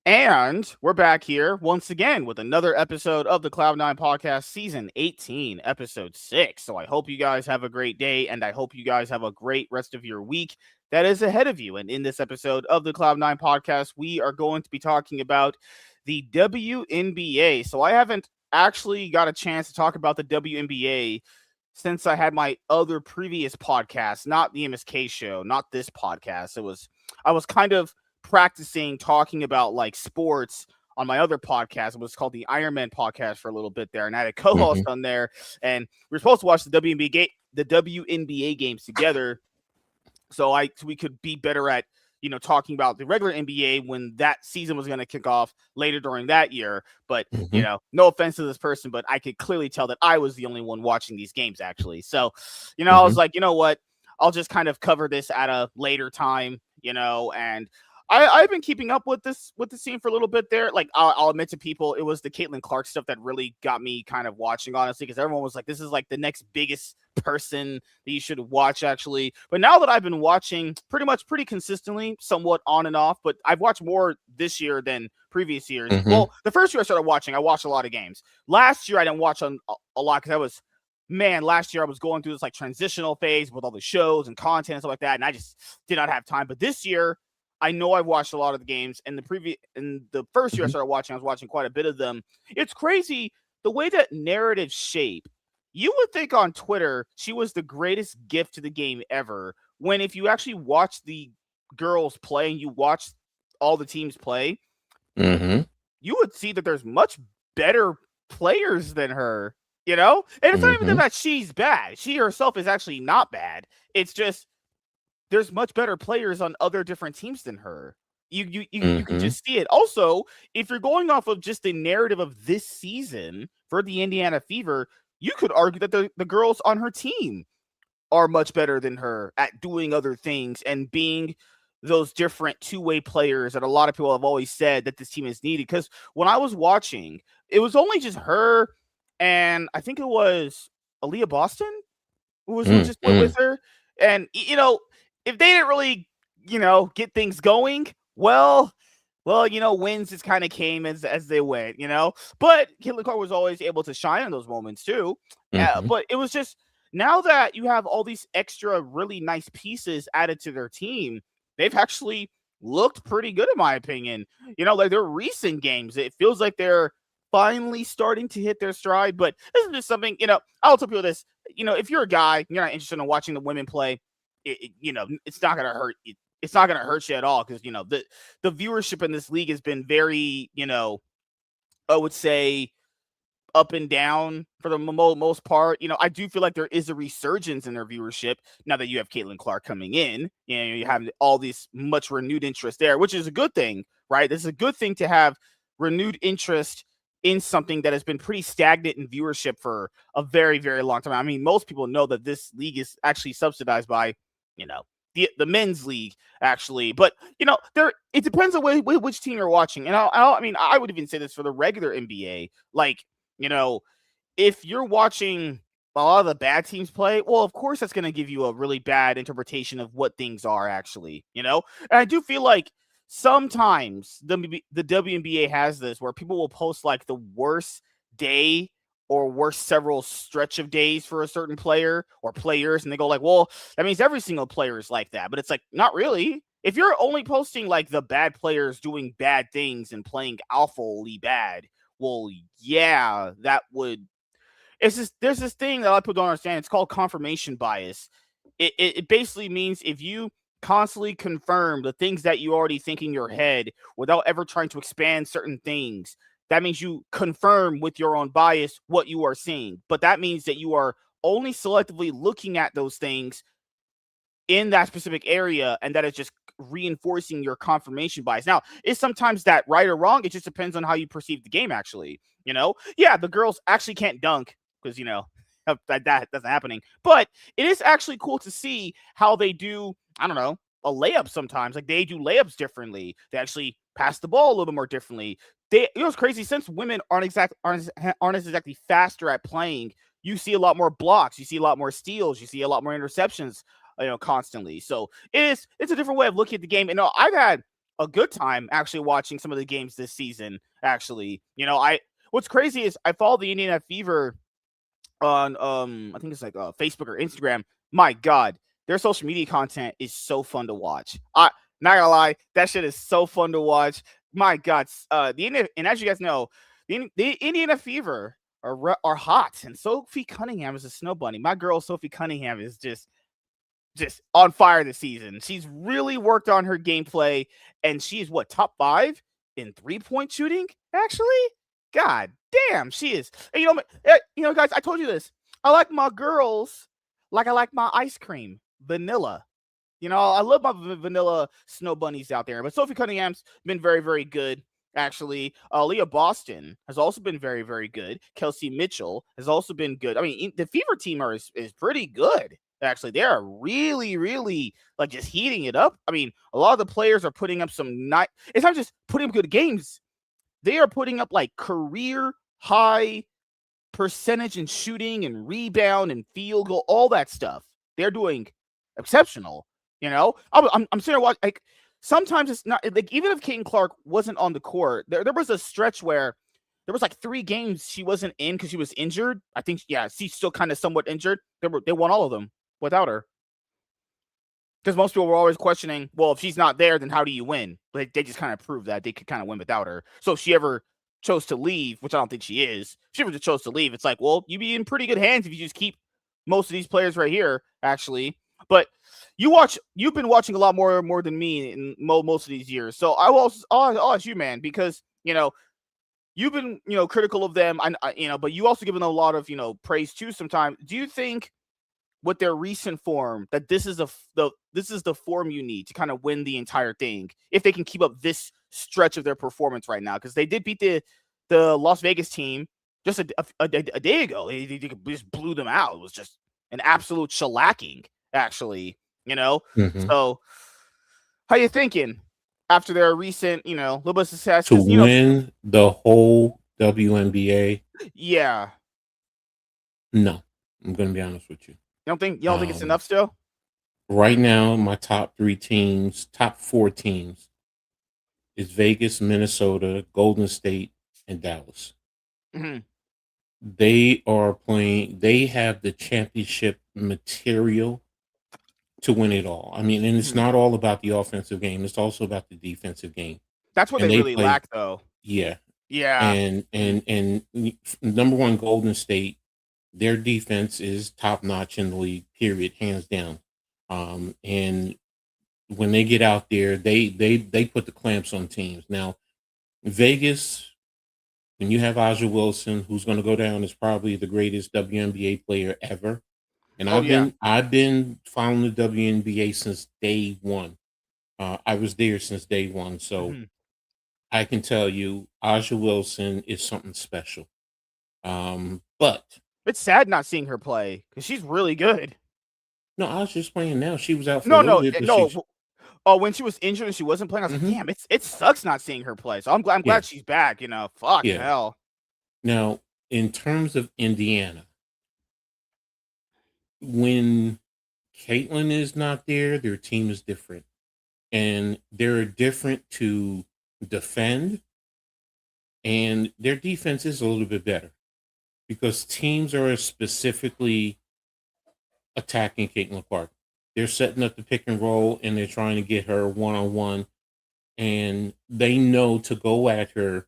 And we're back here once again with another episode of the Cloud9 podcast, season 18, episode 6. So I hope you guys have a great day, and I hope you guys have a great rest of your week that is ahead of you. And in this episode of the Cloud9 podcast, we are going to be talking about the WNBA. So I haven't actually got a chance to talk about the WNBA since I had my other previous podcast, not the MSK show, not this podcast. I was kind of practicing talking about like sports on my other podcast. It was called the Iron Man podcast for a little bit there, and I had a co-host on there, and we were supposed to watch the WNBA games together, so we could be better at talking about the regular NBA when that season was going to kick off later during that year. But no offense to this person, but I could clearly tell that I was the only one watching these games actually. So I was like, you know what, I'll just kind of cover this at a later time, and I've been keeping up with the scene for a little bit there. Like, I'll admit to people, it was the Caitlin Clark stuff that really got me kind of watching, honestly, because everyone was like, this is like the next biggest person that you should watch, actually. But now that I've been watching pretty consistently, somewhat on and off, but I've watched more this year than previous years. Well, the first year I started watching, I watched a lot of games. Last year I didn't watch a lot because last year I was going through this like transitional phase with all the shows and content and stuff like that, and I just did not have time. But this year, I know I've watched a lot of the games, and the first year I started watching, I was watching quite a bit of them. It's crazy the way that narratives shape. You would think on Twitter she was the greatest gift to the game ever, when if you actually watch the girls play and you watch all the teams play, you would see that there's much better players than her, And it's not even that she's bad. She herself is actually not bad. It's just there's much better players on other different teams than her. You can just see it. Also, if you're going off of just the narrative of this season for the Indiana Fever, you could argue that the girls on her team are much better than her at doing other things and being those different two-way players that a lot of people have always said that this team is needed. Because when I was watching, it was only just her, and I think it was Aaliyah Boston who was just with her. And, if they didn't really, get things going, well, wins just kind of came as they went, But Caitlin Clark was always able to shine in those moments too. But it was just, now that you have all these extra really nice pieces added to their team, they've actually looked pretty good in my opinion. Like their recent games, it feels like they're finally starting to hit their stride. But this is just something, I'll tell people this, if you're a guy, you're not interested in watching the women play, it's not gonna hurt you. It's not gonna hurt you at all, because the viewership in this league has been very, I would say up and down for the most part. I do feel like there is a resurgence in their viewership now that you have Caitlin Clark coming in. You have all this much renewed interest there, which is a good thing, right? This is a good thing to have renewed interest in something that has been pretty stagnant in viewership for a very, very long time. I mean, most people know that this league is actually subsidized by, the men's league, actually. But, it depends on which team you're watching. And I would even say this for the regular NBA. Like, if you're watching a lot of the bad teams play, well, of course that's going to give you a really bad interpretation of what things are actually, And I do feel like sometimes the WNBA has this where people will post like the worst day or worst several stretch of days for a certain player or players, and they go like, well, that means every single player is like that. But it's like, not really. If you're only posting like the bad players doing bad things and playing awfully bad, well, yeah, that would. There's this thing that a lot of people don't understand. It's called confirmation bias. It basically means if you constantly confirm the things that you already think in your head without ever trying to expand certain things, that means you confirm with your own bias what you are seeing. But that means that you are only selectively looking at those things in that specific area, and that is just reinforcing your confirmation bias. Now, is sometimes that right or wrong? It just depends on how you perceive the game, actually. Yeah, the girls actually can't dunk because, that doesn't happening. But it is actually cool to see how they do, I don't know, a layup sometimes. Like, they do layups differently. They actually pass the ball a little bit more differently. It's crazy, since women aren't exactly faster at playing, you see a lot more blocks, you see a lot more steals, you see a lot more interceptions, constantly. So it's a different way of looking at the game. And I've had a good time actually watching some of the games this season. Actually, I what's crazy is I follow the Indiana Fever on I think it's like Facebook or Instagram. My God, their social media content is so fun to watch. I not gonna lie, that shit is so fun to watch. My God, and as you guys know, the Indiana Fever are hot, and Sophie Cunningham is a snow bunny. My girl Sophie Cunningham is just on fire this season. She's really worked on her gameplay, and she's what, top 5 in 3-point shooting? Actually, God damn, she is. And guys, I told you this. I like my girls like I like my ice cream, vanilla. I love my vanilla snow bunnies out there. But Sophie Cunningham's been very, very good. Actually, Leah Boston has also been very, very good. Kelsey Mitchell has also been good. I mean, the Fever team is pretty good. Actually, they are really, really like just heating it up. I mean, a lot of the players are putting up some nice. It's not just putting up good games; they are putting up like career high percentage in shooting and rebound and field goal, all that stuff. They're doing exceptional. I'm sitting there watching. Like sometimes it's not like even if Caitlin Clark wasn't on the court, there was a stretch where there was like 3 games she wasn't in because she was injured. I think she's still kind of somewhat injured. They won all of them without her. Because most people were always questioning, well, if she's not there, then how do you win? But they just kind of proved that they could kind of win without her. So if she ever chose to leave, which I don't think she is, if she ever just chose to leave, it's like, well, you'd be in pretty good hands if you just keep most of these players right here, actually. But you've been watching a lot more than me in most of these years. So I'll ask you, man, because you've been critical of them, but you also given them a lot of praise too. Sometimes, do you think with their recent form that this is the form you need to kind of win the entire thing if they can keep up this stretch of their performance right now? Because they did beat the Las Vegas team just a day ago. They just blew them out. It was just an absolute shellacking, actually. Mm-hmm. So how you thinking after their recent little bit of success? To Because win the whole WNBA, yeah, no, I'm going to be honest with you. you don't think it's enough still? Right now, my top 4 teams is Vegas, Minnesota, Golden State, and Dallas. Mm-hmm. They are playing. They have the championship material to win it all. I mean, and it's Mm-hmm. not all about the offensive game. It's also about the defensive game. That's what And they they really play, lack, though. yeah. Yeah. And number one, Golden State, their defense is top notch in the league. Period, hands down. And when they get out there, they put the clamps on teams. Now, Vegas, when you have Aja Wilson, who's going to go down as probably the greatest WNBA player ever, and Oh yeah. I've been following the WNBA since day one. I was there since day one, so Mm-hmm. I can tell you, Aja Wilson is something special. But It's sad not seeing her play because she's really good. no, Aja's playing now. She was out for a No, little no, bit, but no. she's Oh, when she was injured and she wasn't playing, I was like, hmm damn, it sucks not seeing her play. So I'm glad yeah, she's back. Fucking yeah. hell. Now, in terms of Indiana, when Caitlin is not there, their team is different. And they're different to defend, and their defense is a little bit better because teams are specifically attacking Caitlin Clark. They're setting up the pick and roll, and they're trying to get her one on one, and they know to go at her.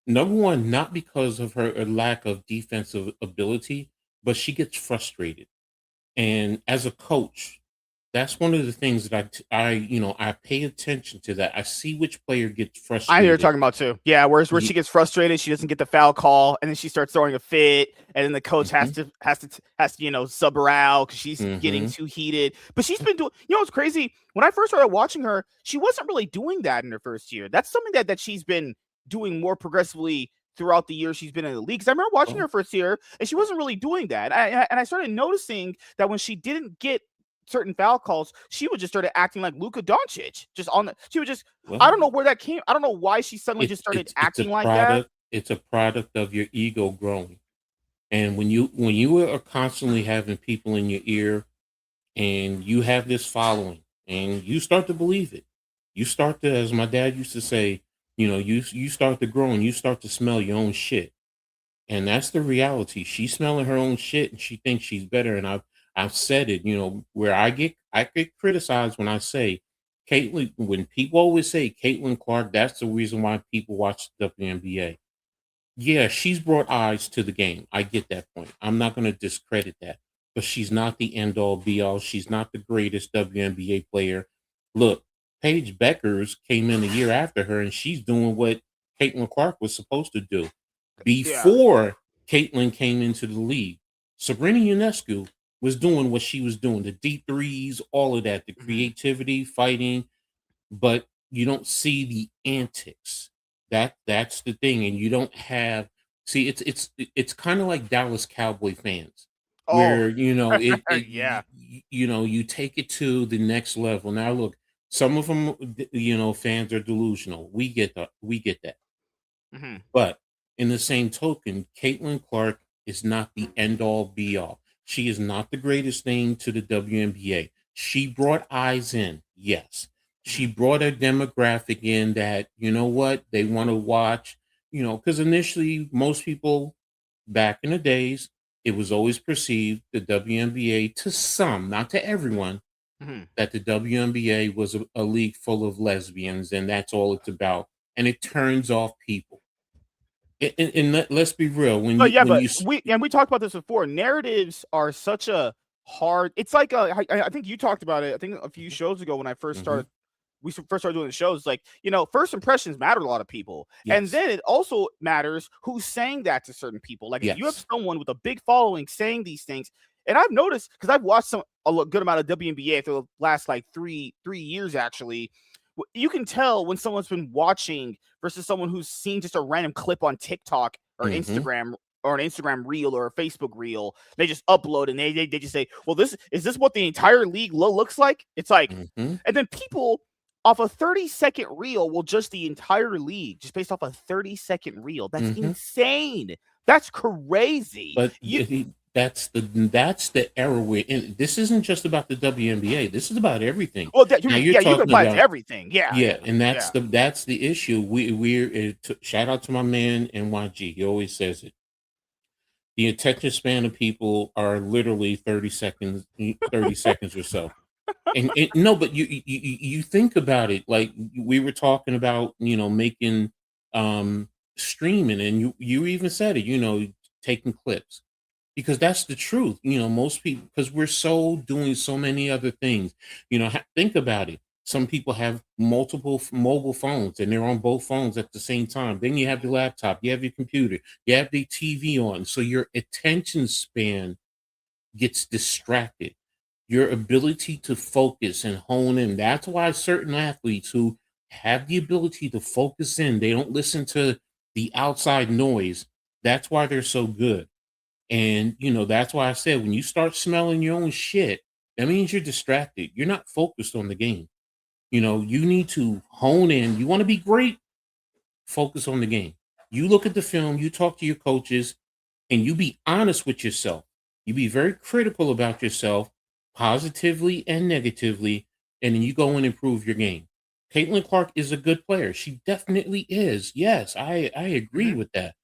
Number one, not because of her lack of defensive ability, but she gets frustrated. And as a coach, that's one of the things that I pay attention to that. I see which player gets I know you're frustrated. talking about too. Yeah, where she Ye- gets frustrated, she doesn't get the foul call, and then she starts throwing a fit, and then the coach has mhm, to sub her out because she's getting mhm. too heated. But she's been doing. What's crazy? When I first started watching her, she wasn't really doing that in her first year. That's something that she's been doing more progressively throughout the years she's been in the league. 'Cause I remember watching Well, her first year, and she wasn't really doing that. And I started noticing that when she didn't get certain foul calls, she would just started acting like Luka Doncic. Just on the, she would just. I well, don't know where that came. I don't know why she suddenly just it's started it's it's a acting like that. product. It's a product of your ego growing. And when you are constantly having people in your ear, and you have this following, and you start to believe it, You start to, as my dad used to say, you start to grow and you start to smell your own shit. And that's the reality. She's smelling her own shit and she thinks she's better. And I've said it, where I get criticized when I say Caitlin, when people always say Caitlin Clark, that's the reason why people watch the WNBA. Yeah, she's brought eyes to the game. I get that point. I'm not going to discredit that. But she's not the end all be all. She's not the greatest WNBA player. Look, Paige Beckers came in a year after her, and she's doing what Caitlin Clark was supposed to do Yeah. before Caitlin came into the league. Sabrina Ionescu was doing what she was doing, the deep threes, all of that, the Hmm. creativity, fighting, but you don't see the antics. That's the thing, and you don't have see it's kind of like Dallas Cowboy fans, Oh, where yeah. you take it to the next level. Now look, some of them fans are delusional. We get that. Hmm. But in the same token, Caitlin Clark is not the end all be all. She is not the greatest thing to the WNBA. She brought eyes in, yes. She Hmm. brought a demographic in that, you know what, they want to watch, because initially, most people back in the days, it was always perceived the WNBA to some, not to everyone, Hmm. that the WNBA was a league full of lesbians and that's all it's about. And it turns off people. And let's be real. When Oh you yeah, when but you we talked about this before. Narratives are such a hard. It's like I think you talked about it. I think a few shows ago when I first hmm started first started doing the shows, like, first impressions matter to a lot of people. And yes, then it also matters who's saying that to certain people. Like if you have yes, someone with a big following saying these things, and I've noticed because I've watched good amount of WNBA for the last like three years actually. You can tell when someone's been watching versus someone who's seen just a random clip on TikTok or hmm Instagram or an Instagram reel or a Facebook reel. They just upload and they just say, "Well, this what the entire league looks like?" It's like, hmm and then people off a 30-second reel will judge the entire league just based off a 30-second reel. That's hmm insane. That's crazy. But that's the era we're in. This isn't just about the WNBA. This is about everything. Well, Now you're yeah, you can talking apply it to about everything. Yeah, yeah, yeah, and that's yeah. the issue. Shout out to my man NYG. He always says it. The attention span of people are literally 30 seconds or so. And no, but you think about it, like we were talking about, making um streaming, and you even said it, taking clips, because that's the truth. Most people, because we're so doing so many other things. Think about it. Some people have multiple mobile phones and they're on both phones at the same time. Then you have the laptop, you have your computer, you have the TV on, so your attention span gets distracted. Your ability to focus and hone in. That's why certain athletes who have the ability to focus in, they don't listen to the outside noise. That's why they're so good. And that's why I said when you start smelling your own shit, that means you're distracted. You're not focused on the game. You need to hone in. You want to be great, focus on the game. You look at the film, you talk to your coaches, and you be honest with yourself. You be very critical about yourself, positively and negatively, and then you go and improve your game. Caitlin Clark is a good player. She definitely is. Yes, I agree Hmm. with that.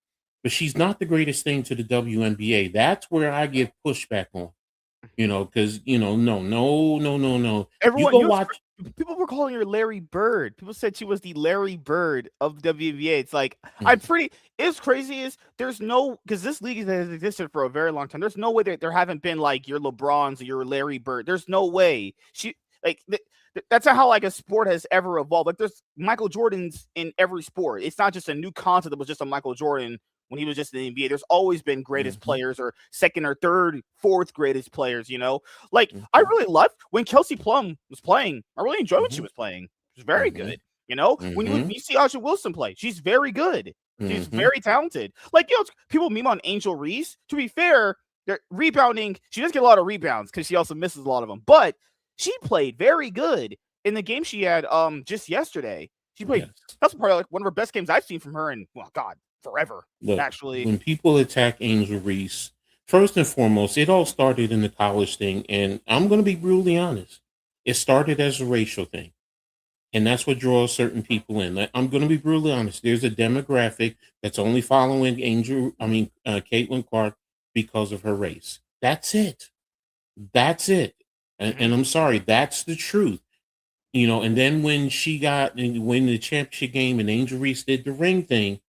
But she's not the greatest thing to the WNBA. That's where I give pushback on. Because no, no, no, no, no. You Everyone, go watch. people were calling her Larry Bird. People said she was the Larry Bird of WNBA. It's like Mm, I'm pretty. It's crazy. Is there's no because this league has existed for a very long time. There's no way that there haven't been like your LeBrons or your Larry Bird. There's no way she like that's not how like a sport has ever evolved. Like there's Michael Jordans in every sport. It's not just a new concept that was just a Michael Jordan when he was just in the NBA. There's always been greatest mhm, players or second or third, fourth greatest players. Like I mhm, really loved when Kelsey Plum was playing. I really enjoyed when she mhm, was playing. She was very mhm, good. When mhm, you see Asha Wilson play, she's very good. She's mhm. very talented. Like people meme on Angel Reese. To be fair, they're rebounding. She does get a lot of rebounds because she also misses a lot of them. But she played very good in the game she had just yesterday. She played. Yes. That's probably like one of her best games I've seen from her in God forever. Look, Actually, when people attack Angel Reese, first and foremost, it all started in the college thing, and I'm going to be brutally honest. It started as a racial thing. And that's what draws certain people in. Like, I'm going to be brutally honest. There's a demographic that's only following Caitlin Clark because of her race. That's it. That's it. Mhm. And I'm sorry, that's the truth. And then when she got when the championship game and Angel Reese did the ring thing,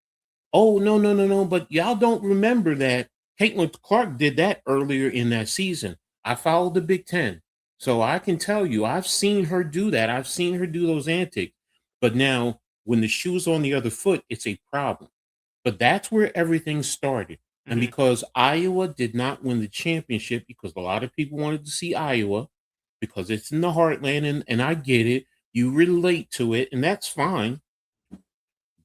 oh no, no, no, no. But y'all don't remember that Caitlin Clark did that earlier in that season. I followed the Big Ten. So I can tell you, I've seen her do that. I've seen her do those antics. But now when the shoe's on the other foot, it's a problem. But that's where everything started. And Mhm. because Iowa did not win the championship, because a lot of people wanted to see Iowa, because it's in the heartland, and I get it. You relate to it, and that's fine.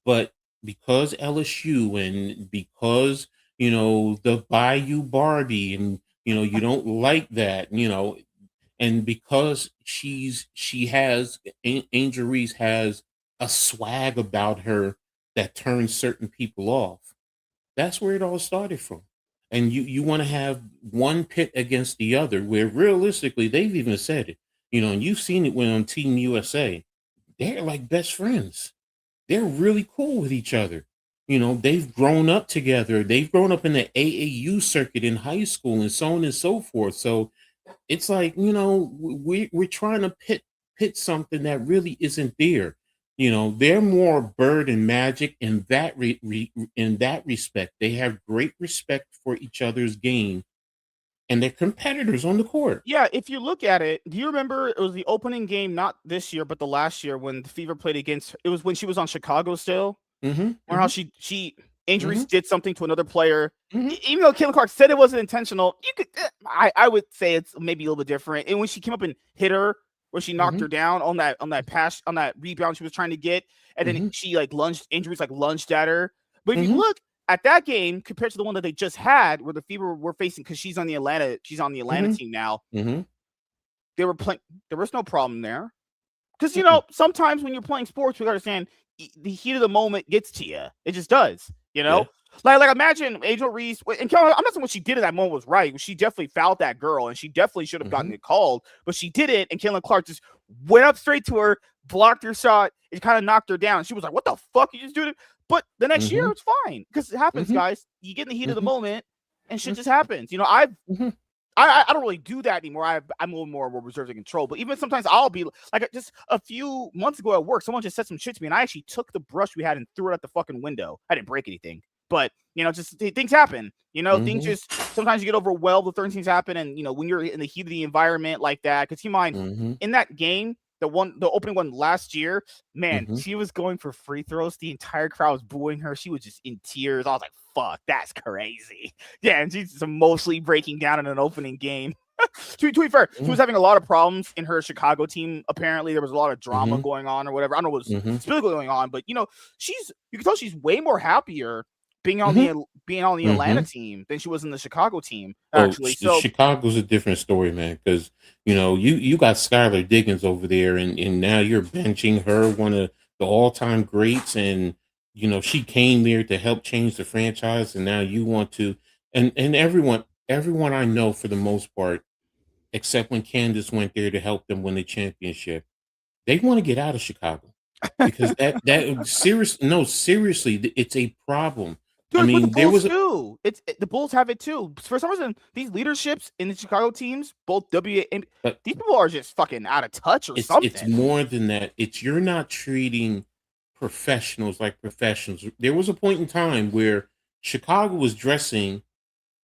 But because LSU and because, the Bayou Barbie, and, you don't like that, and because Angel Reese has a swag about her that turns certain people off. That's where it all started from. And you want to have one pit against the other, where realistically they've even said it, and you've seen it when on Team USA, they're like best friends. They're really cool with each other. They've grown up together. They've grown up in the AAU circuit in high school and so on and so forth. So it's like, we're trying to pit something that really isn't there. They're more Bird and Magic in in that respect. They have great respect for each other's game, and they're competitors on the court. Yeah, if you look at it, do you remember it was the opening game, not this year, but the last year when the Fever played against it was when she was on Chicago still? Mm-hmm. Or how Mm-hmm. she injuries Mm-hmm. did something to another player. Mm-hmm. Even though Caitlin Clark said it wasn't intentional, you could I would say it's maybe a little bit different. And when she came up and hit her, where she knocked Mm-hmm. her down on that pass on that rebound she was trying to get, and then Mm-hmm. she like lunged injuries like lunged at her. But if you Mm-hmm. look at that game compared to the one that they just had, where the Fever were facing, because she's on the Atlanta Mm-hmm. team now. Mm-hmm. They were playing. There was no problem there. Because Mm-mm. sometimes when you're playing sports, you understand the heat of the moment gets to you. It just does. Yeah. Like imagine Angel Reese and I'm not saying what she did at that moment was right. She definitely fouled that girl, and she definitely should have gotten Mm-hmm. it called, but she didn't. And Caitlin Clark just went up straight to her, blocked her shot, and kind of knocked her down. She was like, "What the fuck you just do?" But the next year, Mm-hmm. it's fine because it happens, Mm-hmm. guys. You get in the heat of the Mm-hmm. moment, and shit just happens. Mm-hmm. I don't really do that anymore. I'm a little more reserved and control. But even sometimes I'll be like, just a few months ago at work, someone just said some shit to me, and I actually took the brush we had and threw it at the fucking window. I didn't break anything, but just things happen. Things Mm-hmm. just sometimes you get overwhelmed with certain things happen, and when you're in the heat of the environment like that, because keep in mind Mm-hmm. in that game. The opening one last year, man, Mm-hmm. she was going for free throws. The entire crowd was booing her. She was just in tears. I was like, "Fuck, that's crazy." Yeah, and she's mostly breaking down in an opening game. To be fair, she was having a lot of problems in her Chicago team. Apparently, there was a lot of drama Mm-hmm. going on or whatever. I don't know what was Mm-hmm. specifically going on, but you can tell she's way more happier Mm-hmm. being on the Atlanta Mm-hmm. team than she was in the Chicago team. Oh, Actually, so Chicago's a different story, man. Because you got Skylar Diggins over there, and now you're benching her, one of the all time greats, and she came there to help change the franchise, and now you want to, and everyone I know for the most part, except when Candace went there to help them win the championship, they want to get out of Chicago because that serious no seriously, it's a problem. I dude, with the mean, there Bulls was a too. The Bulls have it too. For some reason, these leaderships in the Chicago teams, both W and but these people are just fucking out of touch or it's something. more than that. It's you're not treating professionals like professionals. There was a point in time where Chicago was dressing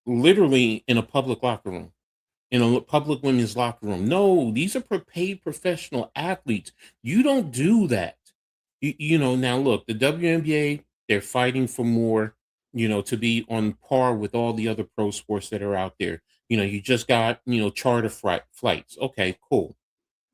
literally in a public locker room, in a public women's locker room. No, these are paid professional athletes. You don't do that. Now look, the WNBA, they're fighting for more, to be on par with all the other pro sports that are out there. You just got, charter flights. Okay, cool.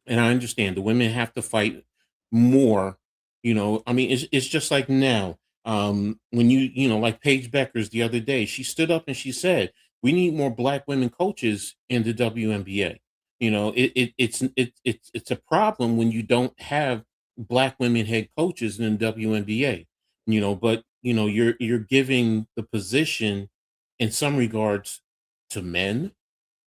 And I understand the women have to fight more. I mean, it's just like now. When like Paige Beckers the other day, she stood up and she said, "We need more Black women coaches in the WNBA." It's a problem when you don't have Black women head coaches in the WNBA. But you're giving the position in some regards to men,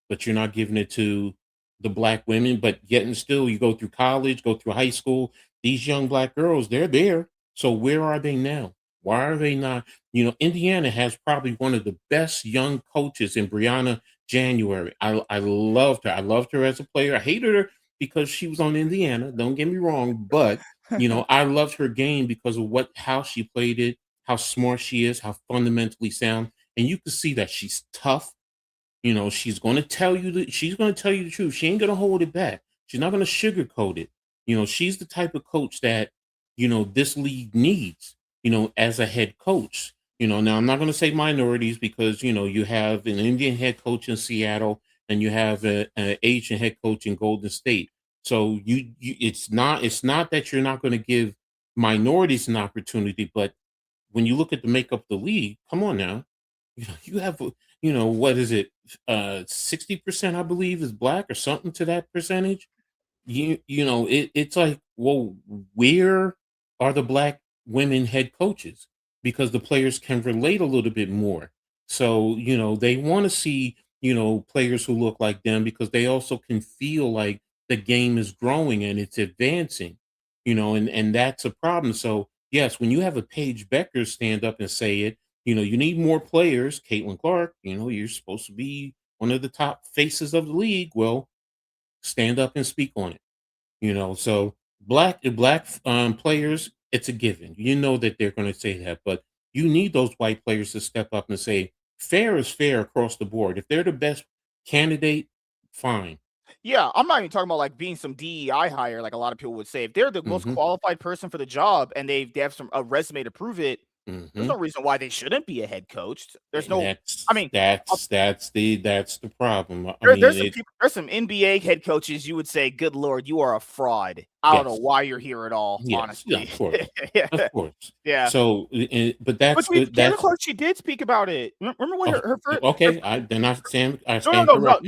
but you're not giving it to the Black women. But yet and still, you go through college, go through high school. these young black girls, they're there. So where are they now? Why are they not? Indiana has probably one of the best young coaches in Brianna January. I loved her. I loved her as a player. I hated her because she was on Indiana. Don't get me wrong, but I loved her game because of how she played it, how smart she is, how fundamentally sound, and you can see that she's tough. She's going to tell you the truth. She ain't going to hold it back. She's not going to sugarcoat it. She's the type of coach that, this league needs, as a head coach. Now I'm not going to say minorities because, you have an Indian head coach in Seattle and you have an Asian head coach in Golden State. So it's not that you're not going to give minorities an opportunity, but when you look at the makeup of the league, come on now, you have, what is it? 60%, I believe, is black or something to that percentage. It's like, well, where are the black women head coaches? Because the players can relate a little bit more. So, they want to see, players who look like them because they also can feel like the game is growing and it's advancing, and that's a problem. So, yes, when you have a Paige Becker stand up and say it, you need more players. Caitlin Clark, you're supposed to be one of the top faces of the league. Well, stand up and speak on it. So black players, it's a given. You know that they're going to say that, but you need those white players to step up and say fair is fair across the board. If they're the best candidate, fine. Yeah, I'm not even talking about like being some DEI hire, like a lot of people would say. If they're the most Hmm. qualified person for the job and they have a resume to prove it, there's Hmm. no reason why they shouldn't be a head coach. There's And no, I that's mean, that's that's the problem. I there's mean, some people, there's some NBA head coaches you would say, "Good lord, you are a fraud. I don't know yes, why you're here at all." yes, yeah, Honestly, of course, yeah, of course. yeah. So, but But that's to be Caitlin that's Clark, she did speak about it. Remember when oh, her first, okay. I no, no, stand no, no, corrected.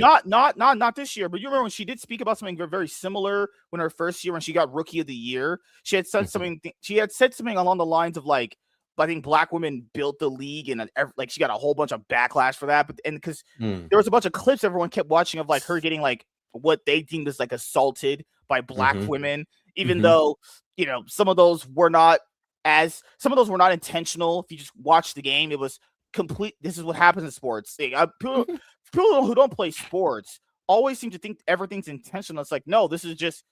not this year. But you remember when she did speak about something very similar when her first year when she got Rookie of the Year. She had said Mhm, something. She had said something along the lines of like, I think black women built the league, and like she got a whole bunch of backlash for that. But and because mm, there was a bunch of clips everyone kept watching of like her getting like what they deemed as like assaulted by black mhm, women, even mhm, though some of those were not intentional. If you just watch the game, it was complete. This is what happens in sports. mhm, People who don't play sports always seem to think everything's intentional. It's like, no, this is just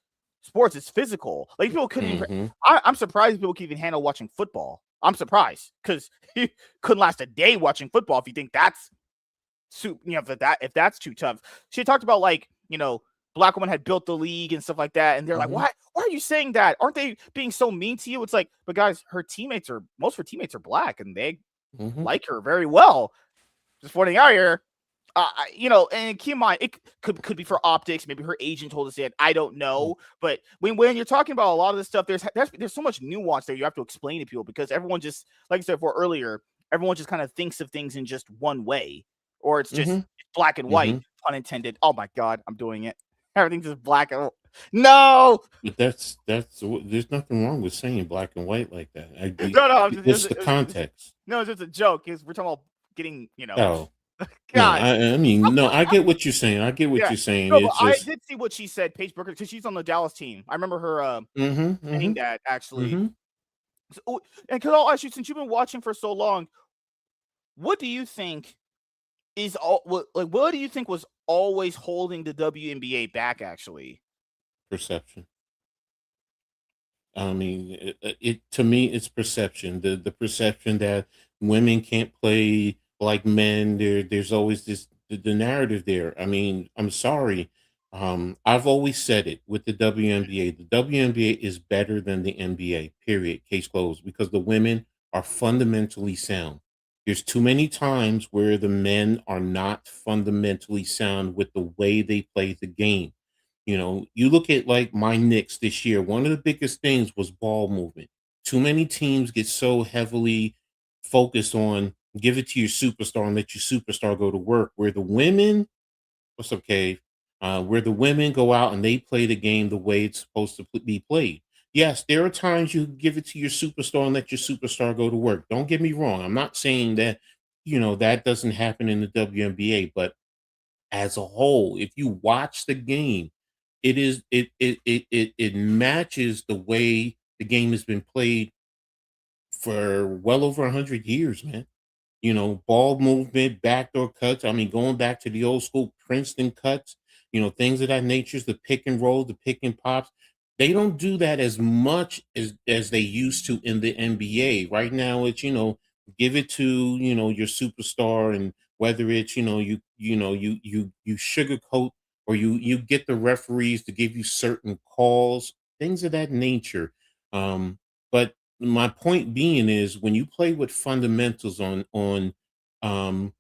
sports. It's physical. Like people couldn't even. mhm, I'm surprised people can even handle watching football. I'm surprised because you couldn't last a day watching football if you think that's if that's too tough. She talked about like black women had built the league and stuff like that, and they're like, mhm, why are you saying that? Aren't they being so mean to you? It's like, but guys, most of her teammates are black and they mhm, like her very well. Just pointing out here, and keep in mind, it could be for optics. Maybe her agent told us that. I don't mm, know. But when you're talking about a lot of this stuff, there's so much nuance there you have to explain to people because everyone just, like I said before earlier, everyone just kind of thinks of things in just one way, or it's just mhm, black and white, mhm. pun intended. Oh my god, I'm doing it. Everything's just black and no, But there's nothing wrong with saying black and white like that. no, no. What's the context? No, it's just a joke. Because we're talking about getting, Oh, no, God. I mean, no, I get what you're saying. I get what Yeah. you're saying. No, but It's I just, did see what she said, Paige Brooker, because she's on the Dallas team. I remember her mhm, saying mhm, that actually. mhm, So, and because I'll ask you, since you've been watching for so long, what do you think what do you think was always holding the WNBA back? Actually, perception. I mean, to me, it's perception. The perception that women can't play like men. There's always the narrative there. I mean, I'm sorry. I've always said it with the WNBA. The WNBA is better than the NBA. Period. Case closed. Because the women are fundamentally sound. There's too many times where the men are not fundamentally sound with the way they play the game. You look at like my Knicks this year, one of the biggest things was ball movement. Too many teams get so heavily focused on give it to your superstar and let your superstar go to work. Where the women, what's up, Cave? Where the women go out and they play the game the way it's supposed to be played. Yes, there are times you give it to your superstar and let your superstar go to work. Don't get me wrong. I'm not saying that, that doesn't happen in the WNBA, but as a whole, if you watch the game, it is it matches the way the game has been played for well over 100 years, man. Ball movement, backdoor cuts. I mean, going back to the old school Princeton cuts, things of that nature, the pick and roll, the pick and pops. They don't do that as much as they used to in the NBA. Right now, it's give it to your superstar, and whether it's you sugarcoat, or you get the referees to give you certain calls, things of that nature. But my point being is, when you play with fundamentals on um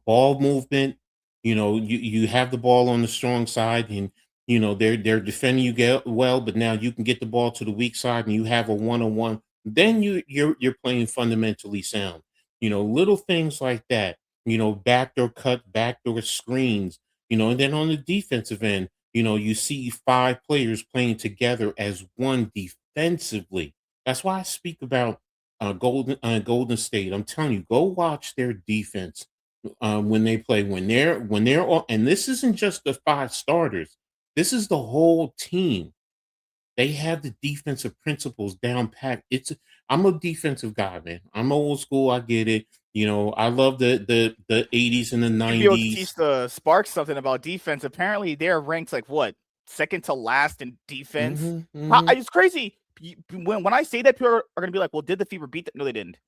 ball movement, you have the ball on the strong side, and they're defending you get well, but now you can get the ball to the weak side and you have a one-on-one, then you're playing fundamentally sound. Little things like that, backdoor cut, backdoor screens, and then on the defensive end, you see five players playing together as one defensively. That's why I speak about Golden State. I'm telling you, go watch their defense when they play, when they're all, and this isn't just the five starters. This is the whole team. They have the defensive principles down pat. I'm a defensive guy, man. I'm old school. I get it. I love the 80s and the You'd be able to teach 90s. the Sparks something about defense. Apparently, they're ranked like what, second to last in defense. Hmm, hmm, It's crazy. When I say that, people are going to be like, "Well, did the Fever beat them?" No, they didn't.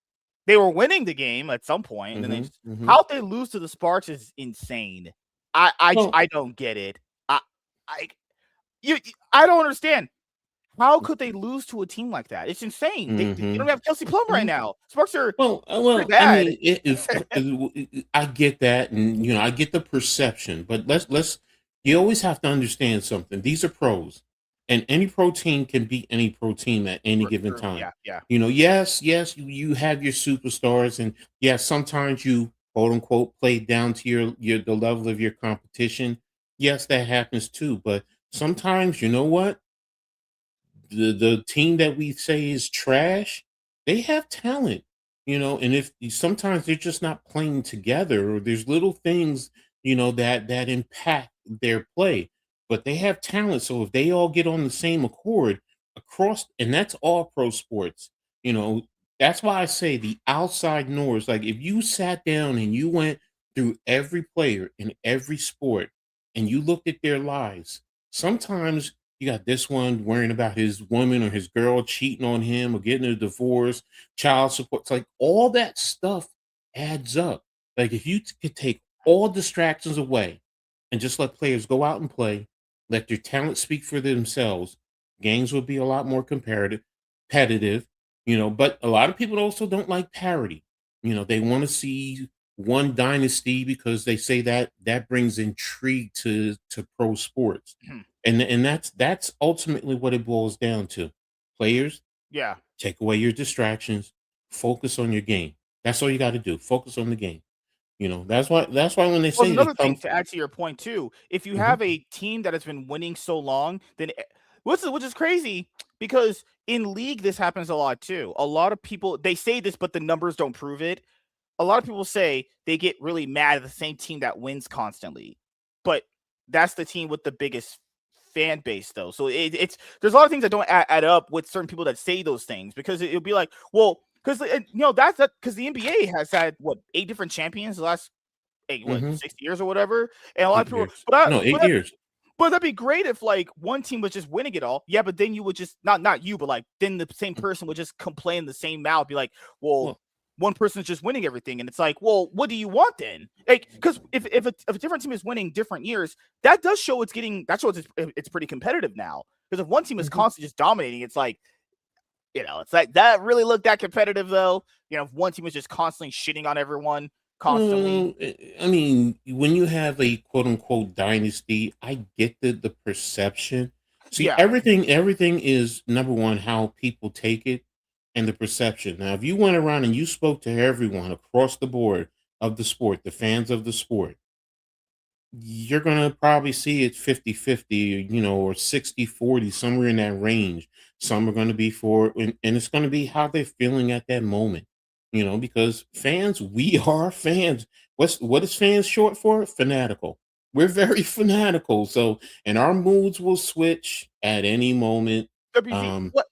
They were winning the game at some point, and then they hmm, just hmm. how they lose to the Sparks is insane. Well, I don't get it. I you I don't understand. How could they lose to a team like that? It's insane. They hmm, don't have Kelsey Plum right hmm. now. Sparks are pretty I bad. mean, I get that, and I get the perception, but let's you always have to understand something. These are pros, and any pro team can beat any pro team at any given time. Yeah, yeah. Yes, you have your superstars, and yes, sometimes you quote unquote play down to your the level of your competition. Yes, that happens too, but sometimes, you know what, the team that we say is trash, they have talent, and if sometimes they're just not playing together, or there's little things, that impact their play, but they have talent. So if they all get on the same accord across, and that's all pro sports, you know, that's why I say the outside noise. Like, if you sat down and you went through every player in every sport and you looked at their lives, sometimes you got this one worrying about his woman or his girl cheating on him or getting a divorce, child support. It's like all that stuff adds up. Like, if you could take all distractions away and just let players go out and play, let their talent speak for themselves, games would be a lot more competitive. But a lot of people also don't like parity. They want to see one dynasty because they say that that brings intrigue to pro sports, and that's ultimately what it boils down to. Players, Yeah. take away your distractions, focus on your game. That's all you got to do. Focus on the game. That's why when they Well, say they another come. thing to add to your point too, if you Mhm, have a team that has been winning so long, then which is crazy because in league this happens a lot too. A lot of people they say this, but the numbers don't prove it. A lot of people say they get really mad at the same team that wins constantly, but that's the team with the biggest fan base though. So it's there's a lot of things that don't add up with certain people that say those things because it'll be like, well, because that's that because the NBA has had what 8 different champions the last what mhm. 6 years or whatever, and a lot of 8 people, years. No, 8 years. but that'd be great if like one team was just winning it all. Yeah, but then you would just not you, but like then the same person would just complain the same mouth, be like, well, Well, one person's just winning everything, and it's like, well, what do you want then? Like, because if a different team is winning different years, that does show it's getting that shows it's pretty competitive now. Because if one team is mhm. constantly just dominating, it's like it's like that really looked that competitive though. If one team was just constantly shitting on everyone constantly. I mean, when you have a quote unquote dynasty, I get the perception. See, Yeah. everything is, number one, how people take it, and the perception. Now, if you went around and you spoke to everyone across the board of the sport, the fans of the sport, you're going to probably see it 50-50, or 60-40, somewhere in that range. Some are going to be for, and it's going to be how they're feeling at that moment, because fans, we are fans. What is fans short for? Fanatical. we're very fanatical. So, and our moods will switch at any moment. WZ, Um, what?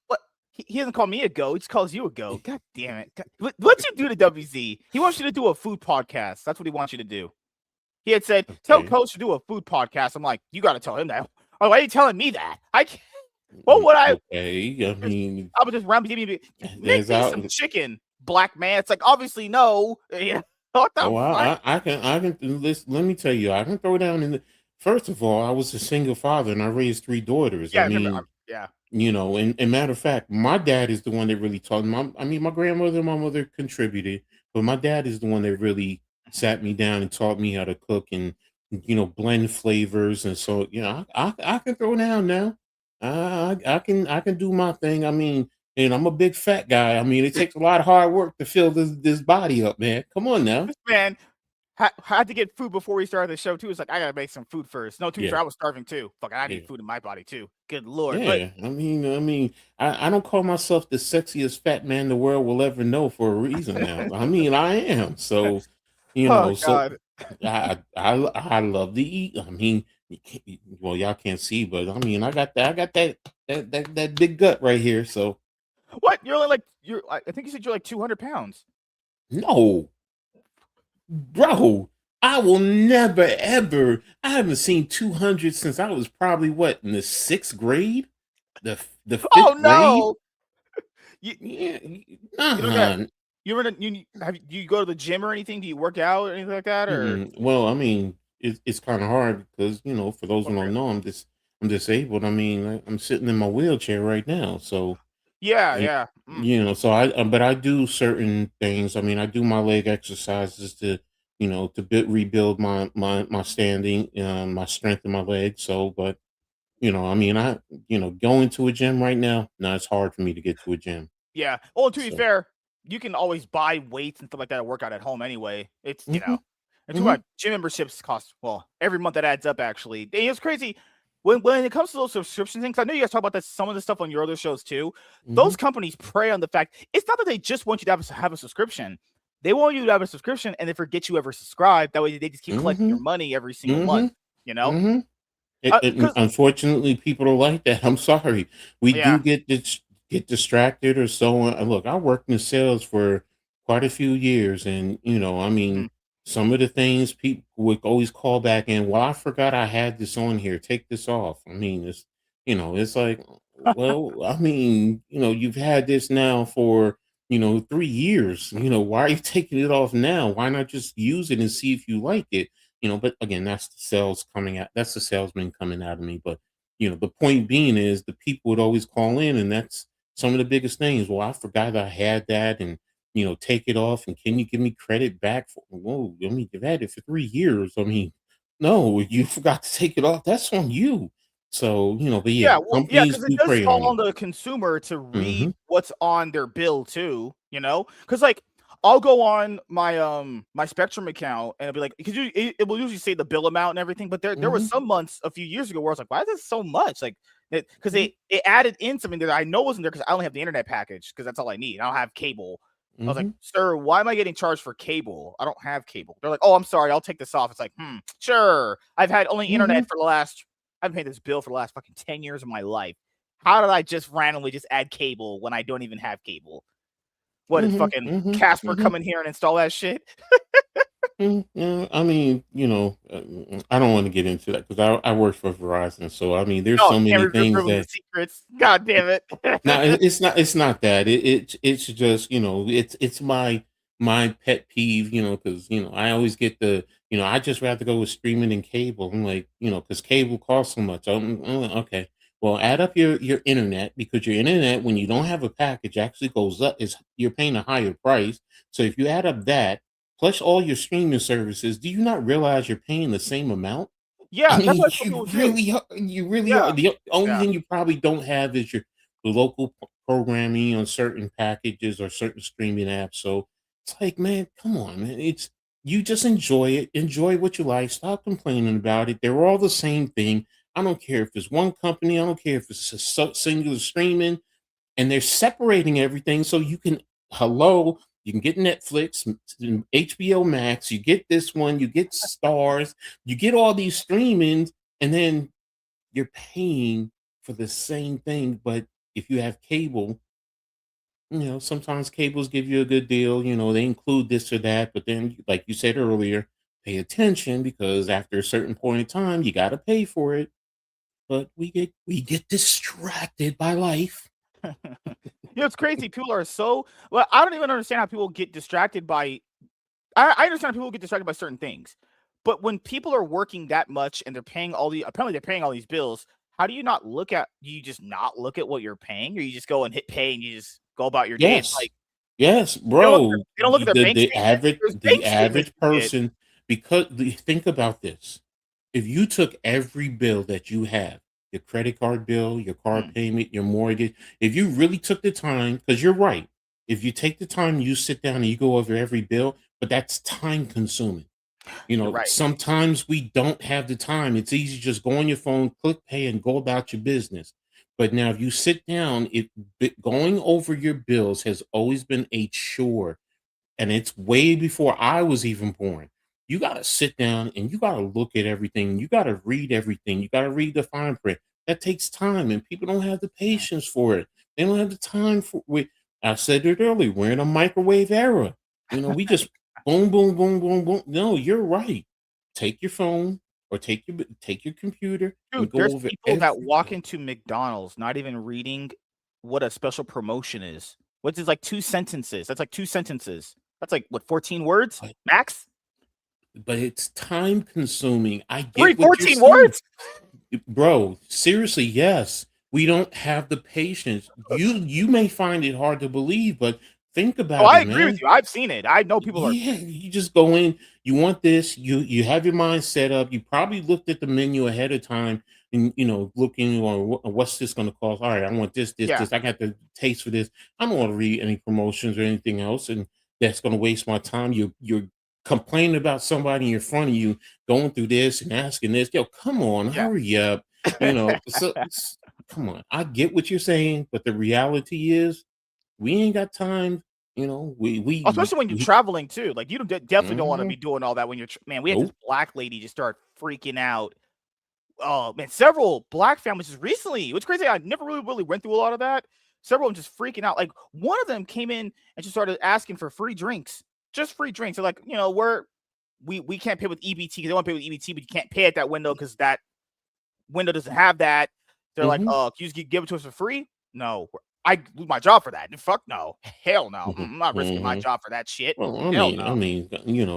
He doesn't call me a go. He just calls you a go. God damn it! What'd you do to WZ? He wants you to do a food podcast. That's what he wants you to do. He had said, "Tell okay. Coach to do a food podcast." I'm like, "You got to tell him that." Oh, why are you telling me that? I can't. What would I? Okay. I mean, I would just round give me make there's me out. some chicken, black man. It's like obviously no. Yeah. What the Oh, fuck? I can listen, let me tell you, I can throw down in the first of all, I was a single father and I raised three daughters. Yeah, I I remember. mean, Yeah. and matter of fact, my dad is the one that really taught me. I mean, my grandmother and my mother contributed, but my dad is the one that really sat me down and taught me how to cook and blend flavors. And so, I can throw down now. I can do my thing. I mean, and I'm a big fat guy. I mean, it takes a lot of hard work to fill this body up, man. Come on now. This man had to get food before we started the show too. It's like I gotta make some food first. No, to be Yeah, fair, I was starving too. Fuck, I need yeah. food in my body too. Good lord. But Yeah, I don't call myself the sexiest fat man the world will ever know for a reason now. I mean, I am. So, oh so god. I love to eat. I mean, well, y'all can't see, but I mean, I got that big gut right here. So, What? You're only like I think you said you're like 200 pounds. no, bro, I will never ever. I haven't seen 200 since I was probably what in the sixth grade, the Oh fifth grade. no. You Yeah, you don't got uh you ever you have do you go to the gym or anything? Do you work out or anything like that or Mm-mm. Well, I mean, it's kind of hard because for those who okay. don't know, I'm disabled. I mean, I'm sitting in my wheelchair right now, so Yeah, you, yeah. so but I do certain things. I mean, I do my leg exercises to rebuild my standing, my strength in my legs. So, but I mean, going to a gym right now, no, it's hard for me to get to a gym. Yeah. Well, to be So, fair, you can always buy weights and stuff like that and work out at home anyway. It's, hmm and too hmm much gym memberships cost, well, every month that adds up actually. And it's crazy when it comes to those subscription things. I know you guys talk about that some of the stuff on your other shows too. hmm Those companies prey on the fact it's not that they just want you to have a subscription. They want you to have a subscription and they forget you ever subscribe. That way they just keep collecting hmm your money every single hmm month, you know? hmm Because Unfortunately, people are like that. I'm sorry. We do yeah. get distracted or so on. Look, I worked in sales for quite a few years, and I mean, Mhm. some of the things people would always call back in. Well, I forgot I had this on here. Take this off. I mean, it's like, well, I mean, you've had this now for 3 years. Why are you taking it off now? Why not just use it and see if you like it? But again, that's the sales coming out. That's the salesman coming out of me. But the point being is the people would always call in, and that's some of the biggest things. Well, I forgot I had that, and take it off, and can you give me credit back for? Whoa, I mean, you've had it for 3 years. I mean, no, you forgot to take it off. That's on you. So but yeah, Yeah, well, yeah, companies because it do does prey on fall you. on the consumer to Hmm read what's on their bill too, you know? Because like, I'll go on my Spectrum account and it'll be like, because it will usually say the bill amount and everything, but there was hmm some months a few years ago where I was like, why is this so much? Like, because hmm it added in something that I know wasn't there because I only have the internet package because that's all I need. I don't have cable. I was like, hmm sir, why am I getting charged for cable? I don't have cable. They're like, oh, I'm sorry, I'll take this off. It's like, sure. I've had only hmm internet for the last I've paid this bill for the last fucking 10 years of my life. How did I just randomly just add cable when I don't even have cable? What did hmm fucking hmm Casper hmm come in here and install that shit? Yeah, I mean, I don't want to get into that because I work for Verizon, so I mean, there's Oh, so can't many things reveal the that. secrets. God damn it. Now it's not that it's just it's my pet peeve, because I always get the I just rather go with streaming and cable. I'm like, because cable costs so much. Okay, well, add up your internet, because your internet, when you don't have a package, actually goes up. Is You're paying a higher price. So if you add up that plus all your streaming services, do you not realize you're paying the same amount? I Yeah, that's mean, what I tell people too. you really Yeah, are. The only yeah. thing you probably don't have is your local programming on certain packages or certain streaming apps. So it's like, man, come on, man. It's You just enjoy it. Enjoy what you like. Stop complaining about it. They're all the same thing. I don't care if it's one company. I don't care if it's a singular streaming, and they're separating everything so you can hello. You can get Netflix, HBO Max, you get this one, you get Stars, you get all these streamings, and then you're paying for the same thing. But if you have cable, sometimes cables give you a good deal. They include this or that, but then, like you said earlier, pay attention because after a certain point in time, you got to pay for it. But we get distracted by life. It's crazy. People are so well. I don't even understand how people get distracted by. I understand how people get distracted by certain things, but when people are working that much and they're paying apparently they're paying all these bills. How do you not look at? Do you just not look at what you're paying, or you just go and hit pay and you just go about your day? It's Yes. like Yes, they don't look at bro. they don't look at their The bank the statement. average There's the bank statements average and shit. person, because think about this. If you took every bill that you have, your credit card bill, your car Mm, payment, your mortgage, if you really took the time, because you're right, if you take the time, you sit down and you go over every bill, but that's time consuming. you're right. Sometimes we don't have the time. It's easy to just go on your phone, click pay, and go about your business. But now, if you sit down, going over your bills has always been a chore, and it's way before I was even born. You got to sit down and you got to look at everything. You got to read everything. You got to read the fine print. That takes time, and people don't have the Mm. patience for it. They don't have the time for it. I said it earlier. We're in a microwave era. We just boom, boom, boom, boom, boom. No, you're right. Take your phone or take your computer and Dude, go there's over people that every walk bill. into McDonald's not even reading what a special promotion is, which is like 2 sentences. That's like 2 sentences. That's like, what, 14 words But max? but it's time consuming. I 3, get what you're 14 saying. words? Bro, seriously, yes. We don't have the patience. You may find it hard to believe, but think Oh, about I it, agree with man. you. I've seen it. I know people are Yeah, you just go in, you want this, you have your mind set up. You probably looked at the menu ahead of time and looking on what's this going to cost. All right, I want this, this, yeah, this. I got the taste for this. I don't want to read any promotions or anything else, and that's going to waste my time. You're complaining about somebody in front of you going through this and asking this. Yo, come on, yeah. hurry up. Come on. I get what you're saying, but the reality is we ain't got time. Especially when you're We traveling too. Like, you don't definitely don't wanna be Mhm. doing all that when you're man, we had this Nope. black lady just start freaking out. Oh, man, several black families just recently. What's crazy, I never really went through a lot of that. Several of them just freaking out. Like, one of them came in and just started asking for free drinks. Just free drinks. They're like, we can't pay with EBT because they want to pay with EBT, but you can't pay at that window because that window doesn't have that. They're like, Mhm. can you just give it to us for free? No. I lose my job for that. Fuck no. Hell no. Mhm. I'm not risking my Mhm. job for that shit. Well, I Hell mean no. I mean,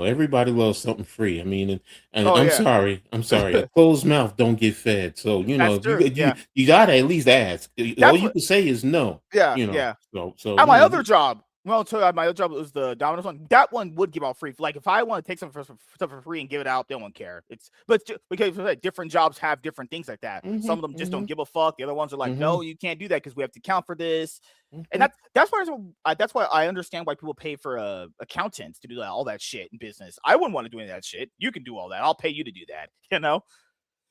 everybody loves something free. I mean, and Oh I'm yeah. sorry. I'm sorry. A closed mouth don't get fed. So, That's if you true. you Yeah. you gotta at least ask. All That's you what can say is no, yeah, you know. yeah. So, At my other job, well, so at my other job, it was the Domino's one. That one would give out free. Like, if I want to take something for stuff for free and give it out, they won't care. Because like, different jobs have different things like that. Some Mhm. of them just don't Mhm. give a fuck. The other ones are like, no, Mhm. you can't do that because we have to count for this. And Mhm. that's why I understand why people pay for accountants to do all that shit in business. I wouldn't want to do any of that shit. You can do all that. I'll pay you to do that.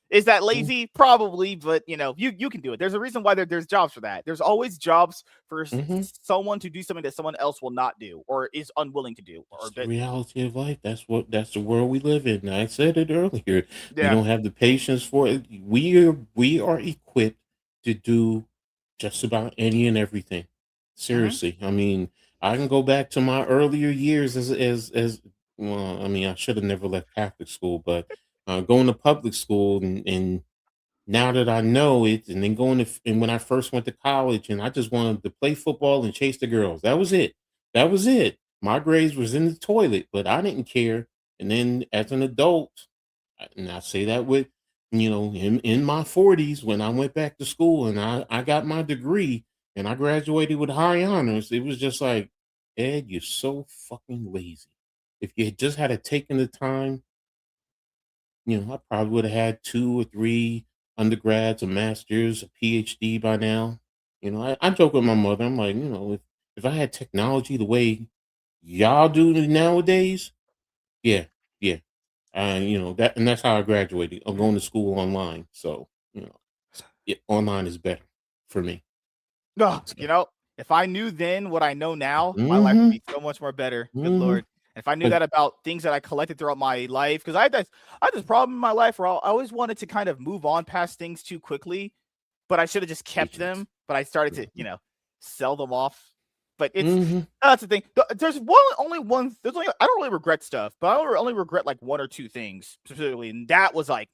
Is that Mhm. lazy? Probably, but you can do it. There's a reason why there's jobs for that. There's always jobs for Mhm. someone to do something that someone else will not do or is unwilling to do. It's Or the that, reality of life. That's the world we live in. I said it earlier. We yeah, don't have the patience for it. We are equipped to do just about any and everything. hmm Seriously. I mean, I can go back to my earlier years as well, I mean, I should have never left Catholic school, but going to public school and now that I know it, and then and when I first went to college, and I just wanted to play football and chase the girls. That was it. That was it. My grades was in the toilet, but I didn't care. And then as an adult, and I say that with, in my 40s, when I went back to school and I got my degree and I graduated with high honors, it was just like, Ed, you're so fucking lazy. If you had just had taken the time, I probably would have had 2 or 3 undergrads, a master's, a PhD by now. I joke with my mother. I'm like, if I had technology the way y'all do nowadays, yeah, yeah. And that's how I graduated. I'm going to school online. So, online is better for me. no, So, If I knew then what I know now, my life would Mhm, be so much more better. Good mhm. lord. And if I knew But that about things that I collected throughout my life, because I had this problem in my life where I always wanted to kind of move on past things too quickly, but I should have just kept patience. them. But I started to, Mhm, sell them off. But mhm. that's the thing. There's only one. There's only I don't really regret stuff, but I only regret like one or two things specifically, and that was like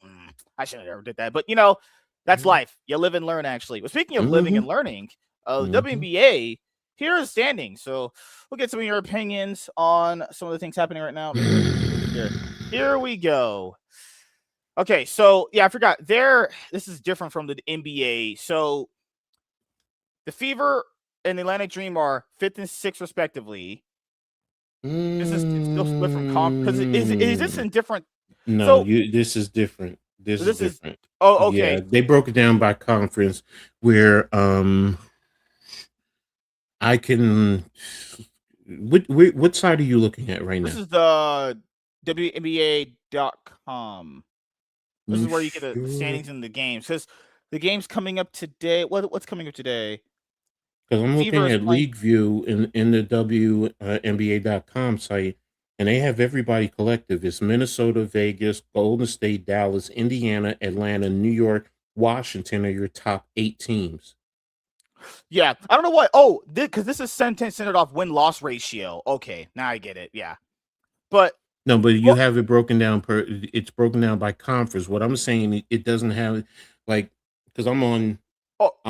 I should have never did that. But that's Mhm, life. You live and learn. Actually, but speaking of living and mhm, learning, mhm. WNBA here is standing. So we'll get some of your opinions on some of the things happening right now. Let me here. Here we go. Okay, so yeah, I forgot. This is different from the NBA. So the Fever and the Atlantic Dream are fifth and sixth respectively. This is still split from comp because is this Mm. in different? No, So you this is different. This is this is different. oh okay. Yeah, they broke it down by conference where I can what side are you looking at right This now? is the WNBA.com. This You is where you get the sure? standings in the games. Because the game's coming up today. What's coming up today? Because I'm Fever looking is at playing. League View in the WNBA.com site, and they have everybody collective. It's Minnesota, Vegas, Golden State, Dallas, Indiana, Atlanta, New York, Washington are your top 8 teams. Yeah, I don't know what. Oh, because this is centered off win loss ratio. Okay, now I get it. Yeah, but No, but you well, have it broken down it's broken down by conference. What I'm saying, it doesn't have like because oh, I'm on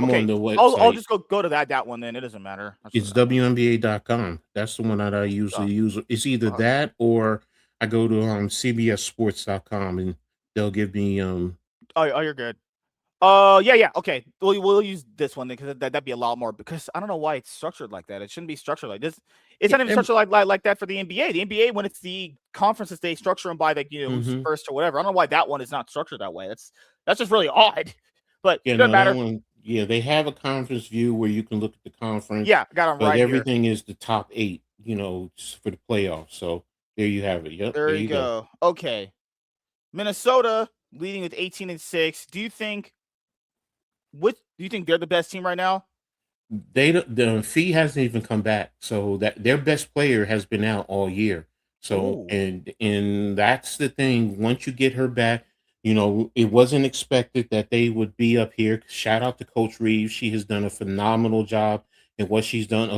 okay. the I'll website. just go to that one then. It doesn't matter. That's It's what I mean. WNBA.com. That's the one that I usually use. It's either Uh, that or I go to CBSSports.com and they'll give me oh, you're good. Yeah, yeah. Okay, we'll use this one then because that'd be a lot more. Because I don't know why it's structured like that. It shouldn't be structured like this. It's yeah, not even structured like that for the NBA. The NBA, when it's the conferences, they structure them by like who's mhm. first or whatever. I don't know why that one is not structured that way. That's just really odd. But Yeah, it doesn't no, that matter. one. Yeah, they have a conference view where you can look at the conference, Yeah, I got them but right here. everything is the top 8, for the playoffs. So there you have it. Yep, There there you you go. go. Okay, Minnesota leading with 18-6. Do you think they're the best team right now? The fee hasn't even come back, so that their best player has been out all year. So Ooh, and that's the thing. Once you get her back, it wasn't expected that they would be up here. Shout out to Coach Reeves; she has done a phenomenal job in what she's done.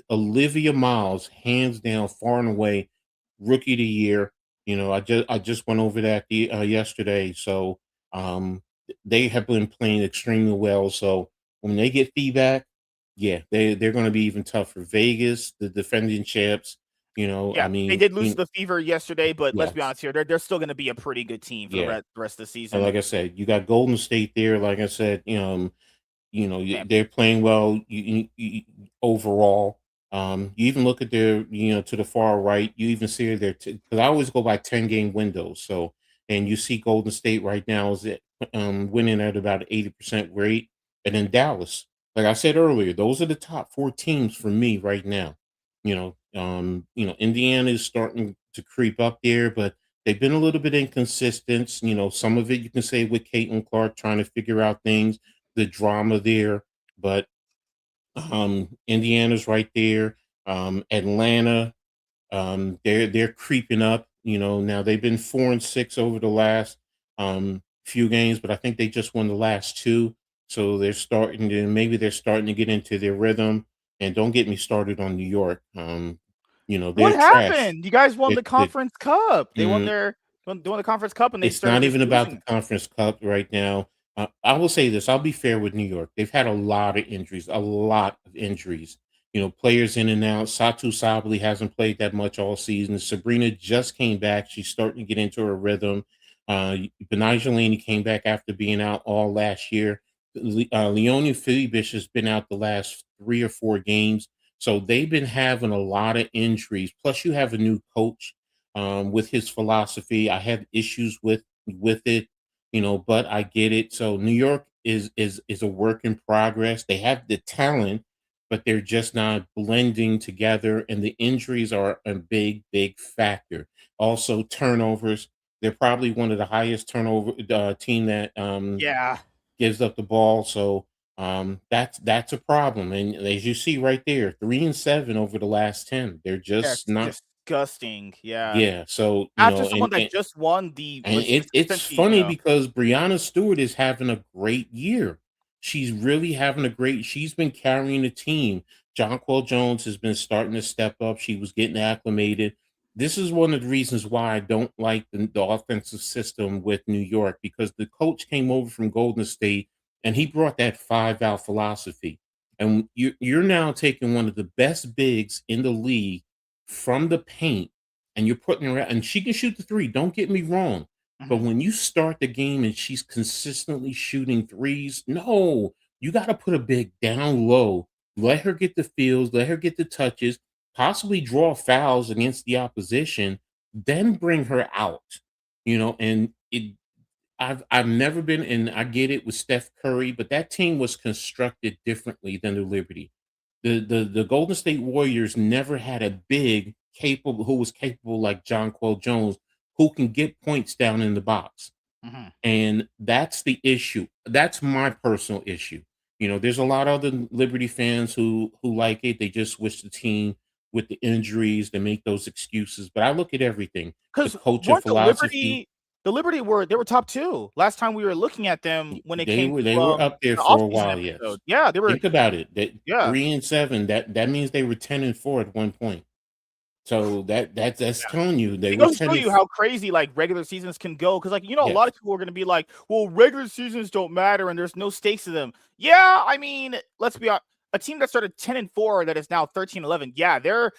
Olivia Miles, hands down, far and away, rookie of the year. I just went over that yesterday. So they have been playing extremely well. So when they get feedback, yeah, they're going to be even tougher. Vegas, the defending champs. I yeah, they mean, did lose to the Fever yesterday, but let's be yes, honest here, they're still going to be a pretty good team for the yeah. rest of the And season. like I said, you got Golden State there. Like I said, Man, they're playing well overall. You even look at their, to the far right. You even see their because I always go by 10-game windows. So, and you see Golden State right now is at winning at about 80% rate, and then Dallas. Like I said earlier, those are the top 4 teams for me right now. Indiana is starting to creep up there, but they've been a little bit inconsistent. Some of it you can say with Caitlin Clark trying to figure out things, the drama there, but Indiana's right there. Atlanta, they're creeping up. Now they've been 4-6 over the last few games, but I think they just won the last two, so they're starting to get into their rhythm. And don't get me started on New York. They're what trash. happened? You guys won It, the it, conference cup. They won mm, their doing the conference cup, and they it's started not just even about the losing. Conference Cup right now. I will say this. I'll be fair with New York. They've had a lot of injuries, a lot of injuries. Players in and out. Satu Sabali hasn't played that much all season. Sabrina just came back. She's starting to get into her rhythm. Benajelani came back after being out all last year. Leonie Filibish has been out the last 3 or 4 games. So they've been having a lot of injuries. Plus, you have a new coach with his philosophy. I have issues with it, but I get it. So New York is a work in progress. They have the talent, but they're just not blending together, and the injuries are a big factor. Also, turnovers. They're probably one of the highest turnover team that Yeah, gives up the ball. So That's a problem. And as you see right there, 3-7 over the last 10. They're Yeah, just it's not. disgusting. Yeah. Yeah. So After someone that just won the and was just it's essentially, funny because Brianna Stewart is having a great year. She's really having a great. She's been carrying the team. Jonquel Jones has been starting to step up. She was getting acclimated. This is one of the reasons why I don't like the offensive system with New York, because the coach came over from Golden State and he brought that 5-out philosophy. And you're now taking one of the best bigs in the league from the paint, and you're putting her out, and she can shoot the three. Don't get me wrong. But Mhm. when you start the game and she's consistently shooting threes, no, you got to put a big down low. Let her get the feels, let her get the touches, possibly draw fouls against the opposition, then bring her out. And I've never been, and I get it with Steph Curry, but that team was constructed differently than the Liberty. The Golden State Warriors never had a big capable who was capable like Jonquel Jones, who can get points down in the box. Mhm. And that's the issue. That's my personal issue. There's a lot of other Liberty fans who like it. They just wish the team with the injuries, they make those excuses. But I look at everything. The 'Cause culture weren't philosophy. the Liberty were they were top 2 last time we were looking at them when it They came were to, they were up there the for a offseason while, yes. episode. Yeah, they were Think about it. That yeah. 3-7, that means they were 10-4 at one point. So that's telling you they It were goes to 10 show and you how crazy, like, regular seasons can go. Because, like, a lot yes. of people are gonna be like, "Well, regular seasons don't matter and there's no stakes to them." Yeah, I mean, let's be honest. A team that started 10-4 that is now 13-11, yeah, they're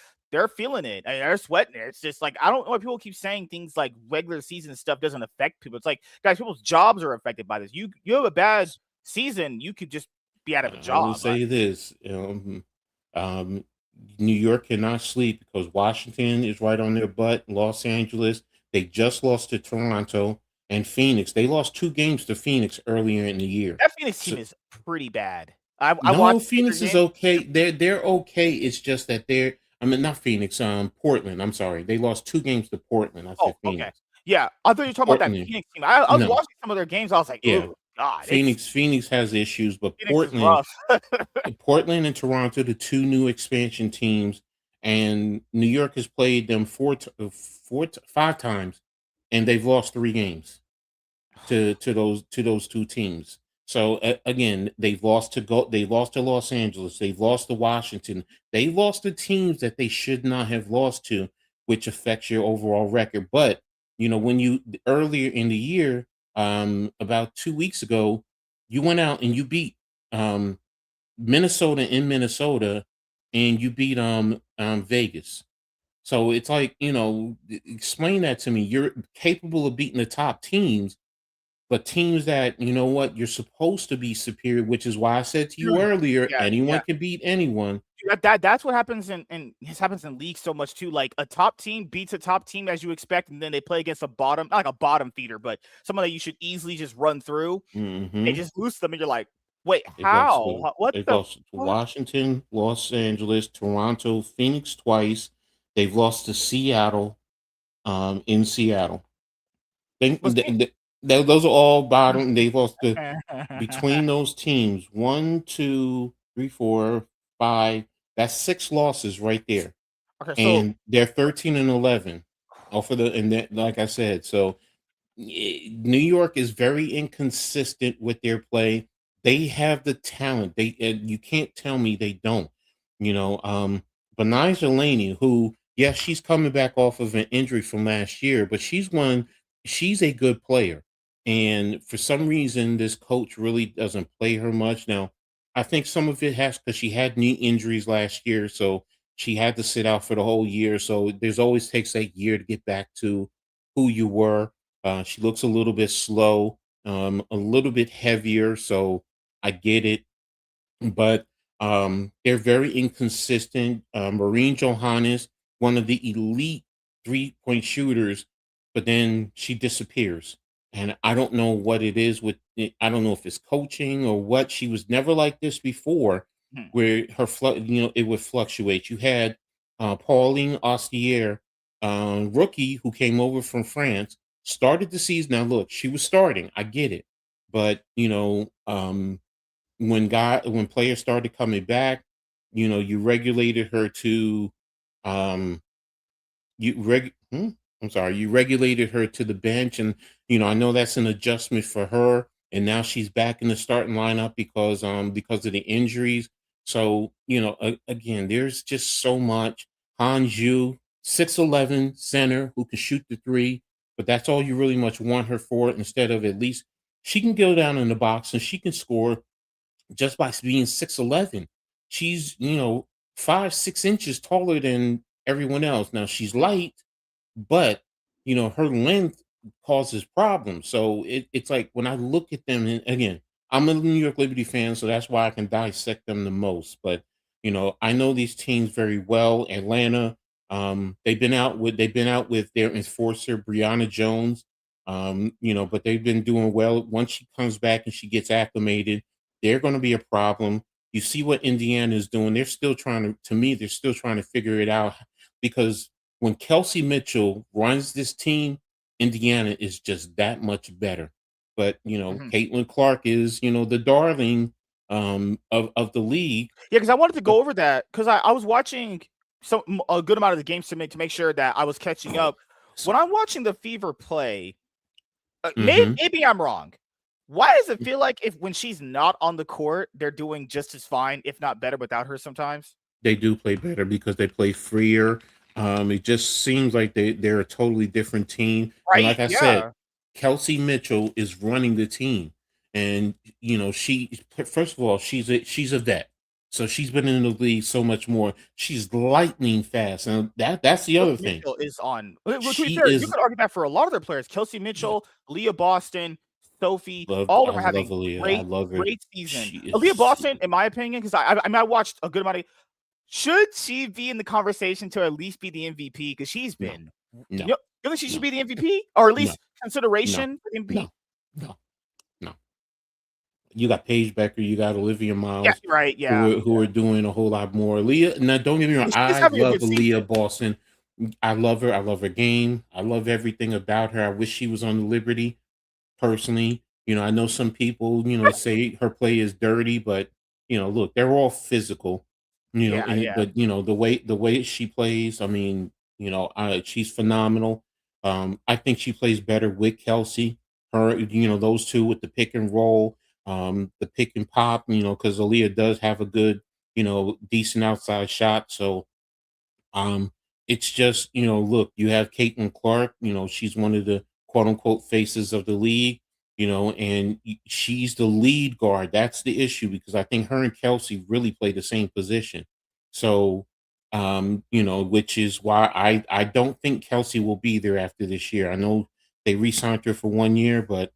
feeling it, and they're sweating it. It's just like, I don't know why people keep saying things like regular season stuff doesn't affect people. It's like, guys, people's jobs are affected by this. You have a bad season, you could just be out of a I will job. say this, um, New York cannot sleep because Washington is right on their butt. Los Angeles, they just lost to Toronto and Phoenix. They lost 2 games to Phoenix earlier in the year. That Phoenix team So is pretty bad. I no, watched some of their Phoenix is games. okay. They're okay. It's just that I mean, not Phoenix, Portland. I'm sorry. They lost 2 games to Portland. I Oh, said okay. Phoenix. Yeah, I thought you were talking about that Portland. Phoenix team. I was No. watching some of their games, I was like, Yeah. "Oh god, it's Phoenix has issues, but Phoenix is rough." Portland and Toronto, the 2 new expansion teams, and New York has played them 5 times, and they've lost 3 games to those 2 teams. So again, they lost to Los Angeles, they've lost to Washington, they lost to teams that they should not have lost to, which affects your overall record. But when you earlier in the year, about 2 weeks ago, you went out and you beat um, Minnesota in Minnesota, and you beat Vegas. So it's like, explain that to me. You're capable of beating the top teams, but teams that, what, you're supposed to be superior, which is why I said to you Dude, earlier, yeah, anyone yeah. can beat anyone. That's what happens in this happens in leagues so much too. Like, a top team beats a top team as you expect, and then they play against a bottom, not like a bottom feeder, but someone that you should easily just run through. They Hmm. just lose them, and you're like, "Wait, They've lost how? to What they've the lost to fuck?" Washington, Los Angeles, Toronto, Phoenix twice. They've lost to Seattle, in Seattle. Was Phoenix Those are all bottom. They've lost to between those teams, 1, 2, 3, 4, 5. That's 6 losses right there, Okay, so and they're 13-11 off of and that, like I said. So New York is very inconsistent with their play. They have the talent. You can't tell me they don't. Benaiah Laney, who, yes, she's coming back off of an injury from last year, but she's a good player. And for some reason, this coach really doesn't play her much. Now, I think some of it has because she had knee injuries last year, so she had to sit out for the whole year. So there's always takes a year to get back to who you were. She looks a little bit slow, a little bit heavier, so I get it. But they're very inconsistent. Maureen Johannes, one of the elite 3-point shooters, but then she disappears. And I don't know what it is with it. I don't know if it's coaching or what. She was never like this before, hmm, where it would fluctuate. You had Pauline Ostier, rookie who came over from France, started the season. Now, look, she was starting. I get it. But, when players started coming back, you regulated her to um I'm sorry, you regulated her to the bench, and I know that's an adjustment for her, and now she's back in the starting lineup because of the injuries. So again, there's just so much. Hanju, 6'11" center who can shoot the three, but that's all you really much want her for. Instead of, at least she can go down in the box and she can score just by being 6'11". She's 5, 6 inches taller than everyone else. Now she's light, but her length causes problems. So it's like, when I look at them, and again, I'm a New York Liberty fan, so that's why I can dissect them the most. But I know these teams very well. Atlanta, they've been out with their enforcer Brianna Jones. But they've been doing well. Once she comes back and she gets acclimated, they're going to be a problem. You see what Indiana is doing. They're still trying to me, they're still trying to figure it out, because when Kelsey Mitchell runs this team, Indiana is just that much better. But Mhm. Caitlin Clark is the darling of the league. Yeah, because I wanted to But go over that because I was watching a good amount of the games to make sure that I was catching up. When I'm watching the Fever play, mhm, maybe I'm wrong. Why does it feel like if when she's not on the court, they're doing just as fine, if not better, without her sometimes? they do play better because they play freer. It just seems like they're a totally different team. And Right? like I said, Yeah. Kelsey Mitchell is running the team, and she, first of all, she's a vet, so she's been in the league so much more. She's lightning fast, and that's the other Kelsey thing. Mitchell is on. Well, to be She fair, you is could argue that for a lot of their players. Kelsey Mitchell, Leah Boston, Sophie, all of I them are love having Aaliyah. I great, love her. great season. She Leah is Boston, in my opinion, because I watched a good amount of. Should she be in the conversation to at least be the MVP? Because she's no, been. no, You think she should no, be the MVP, or at no, least no, consideration for the MVP? no, no, no. You got Paige Becker, you got Olivia Yeah, Miles, right. who Yeah, are doing a whole lot more. Leah, now don't get me wrong, she's I having a love good Leah season. Boston. I love her. I love her game. I love everything about her. I wish she was on the Liberty. Personally, I know some people, say her play is dirty, but look, they're all physical, Yeah, yeah. but the way she plays, I mean, she's phenomenal. I think she plays better with Kelsey. Her, those two with the pick and roll, the pick and pop, because Aaliyah does have a good, decent outside shot. So um, it's just, look, you have Caitlin Clark, she's one of the quote unquote faces of the league, and she's the lead guard. That's the issue, because I think her and Kelsey really play the same position. So, which is why I don't think Kelsey will be there after this year. I know they re-signed her for 1 year, but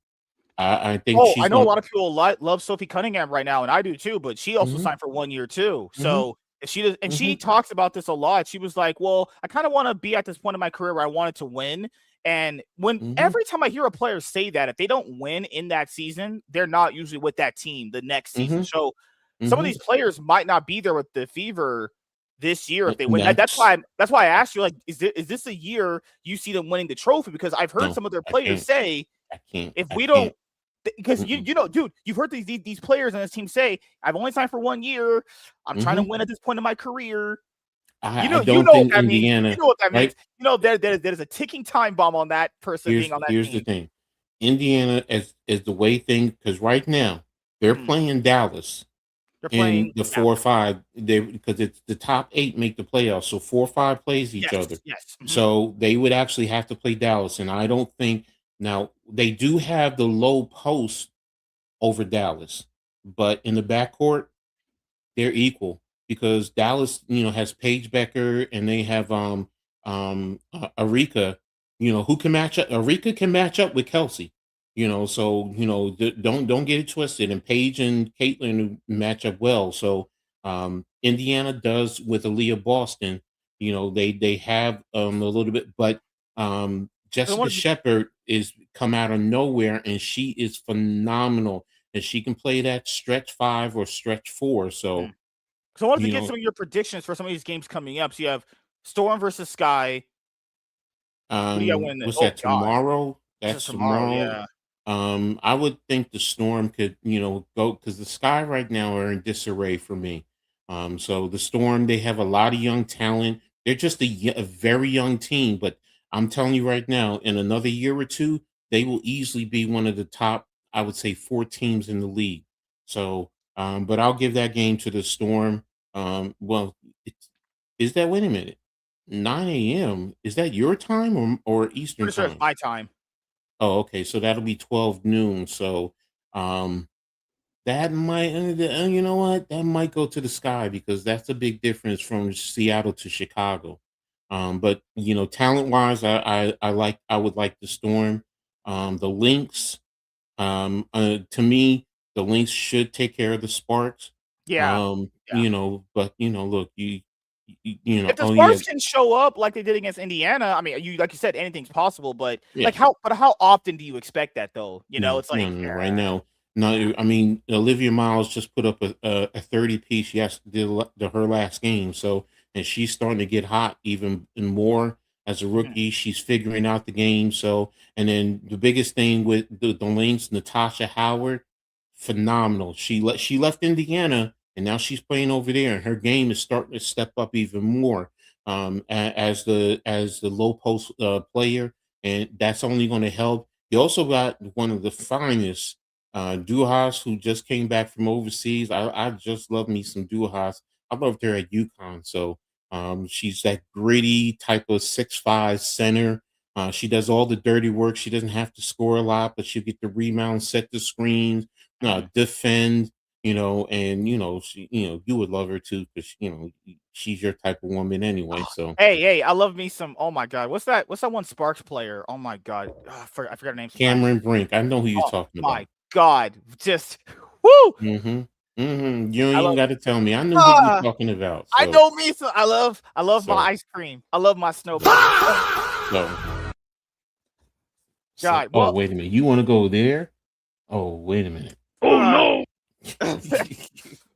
I think Oh, I she's know a going lot of people love Sophie Cunningham right now, and I do too. But she also to. signed for 1 year too. Hmm. So if she does, and Hmm. she talks about this a lot. She was like, "Well, I kind of want to be at this point in my career where I wanted to win." And when Hmm. every time I hear a player say that, if they don't win in that season, they're not usually with that team the next season. Hmm. So some of Hmm. these players might not be there with the Fever this year if they And win. That's that's why I asked you, like, is this a year you see them winning the trophy? Because I've heard no, some of their I players can't. say I can't. if I we can't. don't because Mm-mm. dude, you've heard these players on this team say, "I've only signed for 1 year. I'm trying to Mhm. win at this point in my career." I don't What think that means. You Indiana, know what that means. right? There's a ticking time bomb on that person being on that Here's the team. thing. Indiana is the way thing, because right now they're Mhm. playing Dallas They're in playing the Dallas. 4 or 5. They, because it's the top 8 make the playoffs, so 4 or 5 plays each Yes, other. yes. Mhm. So they would actually have to play Dallas, and I don't think, now they do have the low post over Dallas, but in the backcourt they're equal, because Dallas, has Paige Becker, and they have Arika, who can match up. Arika can match up with Kelsey, so don't get it twisted. And Paige and Caitlin match up well. So Indiana does with Aaliyah Boston. They have a little bit, but I Jessica wanted to Shepard is come out of nowhere, and she is phenomenal, and she can play that stretch 5 or stretch 4. So mhm. So I wanted to you get know, some of your predictions for some of these games coming up. So you have Storm versus Sky. Who do you got winning? what's Oh that god, tomorrow? this is That's tomorrow. tomorrow. Yeah. I would think the Storm could, go because the Sky right now are in disarray for me. So the Storm, they have a lot of young talent. They're just a very young team, but I'm telling you right now, in another year or two, they will easily be one of the top, I would say, four teams in the league. So, but I'll give that game to the Storm. Well, is that? Wait a minute, 9 a.m. Is that your time or Eastern Pretty sure it's time? my time. Oh, okay, so that'll be 12 noon, so, that might you know what? That might go to the Sky because that's a big difference from Seattle to Chicago. But, talent-wise, I would like the Storm. The Lynx, to me, the Lynx should take care of the Sparks. Yeah, yeah. But, look, If the oh, yeah, Sparks can show up like they did against Indiana, I mean, you like you said, anything's possible. But yeah. how often do you expect that though? No, It's no, like, no. Right now, no. I mean, Olivia Miles just put up a 30 piece. Yes, her last game. So, and she's starting to get hot even more as a mm, rookie. She's figuring out the game. So, and then the biggest thing with the Lynx, Natasha Howard, phenomenal. She left Indiana and now she's playing over there, and her game is starting to step up even more. As the low post player, and that's only going to help. You also got one of the finest, Duhas, who just came back from overseas. I just love me some Duhas. I loved her at UConn. So she's that gritty type of 6'5" center. She does all the dirty work. She doesn't have to score a lot, but she'll get the rebound, set the screens, mhm. defend. And you would love her too because she's your type of woman anyway. So Hey, I love me some. Oh my god, what's that? What's that one Sparks player? Oh my god, I forgot her name sometimes. Cameron Brink, I know who you're Oh talking my about. god, just whoo! Mhm. Mhm. You ain't I even love. gotta tell me. I know who you're Ah, talking about. I So know me some. I love my so ice cream. I love my snow bunnies. Oh so god, oh, well, wait a minute. You wanna go there? Oh, wait a minute. uh,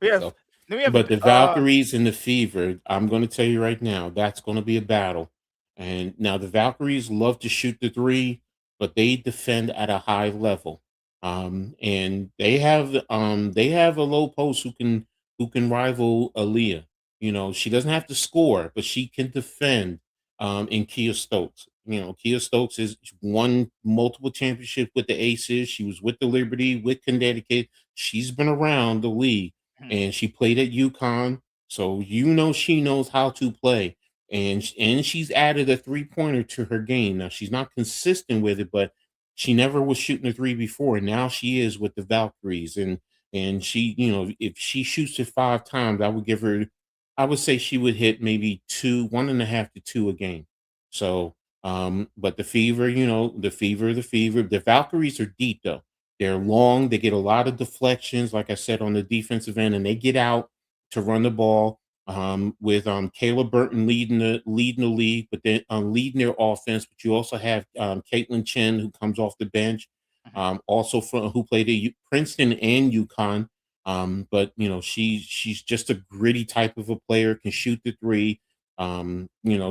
we have So, then we have but the Valkyries and the Fever, I'm gonna tell you right now, that's gonna be a battle. And now the Valkyries love to shoot the three, but they defend at a high level. And they have a low post who can rival Aaliyah. She doesn't have to score, but she can defend. In Kia Stokes. Kia Stokes has won multiple championships with the Aces. She was with the Liberty, with Connecticut. She's been around the league mhm, and she played at UConn, so she knows how to play. And she's added a 3-pointer to her game. Now she's not consistent with it, but she never was shooting a three before. Now she is with the Valkyries, and she, if she shoots it 5 times, I would say she would hit maybe two, 1.5 to two a game. So, but the Fever, the Valkyries are deep though. They're long. They get a lot of deflections, like I said, on the defensive end, and they get out to run the ball. With Caleb Burton leading the league, but then leading their offense. But you also have Caitlin Chen, who comes off the bench, mhm. also from who played at Princeton and UConn. But she's just a gritty type of a player, can shoot the three.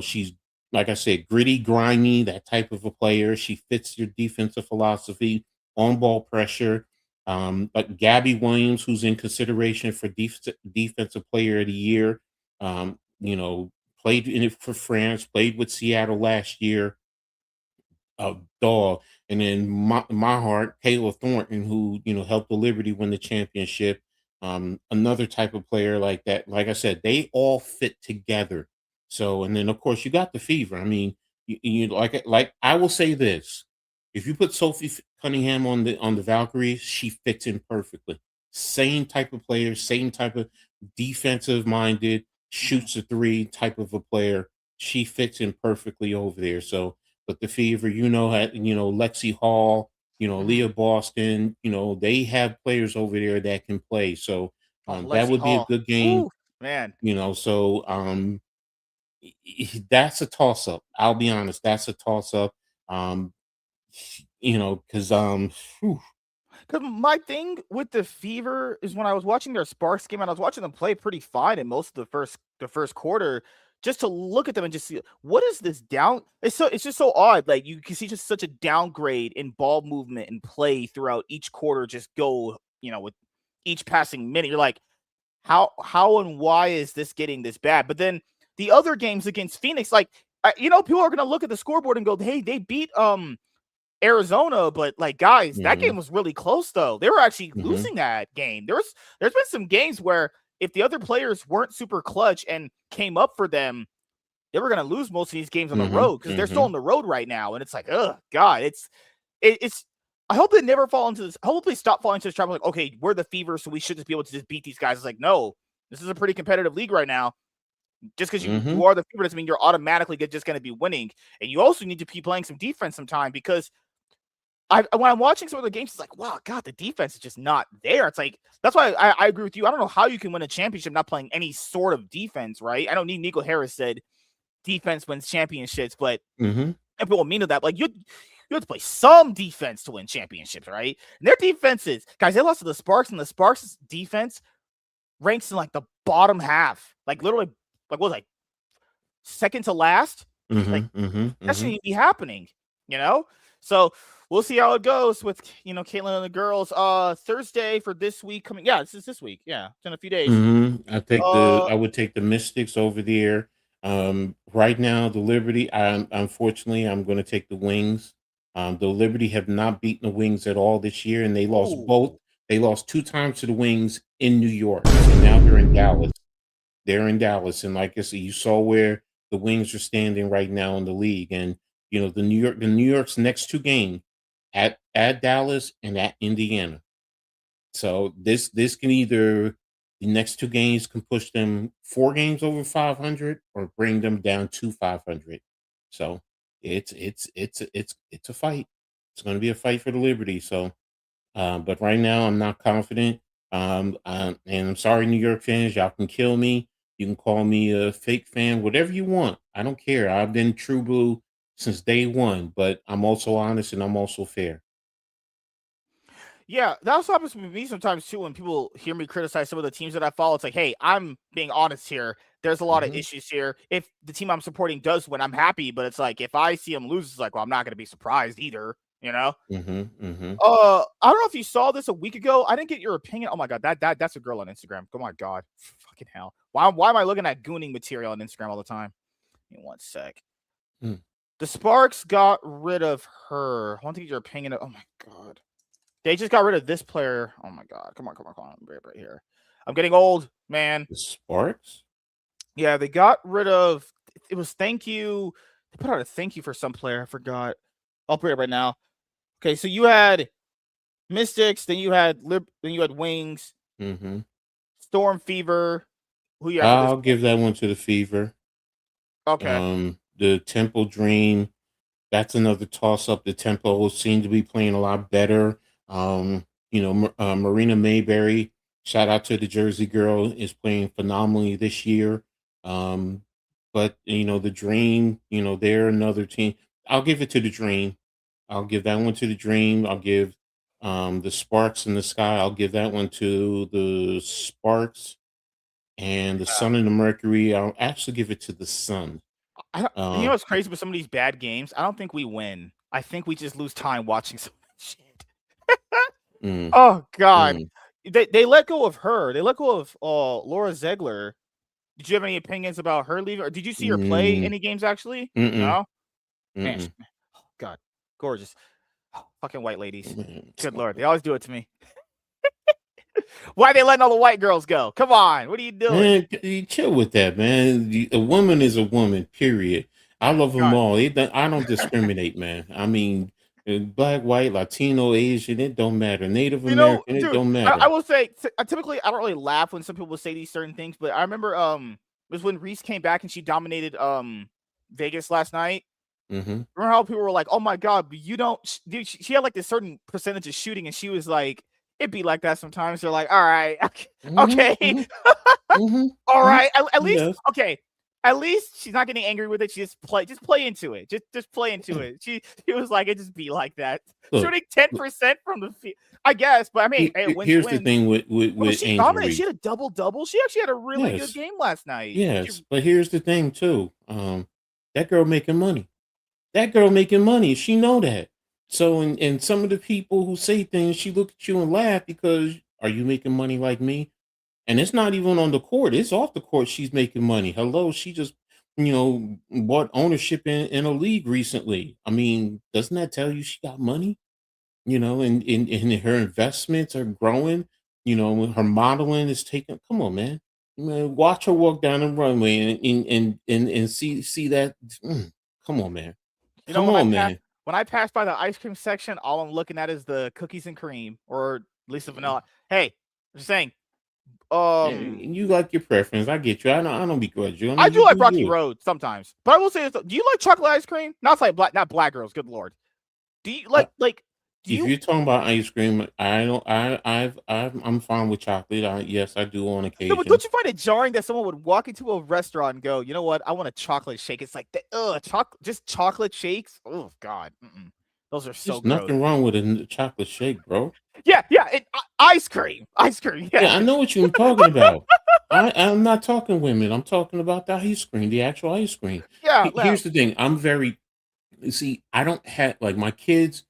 She's, like I said, gritty, grimy, that type of a player. She fits your defensive philosophy, on ball pressure. But Gabby Williams, who's in consideration for defensive player of the year, played in it for France, played with Seattle last year, dog. And then my heart, Taylor Thornton, who helped the Liberty win the championship. Another type of player like that. Like I said, they all fit together. So, and then of course you got the Fever. I mean, you like I will say this: if you put Sophie Cunningham on the Valkyries, she fits in perfectly. Same type of player, same type of defensive minded, Mhm. shoots a three type of a player. She fits in perfectly over there. So, but the Fever, had Lexi Hall, Mhm. Leah Boston, they have players over there that can play. So Oh, that Lexi would be a Hall. good game. Ooh, man. So that's a toss up. I'll be honest, that's a toss up. Um, because whew, Because my thing with the Fever is when I was watching their Sparks game and I was watching them play pretty fine in most of the first quarter. just to look at them and just see what is this down. It's just so odd. Like you can see just such a downgrade in ball movement and play throughout each quarter. Just go, with each passing minute. You're like, how and why is this getting this bad? But then the other games against Phoenix, like people are gonna look at the scoreboard and go, hey, they beat Arizona, but like guys, that game was really close though. They were actually losing that game. There's been some games where if the other players weren't super clutch and came up for them, they were gonna lose most of these games on the road because they're still on the road right now. And it's like, oh God, it's I hope they never fall into this. I hope they stop falling into this trap. Like, okay, we're the Fever, so we should just be able to just beat these guys. It's like, no, this is a pretty competitive league right now. Just because you are the Fever doesn't mean you're automatically just going to be winning. And you also need to be playing some defense sometime because when I'm watching some of the games, it's like, wow, God, the defense is just not there. It's like, that's why I agree with you. I don't know how you can win a championship not playing any sort of defense, right? I know Nico Harris said defense wins championships, but people mean to that. Like, you have to play some defense to win championships, right? And their defenses, guys, they lost to the Sparks, and the Sparks' defense ranks in like the bottom half. Like, literally, like, what was like second to last? Like, that shouldn't be happening, So we'll see how it goes with Caitlin and the girls. Thursday for this week coming. Yeah, this week. Yeah, it's in a few days. I would take the Mystics over there. Right now, the Liberty. Unfortunately, I'm going to take the Wings. The Liberty have not beaten the Wings at all this year, and they lost both. They lost 2 times to the Wings in New York, and now they're in Dallas. They're in Dallas, and like I said, you saw where the Wings are standing right now in the league, and the New York's next 2 games at Dallas and at Indiana. So this can either the next 2 games can push them 4 games over 500 or bring them down to 500. So it's a fight. It's going to be a fight for the Liberty. So, but right now I'm not confident. And I'm sorry, New York fans, y'all can kill me. You can call me a fake fan, whatever you want. I don't care. I've been true blue since day one, but I'm also honest and I'm also fair. Yeah, that also happens with me sometimes too when people hear me criticize some of the teams that I follow. It's like, hey, I'm being honest here. There's a lot of issues here. If the team I'm supporting does win, I'm happy. But it's like if I see them lose, it's like, well, I'm not going to be surprised either. I don't know if you saw this a week ago. I didn't get your opinion. Oh my God, that's a girl on Instagram. Oh my God, fucking hell. Why am I looking at gooning material on Instagram all the time? Give me one sec. The Sparks got rid of her. I want to get your opinion. Oh my God. They just got rid of this player. Oh my God. Come on. Right here. I'm getting old, man. The Sparks? Yeah, they got rid of it was thank you. They put out a thank you for some player. I forgot. I'll put it right now. Okay, so you had Mystics, then you had Wings, Storm Fever. Who you have? I'll give that one to the Fever. Okay. The Temple Dream. That's another toss up. The Temple seem to be playing a lot better. Marina Mayberry, shout out to the Jersey girl, is playing phenomenally this year. But the Dream, they're another team. I'll give it to the Dream. I'll give that one to the Dream. I'll give the Sparks in the Sky. I'll give that one to the Sparks, and the Sun and the Mercury. I'll actually give it to the Sun. What's crazy with some of these bad games? I don't think we win. I think we just lose time watching some shit. Oh God. They let go of her. They let go of Laura Ziegler. Did you have any opinions about her leaving? Or did you see her play any games actually? No. Man, oh, God, gorgeous. Oh, fucking white ladies. Good Lord, they always do it to me. Why are they letting all the white girls go? Come on, what are you doing? Man, you chill with that, man. A woman is a woman, period. I love them all. I don't discriminate, man. I mean, black, white, Latino, Asian, it don't matter. Native American, it don't matter. I will say, typically, I don't really laugh when some people say these certain things, but I remember it was when Reese came back and she dominated Vegas last night. Remember how people were like, "Oh my God, but you don't." She had like this certain percentage of shooting, and she was like, "It'd be like that sometimes." They're like, "All right, okay, all right, at least okay." At least she's not getting angry with it. She just play into it. Just play into Yeah. it. She was like, it just be like that. Look, Shooting look 10% from the field. I guess, but I mean, hey, wins here's the wins. thing with Bro, with she Angel dominated. She Reese. had a double double. She actually had a really good Yes, game last night. She yes, but here's the thing too. That girl making money. That girl making money. She know that. So, and some of the people who say things, she look at you and laugh because are you making money like me? And it's not even on the court. It's off the court. She's making money. Hello, she just bought ownership in a league recently. I mean, doesn't that tell you she got money? And her investments are growing. Her modeling is taking. Come on, man, watch her walk down the runway and see that. mm, Come on, man. You know, Come on, man. when I pass by the ice cream section, all I'm looking at is the cookies and cream, or at least the vanilla. Hey, I'm just saying. Yeah, Um, you like your preference. I get you. I don't begrudge you. I I mean, do you like do Rocky you. Road sometimes, but I will say this: do you like chocolate ice cream? Not like not black girls. Good lord. Do you Uh, like? Do if you? you're talking about ice cream, I don't. I'm fine with chocolate. Yes, I do on No, but occasion. don't you find it jarring that someone would walk into a restaurant and go, you know what? I want a chocolate shake. It's like, just chocolate shakes. Oh God, those are so There's gross. nothing wrong with a chocolate shake, bro. Yeah, yeah. Ice cream. Yeah, I Yes, know what you're talking about. I'm not talking women. I'm talking about the ice cream, the actual ice cream. yeah, yeah. Here's the thing. I'm very see. I don't have like my kids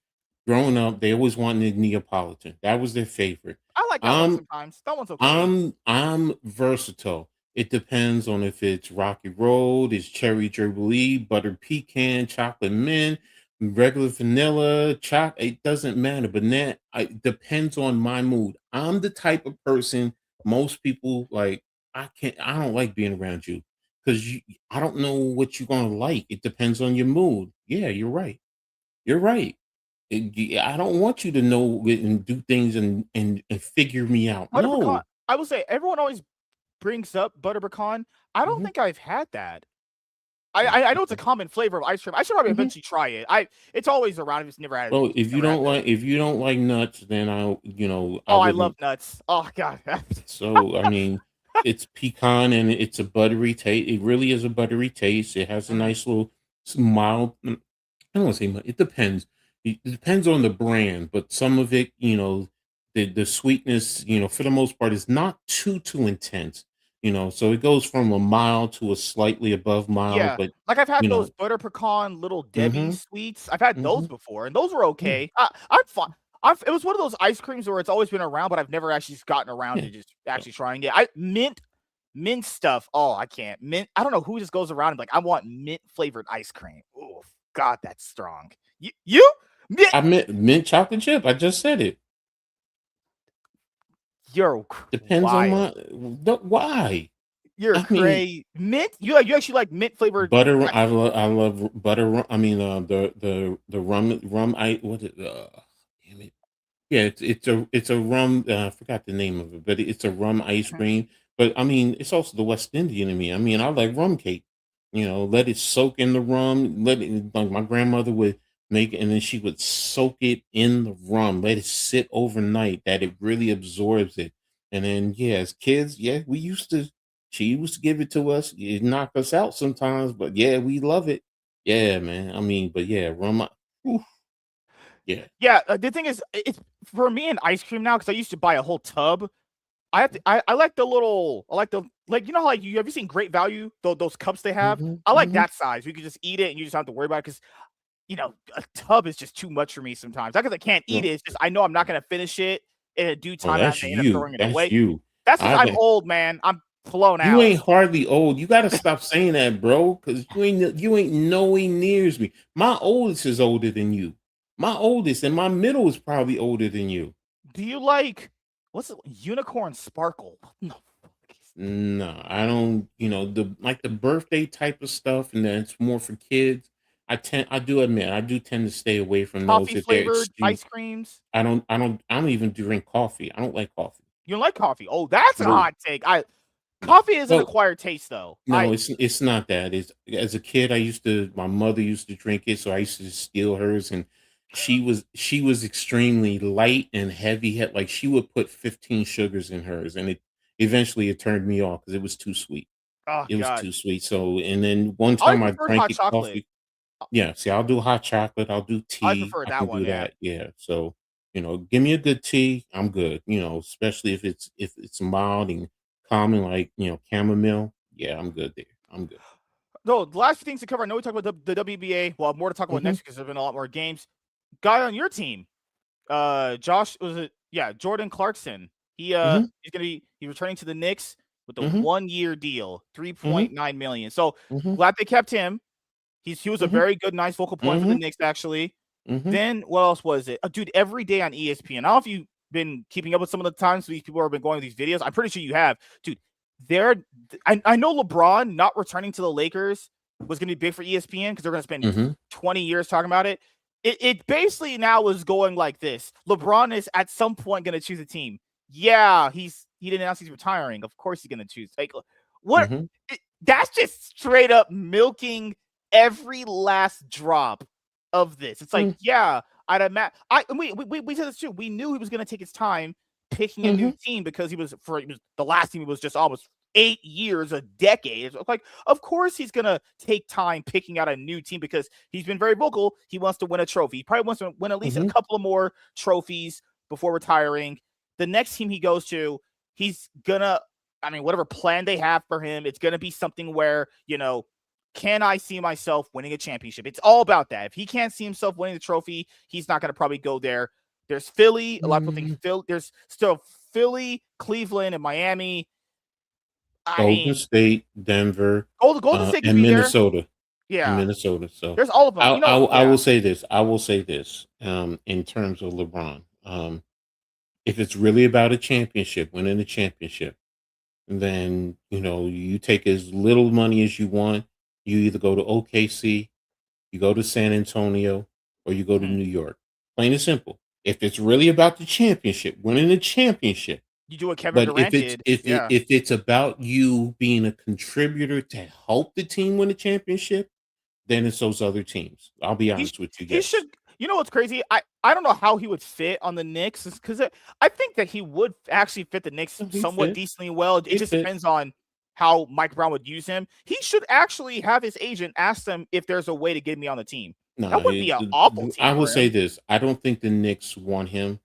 growing up. They always wanted Neapolitan. That was their favorite. I like that one I'm sometimes. That one's okay. I'm versatile. It depends on if it's Rocky Road, it's cherry jubilee, buttered pecan, chocolate mint, regular vanilla, chocolate. It doesn't matter, but that it depends on my mood. I'm the type of person most people like. I can't. I don't like being around you because I don't know what you're gonna like. It depends on your mood. Yeah, you're right. You're right. I don't want you to know and do things and figure me out. Butter pecan. No. I will say everyone always brings up butter pecan. I don't Mhm. think I've had that. Oh, I know it's a okay. common flavor of ice cream. I should probably Mhm. eventually try it. It's always around. I've just Well, never had the. if you don't like nuts, then I Oh, I love wouldn't. nuts. Oh God. So, I mean, it's pecan and it's a buttery taste. It really is a buttery taste. It has a Mhm. nice little mild. I don't want to say it depends. It depends on the brand, but some of it, the sweetness, for the most part, is not too intense. So it goes from a mild to a slightly above mild, Yeah, but like, I've had you those know, butter pecan Little Debbie hmm sweets. I've had those hmm before, and those were yeah, okay. I'm fine. It was one of those ice creams where it's always been around, but I've never actually gotten around yeah. to just So actually trying it. I mint stuff. Oh, I can't. Mint. I don't know who just goes around and like, I want mint flavored ice cream. Oh God, that's strong. You mint. I meant mint chocolate chip. I just said it. You're Depends on wild. my why. You're I mean, crazy. Mint. You actually like mint flavored. butter. I love butter. I mean, the rum. I what it? Damn it. Yeah, it's a rum. I forgot the name of it, but it's a rum ice Mhm. cream. But I mean, it's also the West Indian in me. I mean, I like rum cake. Let it soak in the rum. Let it like my grandmother would make it, and then she would soak it in the rum. Let it sit overnight, that it really absorbs it. And then, yeah, as kids, yeah, we used to. She used to give it to us. It knock us out sometimes, but yeah, we love it. Yeah, man. I mean, but yeah, rum. Oof, yeah. Yeah, the thing is, it's for me in ice cream now because I used to buy a whole tub. I like the little I like the like, you know how, like, you have you seen Great Value, those cups they have? hmm I like hmm that size. You can just eat it and you just don't have to worry about it because a tub is just too much for me sometimes. Not 'cause I can't eat it, it's just I know I'm not gonna finish it in a due Oh, time, and I that's may end up you. throwing it That's away. you. That's because 'cause I I'm bet old, man. I'm flown you out. ain't hardly old. You gotta stop saying that, bro, because you ain't nowhere nears me. My oldest is older than you. My oldest and my middle is probably older than you. Do you like what's it Unicorn Sparkle? What in the fuck is No, I don't, the birthday type of stuff, and then it's more for kids. I do admit, I do tend to stay away from those coffee if they're flavored extreme. ice creams? I don't even drink coffee. I don't like coffee. You don't like coffee? Oh, that's a No, hot take. no. Coffee is an Well, acquired taste, though. no, it's not that. It's as a kid, my mother used to drink it, so I used to just steal hers, and she was extremely light and heavy. Like she would put 15 sugars in hers, and it eventually it turned me off because it was too sweet. Oh It was god. too sweet. So, and then one I time I preferred drank hot it chocolate. coffee. Yeah, see, I'll do hot chocolate, I'll do I tea, prefer I that can one, do yeah. that, yeah, so, give me a good tea, I'm good, especially if it's mild and calming, like, chamomile, yeah, I'm good there, I'm good. No, the last few things to cover. I know we talked about the WBA. Well, more to talk about Mhm, next because there's been a lot more games. Guy on your team, Josh was it? Yeah, Jordan Clarkson. mhm, He's returning to the Knicks with a mhm, 1-year deal, mhm, 3.9 million. So mhm, glad they kept him. He was a mhm, very good, nice focal point for the mhm, Knicks, actually. mhm, Then what else was it? Dude, every day on ESPN. I don't know if you've been keeping up with some of the times these people have been going to these videos. I'm pretty sure you have. Dude, they're I know LeBron not returning to the Lakers was gonna be big for ESPN because they're gonna spend mhm, 20 years talking about it. It basically now is going like this. LeBron is at some point gonna choose a team. Yeah, he didn't announce he's retiring. Of course he's gonna choose. Like what mhm, that's just straight up milking every last drop of this. It's like, mm, yeah, I'd imagine. We said this too. We knew he was going to take his time picking a new mhm, team because he was the last team. He was just almost 8 years, a decade. It's like, of course he's going to take time picking out a new team because he's been very vocal. He wants to win a trophy. He probably wants to win at least a mhm, couple of more trophies before retiring. The next team he goes to, he's gonna. I mean, whatever plan they have for him, it's gonna be something where can I see myself winning a championship? It's all about that. If he can't see himself winning the trophy, he's not going to probably go there. There's Philly. A lot of people think mm. Phil. There's still Philly, Cleveland, and Miami. I Golden mean, State, Denver, Golden State could and be there. Minnesota. And Yeah, Minnesota. So there's all of them. I Yeah. will say this. I will say this. In terms of LeBron, if it's really about a championship, winning a championship, then you take as little money as you want. You either go to OKC, you go to San Antonio, or you go to Mhm. New York. Plain and simple. If it's really about the championship, winning the championship, You do what Kevin but Durant did. Yeah. if it's about you being a contributor to help the team win a championship, then it's those other teams. I'll be He honest with you, he should. yes. You know what's crazy? I don't know how he would fit on the Knicks because I think that he would actually fit the Knicks No, he'd somewhat fit. decently well. It He'd just fit. depends on how Mike Brown would use him. He should actually have his agent ask them if there's a way to get me on the team. That No, wouldn't be an awful I team will for say him. this. I don't think the Knicks want him.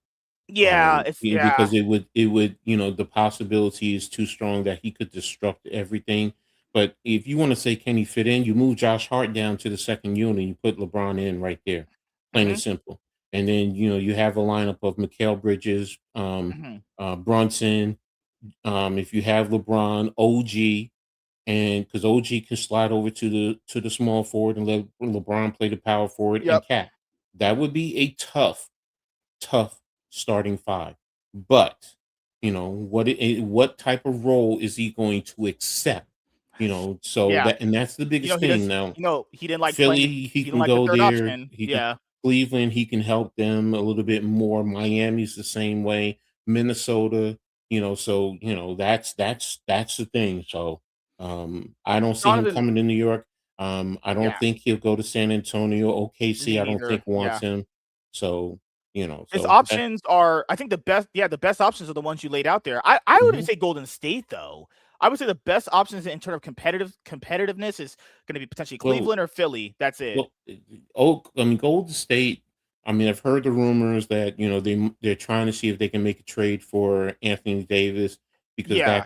Yeah, it's yeah. Because it would, the possibility is too strong that he could disrupt everything. But if you want to say can he fit in, you move Josh Hart down to the second unit, you put LeBron in right there, plain and Hmm. simple. And then you have a lineup of Mikal Bridges, Hmm. Brunson. If you have LeBron, OG, and because OG can slide over to the small forward and let LeBron play the power forward and Yep. Cat. That would be a tough starting five. But what type of role is he going to accept? So Yeah. that's the biggest He thing does. now. He didn't like playing. Philly, he He didn't can like the go third there. option. He can Yeah. Cleveland, he can help them a little bit more. Miami's the same way. Minnesota, so that's the thing. So I don't see him Donovan. coming to New York. I don't Yeah. think he'll go to San Antonio. Me OKC, I don't neither. think wants Yeah. him. So, His so that options are, I think the best. Yeah, the best options are the ones you laid out there. I would even mhm. say Golden State though. I would say the best options in terms of competitiveness is going to be potentially Well, Cleveland or Philly. That's it. Well, Golden State. I mean, I've heard the rumors that they're trying to see if they can make a trade for Anthony Davis because Yeah.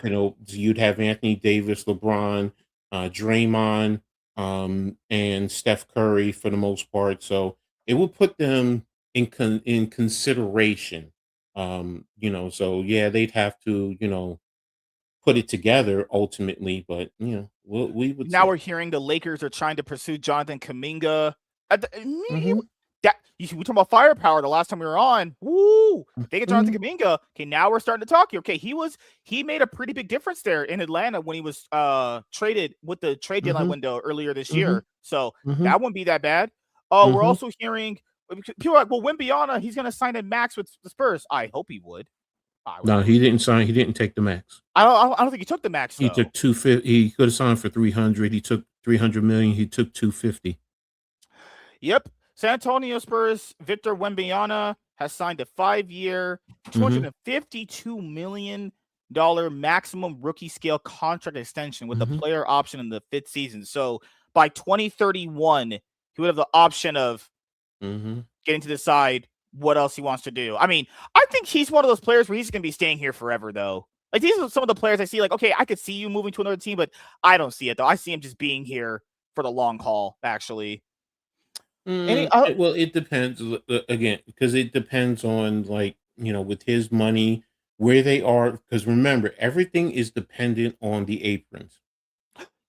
you'd have Anthony Davis, LeBron, Draymond, and Steph Curry for the most part. So it would put them in consideration. So yeah, they'd have to put it together ultimately, but we would Now see. we're hearing the Lakers are trying to pursue Jonathan Kaminga. Hmm. That we talking about firepower the last time we were on. Woo! If they get Jonathan Hmm. Kaminga, okay, now we're starting to talk here. Okay, he made a pretty big difference there in Atlanta when he was traded with the trade deadline Hmm. window earlier this Hmm. year. So Hmm. that wouldn't be that bad. We're Hmm. also hearing people are like, well, Wimbyana, he's gonna sign a max with the Spurs. I hope he would. I would No, really. he didn't sign. He didn't take the max. I don't think he took the max He took though. 250. He could have signed for 300. He took 300 million. He took 250. Yep. San Antonio Spurs Victor Wembanyama has signed a 5-year, Hmm. 252 million. maximum rookie scale contract extension with a Mhm. player option in the fifth season. So by 2031, he would have the option of Mhm. getting to decide what else he wants to do. I mean, I think he's one of those players where he's going to be staying here forever, though. Like, these are some of the players I see, like, okay, I could see you moving to another team, but I don't see it, though. I see him just being here for the long haul, actually. Any Well, it depends again because it depends on like with his money where they are. Because remember, everything is dependent on the aprons.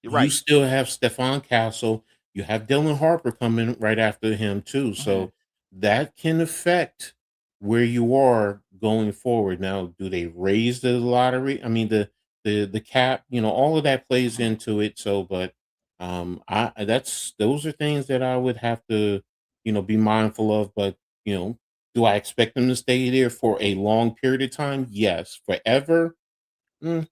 You're You right. still have Stefan Castle, you have Dylan Harper coming right after him too, Mhm. so that can affect where you are going forward. Now, do they raise the lottery? I mean, the cap, all of that plays Mhm. into it. So, but those are things that I would have to, be mindful of. But do I expect them to stay there for a long period of time? Yes, forever. Mm,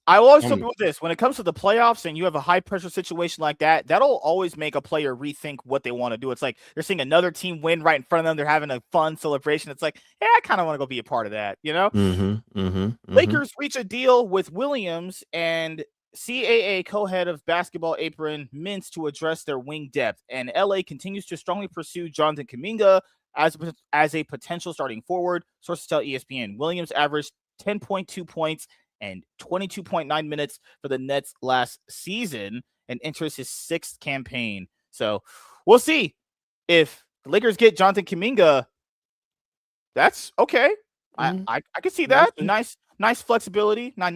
I will always tell um, people this: when it comes to the playoffs and you have a high pressure situation like that, that'll always make a player rethink what they want to do. It's like they're seeing another team win right in front of them. They're having a fun celebration. It's like, yeah, I kind of want to go be a part of that, you know? mhm, mhm, mhm. Lakers reach a deal with Williams and CAA co-head of basketball Apron Mintz to address their wing depth, and LA continues to strongly pursue Jonathan Kuminga as a potential starting forward. Sources tell ESPN Williams averaged 10.2 points and 22.9 minutes for the Nets last season and enters his sixth campaign. So we'll see if the Lakers get Jonathan Kuminga. That's okay. Mhm. I can see We'll that. see. Nice flexibility, nice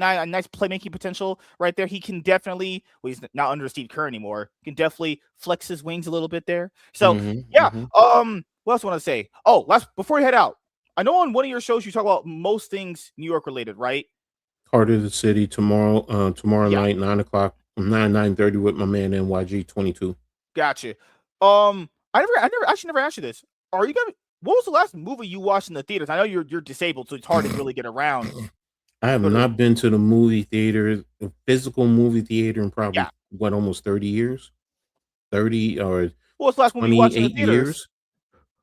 playmaking potential right there. He can definitely, well, he's not under Steve Kerr anymore. He can definitely flex his wings a little bit there. So Mhm, yeah. mhm. What else want to say? Oh, last before we head out, I know on one of your shows you talk about most things New York related, right? Heart of the City tomorrow Yeah, night, 9 o'clock, 9:30 with my man NYG 22. gotcha. I never actually never asked you this. Are you gonna? What was the last movie you watched in the theaters? I know you're disabled, so it's hard to really get around. I have Go to not been to the movie theater, a physical movie theater in probably yeah. what, almost 30 years? 30 or What was the last movie you watched in the 28 theaters? years?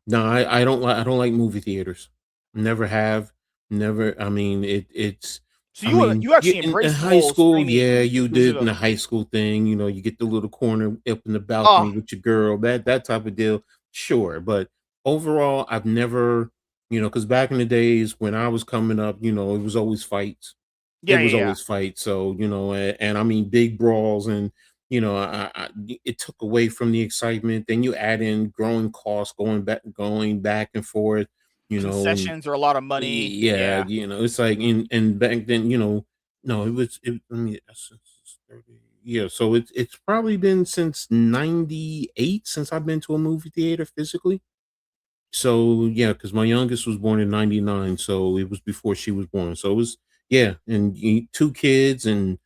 No, I don't like movie theaters. Never have. Never. I mean, it's. So I mean, you yeah, actually in embraced the high whole school, yeah, streaming you did in exclusive. the high school thing. You get the little corner up in the Oh, balcony with your girl. That type of deal. Sure, but overall, I've never. Because back in the days when I was coming up, it was always fights. It yeah, was yeah, yeah. always fights. So and I mean big brawls, and it took away from the excitement. Then you add in growing costs, going back and forth, and Concessions are a lot of money. yeah, Yeah. it's like and back then, no, I mean, it's 30, yeah, so it's probably been since 98 since I've been to a movie theater physically. So, yeah, because my youngest was born in '99, so it was before she was born. So it was, yeah, and two kids, and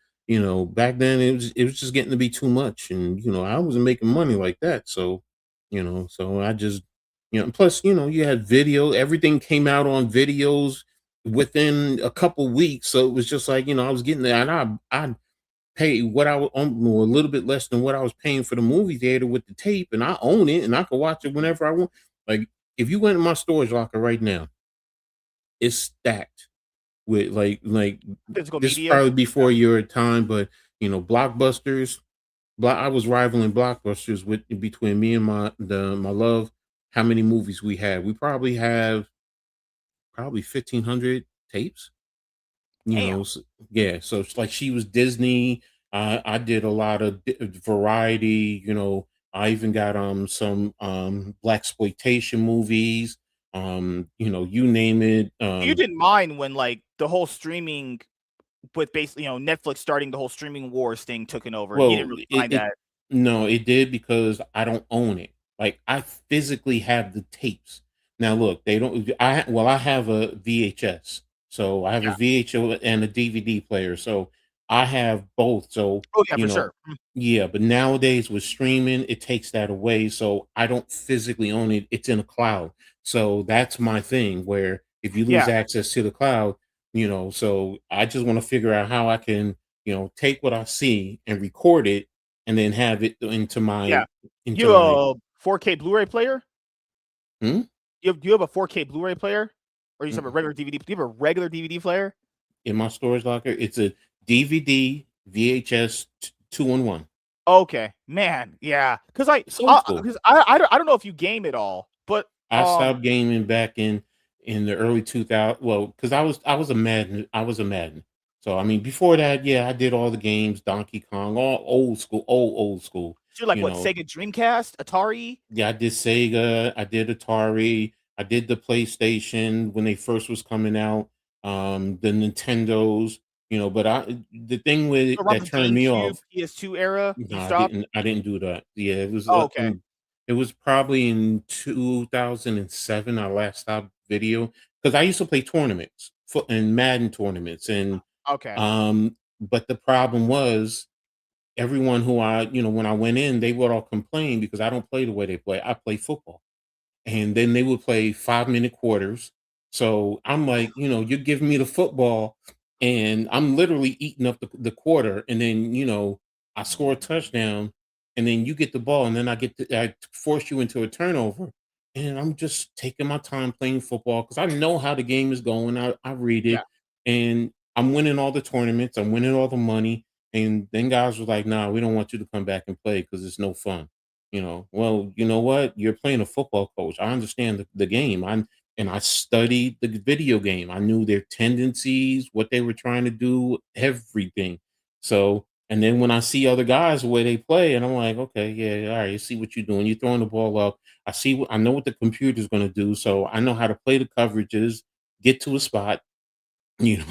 back then it was just getting to be too much, and I wasn't making money like that. So, so I just, plus you had video, everything came out on videos within a couple weeks, so it was just like I was getting there, and I pay what I was or a little bit less than what I was paying for the movie theater with the tape, and I own it and I can watch it whenever I want. Like if you went in my storage locker right now, it's stacked with like Physical this is media. probably Yeah. before your time, but blockbusters. I was rivaling blockbusters with between me and my love. How many movies we have? We probably have probably 1,500 tapes. Damn. Yeah, so it's like she was Disney. I did a lot of variety. I even got some black exploitation movies. You name it. You didn't mind when like the whole streaming with basically, Netflix starting the whole streaming wars thing took it over. You didn't Well, really it mind it that. no, it did because I don't own it. Like I physically have the tapes. Now look, they don't. I have a VHS, so I have a Yeah. VHS and a DVD player, so I have both. So Oh yeah, you for know, sure. yeah. But nowadays with streaming, it takes that away, so I don't physically own it. It's in a cloud, so that's my thing. Where if you lose Yeah. access to the cloud, so I just want to figure out how I can take what I see and record it and then have it Yeah. into You my a 4K Blu-ray player? hmm? Do you have a 4K Blu-ray player? Or you just have a Mm, regular DVD? Do you have a regular DVD player? in my storage locker. It's a DVD, VHS, 2-in-1. Okay, man, yeah, because It's old school. I don't know if you game at all, but, I stopped gaming back in the early 2000. Well, because I was a Madden. So I mean, before that, yeah, I did all the games, Donkey Kong, all old school, old school. so like You what, know, Sega Dreamcast, Atari? yeah, I did Sega, I did Atari, I did the PlayStation when they first was coming out, the Nintendos. But the thing with So it around that the turned me GameCube, off. PS2 era, No, you I stopped? didn't. I didn't do that. Yeah, Oh, okay, it was probably in 2007 I last stopped video because I used to play tournaments, foot and Madden tournaments, and okay. but the problem was everyone who when I went in, they would all complain because I don't play the way they play. I play football, and then they would play 5-minute quarters. So I'm like, you're giving me the football, and I'm literally eating up the quarter, and then I score a touchdown, and then you get the ball, and then I force you into a turnover, and I'm just taking my time playing football because I know how the game is going. I read Yeah. it, and I'm winning all the tournaments, I'm winning all the money, and then guys were like, "Nah, we don't want you to come back and play because it's no fun." Well, you know what? You're playing a football coach. I understand the game. I studied the video game. I knew their tendencies, what they were trying to do, everything. So, and then when I see other guys the way they play, and I'm like, okay, yeah, all right, I see what you're doing. You're throwing the ball up. I know what the computer's going to do. So I know how to play the coverages, get to a spot,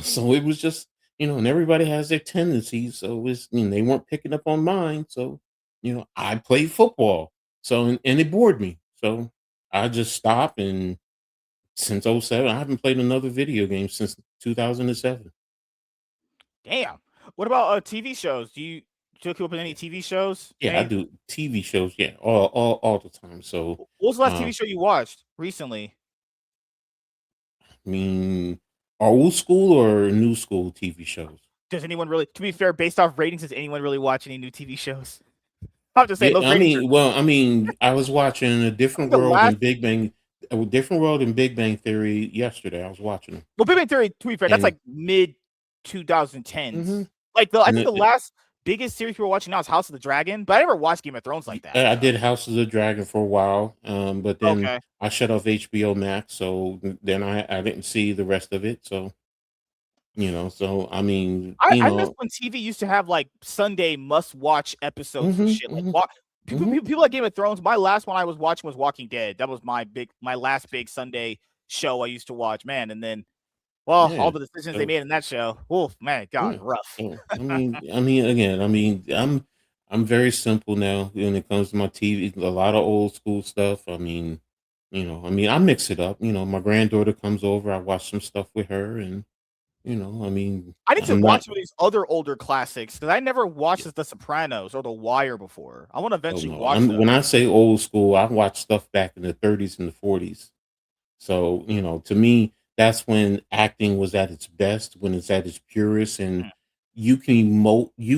so it was just, and everybody has their tendencies. So it was, they weren't picking up on mine. So, I played football. So, and it bored me. So I just stopped. And since '07, I haven't played another video game since 2007. Damn. What about, TV shows? Do you still keep up with any TV shows? Yeah, I Any do TV shows. Yeah, all the time. So, What was the last TV um, show you watched recently? I mean, old school or new school TV shows? Does anyone really, to be fair, based off ratings, does anyone really watch any new TV shows? I'm just saying Yeah, those ratings are I was watching I think the last A Different World in Big Bang Theory yesterday. I was watching them, well, Big Bang Theory, to be fair, that's and like mid 2010s. mhm, Like I and think the last biggest series people are watching now is House of the Dragon, but I never watched Game of Thrones like that. I So did House of the Dragon for a while, but then okay. I shut off HBO Max, so then I didn't see the rest of it. So so I mean, I miss when TV used to have like Sunday must watch episodes and hmm shit. Like hmm hmm people like Game of Thrones. My last one I was watching was Walking Dead. That was my last big Sunday show I used to watch, man. And then well, all yeah. the decisions they So made in that show, oof, man, it got yeah. rough. So again, I'm very simple now when it comes to my TV. A lot of old school stuff. I mix it up. My granddaughter comes over, I watch some stuff with her, and I need to I'm not. watch some of these other older classics because I never watched The Sopranos or The Wire before. I want to Oh eventually no, watch when I those. say old school, I watched stuff back in the 30s and the 40s. So, to me, that's when acting was at its best, when it's at its purest, and Mhm. you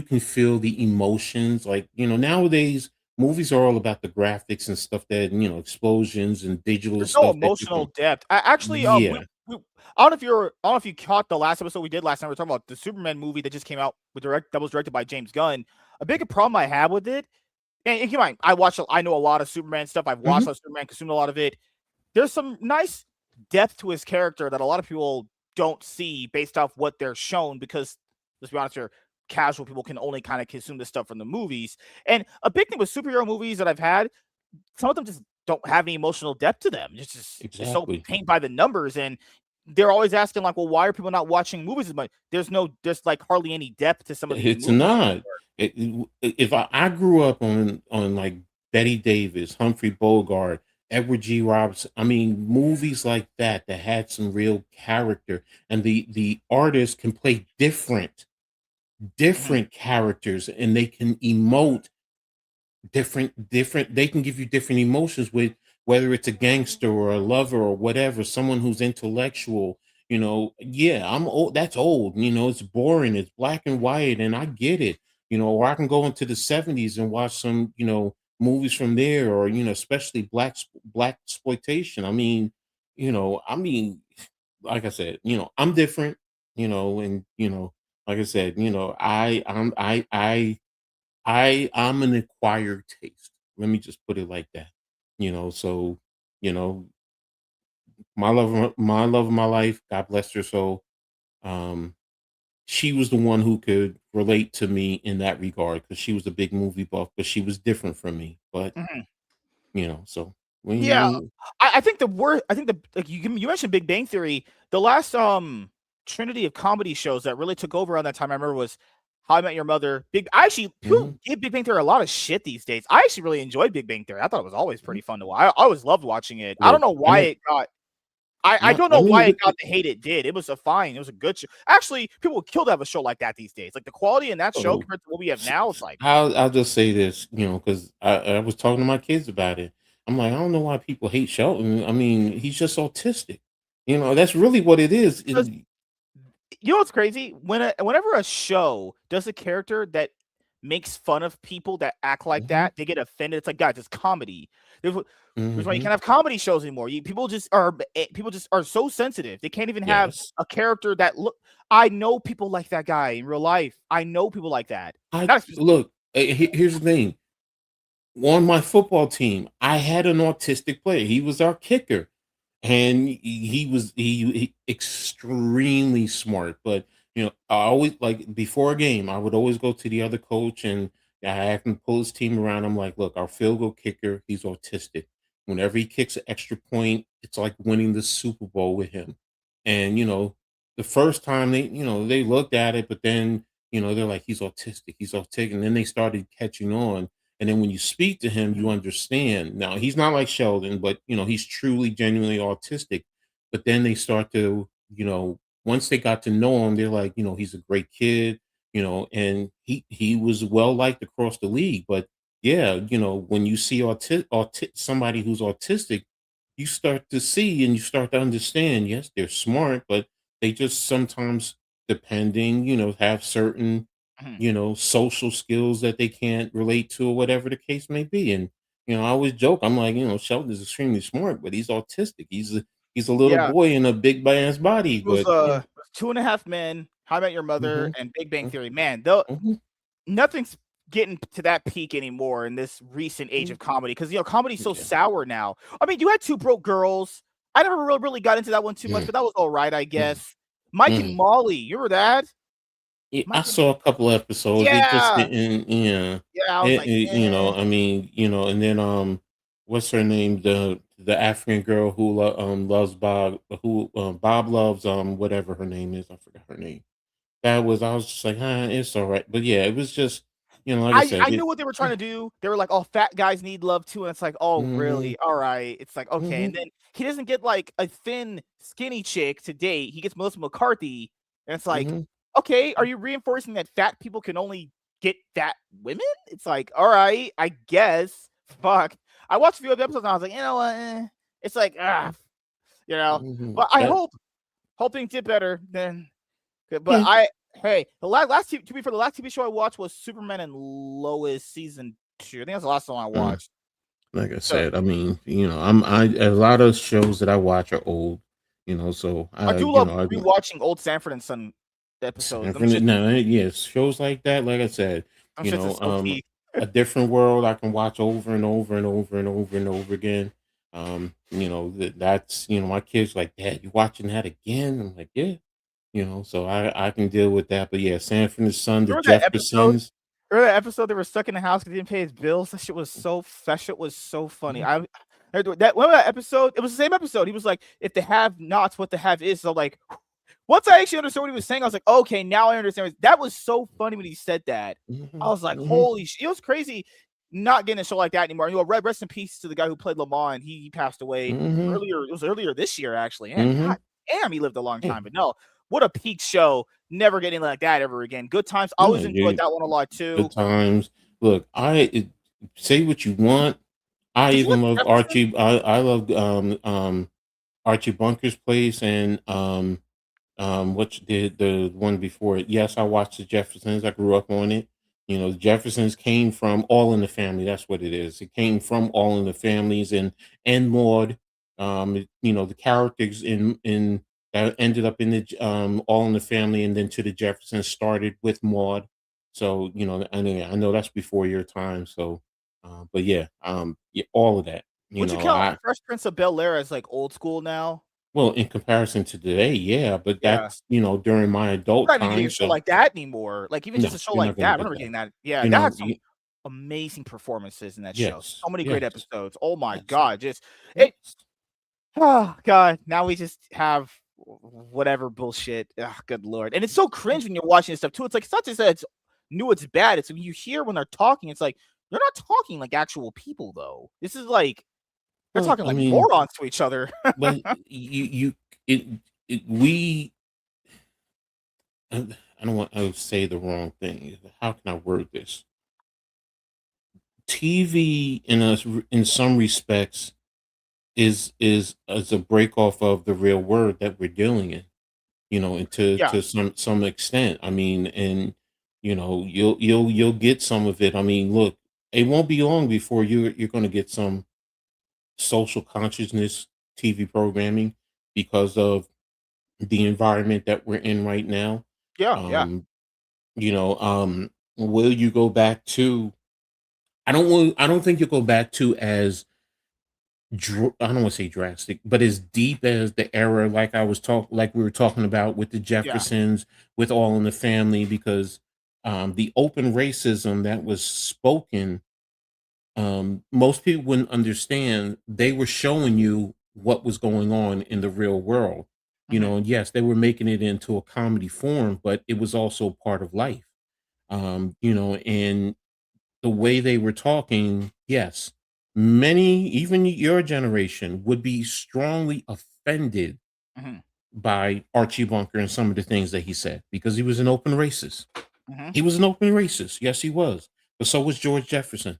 can feel the emotions. Like, nowadays movies are all about the graphics and stuff that, explosions and digital There's no stuff that you emotional can. depth. I actually, Yeah. I don't know if you caught the last episode we did last night. We were talking about the Superman movie that just came out that was directed by James Gunn. A big problem I have with it, and keep in mind, I know a lot of Superman stuff. I've watched hmm a lot of Superman, consumed a lot of it. There's some nice depth to his character that a lot of people don't see based off what they're shown because let's be honest here, casual people can only kind of consume this stuff from the movies. And a big thing with superhero movies that I've had, some of them just don't have any emotional depth to them. It's so Exactly. paint by the numbers, and they're always asking like, well, why are people not watching movies as much? There's like hardly any depth to some of these It's movies not. anymore. If I grew up on like Betty Davis, Humphrey Bogart, Edward G. Robinson, I mean movies like that had some real character, and the artists can play Mhm. different characters, and they can emote different. They can give you different emotions with whether it's a gangster or a lover or whatever, someone who's intellectual. Yeah, I'm old. That's old. It's boring. It's black and white, and I get it. Or I can go into the '70s and watch some movies from there, or especially black exploitation. Like I said, I'm different. and like I said, I'm an acquired taste. Let me just put it like that. So you know, my love of my life, God bless her soul. Um, she was the one who could relate to me in that regard because she was a big movie buff, but she was different from me. But Mhm. so when Yeah, you I think the word I think the like you mentioned Big Bang Theory. The last trinity of comedy shows that really took over around that time I remember was How I Met Your Mother. Big I actually people Mhm. give Big Bang Theory a lot of shit these days. I actually really enjoyed Big Bang Theory. I thought it was always pretty fun to watch. I always loved watching it. I don't Look, know I why don't. it got I don't I know mean, why it got the hate it did. It was a fine. It was a good show. Actually, people would kill to have a show like that these days. Like the quality in that show oh, compared to what we have now, it's like I'll just say this, because I was talking to my kids about it. I'm like, I don't know why people hate Shelton. I mean, he's just autistic. That's really what it is. because you know what's crazy? Whenever a show does a character that makes fun of people that act like Mhm, that, they get offended. It's like, guys, it's comedy. There's wh there's why you mhm. can't have comedy shows anymore. People just are so sensitive. They can't even have Yes. a character that look I know people like that guy in real life. I know people like that. I Not spec look. Here's the thing. On my football team, I had an autistic player. He was our kicker. And he was he extremely smart. But I always, like, before a game, I would always go to the other coach and I have him pull his team around. I'm like, look, our field goal kicker, he's autistic. Whenever he kicks an extra point, it's like winning the Super Bowl with him. And the first time they looked at it, but then they're like, he's autistic, and then they started catching on. And then when you speak to him, you understand. Now, he's not like Sheldon, but he's truly genuinely autistic. But then they start to, once they got to know him, they're like, he's a great kid, and he was well liked across the league. But yeah, when you see somebody who's autistic, you start to see and you start to understand, yes, they're smart, but they just sometimes, depending, have certain Mhm. social skills that they can't relate to or whatever the case may be. And I always joke, I'm like, Sheldon is extremely smart, but he's autistic. He's a little Yeah. boy in a big man's body, It was, but yeah. 2 and a Half Men, How I Met Your Mother, Hmm. and Big Bang Theory. Man, though Hmm. nothing's getting to that peak anymore in this recent age of comedy because comedy's so Yeah. sour now. I mean, you had Two Broke Girls. I never really got into that one too much, Mm, but that was all right, I mm, guess. Mike and mm. Molly, you remember that? Yeah, I Mike and saw a couple episodes. It just Yeah, didn't, yeah. yeah, I was like, "Eh." I mean, and then what's her name? The African girl who loves Bob, who Bob loves, whatever her name is. I forgot her name. I was just like, it's all right. But yeah, it was just, like I said, I knew it. what they were trying to do. They were like, "Oh, fat guys need love too," and it's like, "Oh, Mm-hmm, really? Alright." It's like, "Okay," mm-hmm, and then he doesn't get, like, a thin, skinny chick to date, he gets Melissa McCarthy, and it's like, mm-hmm, "Okay, are you reinforcing that fat people can only get fat women?" It's like, "Alright, I guess." Fuck. I watched a few of the episodes and I was like, "You know what, eh." It's like, you know? mm-hmm. But I hope things get better then. But Yeah. the last to be fair, the last TV show I watched was Superman and Lois season 2. I think that's the last one I Mm. watched. Like I So said, I mean, a lot of shows that I watch are old, so I I, do love I rewatching old Sanford and Son episodes. Them Sanford, shits, no, yes, shows like that, like I said, them shits is so peak. A Different World I can watch over and over and over and over and over again. That's my kids like, Dad, you watching that again? I'm like, yeah, so I can deal with that. But yeah, Sanford and Son, the Remember that episode? Jeffersons. Remember that episode they were stuck in the house because he didn't pay his bills? That shit was so funny. Mhm, I that remember that episode? It was the same episode. He was like, "If the have nots, what the have is." So like, once I actually understood what he was saying, I was like, "Okay, now I understand." That was so funny when he said that. I mhm, was like, mhm, "Holy shit!" It was crazy not getting a show like that anymore. Rest in peace to the guy who played Lamont. He passed away mhm, earlier. It was earlier this year, actually. And mhm. God damn, he lived a long Yeah, time. But no, what a peak show. Never getting like that ever again. Good times. I no, always enjoyed you that one a lot good too. times. Look, say what you want. I Did you even watch love Jefferson? Archie. I love Archie Bunker's Place and which the one before it. Yes, I watched the Jeffersons. I grew up on it. The Jeffersons came from All in the Family. That's what it is. It came from All in the Families and Maud. The characters in that ended up in the All in the Family, and then to the Jeffersons started with Maud. So I know that's before your time. So, but yeah, yeah, all of that. Would you count I Fresh Prince of Bel-Air as, like, old school now? Well, in comparison to today, yeah, but Yeah. that's during my We're adult not even getting time. a show So like that anymore. Like, even just no, a show you're not like going to that, I get remember that. getting that. Yeah, You that know, had some you, amazing performances in that show. yes, So many great yes, episodes. Oh my yes, god, just it yes. oh god, now we just have whatever bullshit. Ah, good lord. And it's so cringe when you're watching this stuff too. It's like it's not just that it's new, it's bad. It's when you hear when they're talking, it's like they're not talking like actual people though. This is like they're Well, talking I like mean, morons to each other. but you it, we I don't want to say the wrong thing. How can I word this? TV in some respects is a break off of the real world that we're dealing in. And Yeah, to some extent. I mean, and you'll get some of it. I mean, look, it won't be long before you're going to get some social consciousness TV programming because of the environment that we're in right now. yeah, yeah, Um, will you go back to? I don't think you'll go back to as I don't want to say drastic, but as deep as the era, like we were talking about with the yeah, Jeffersons, with All in the Family, because the open racism that was spoken, most people wouldn't understand. They were showing you what was going on in the real world, mhm, and yes, they were making it into a comedy form, but it was also part of life. And the way they were talking, yes, many, even your generation, would be strongly offended mhm, by Archie Bunker and some of the things that he said because he was an open racist. mhm. He was an open racist. Yes, he was. But so was George Jefferson.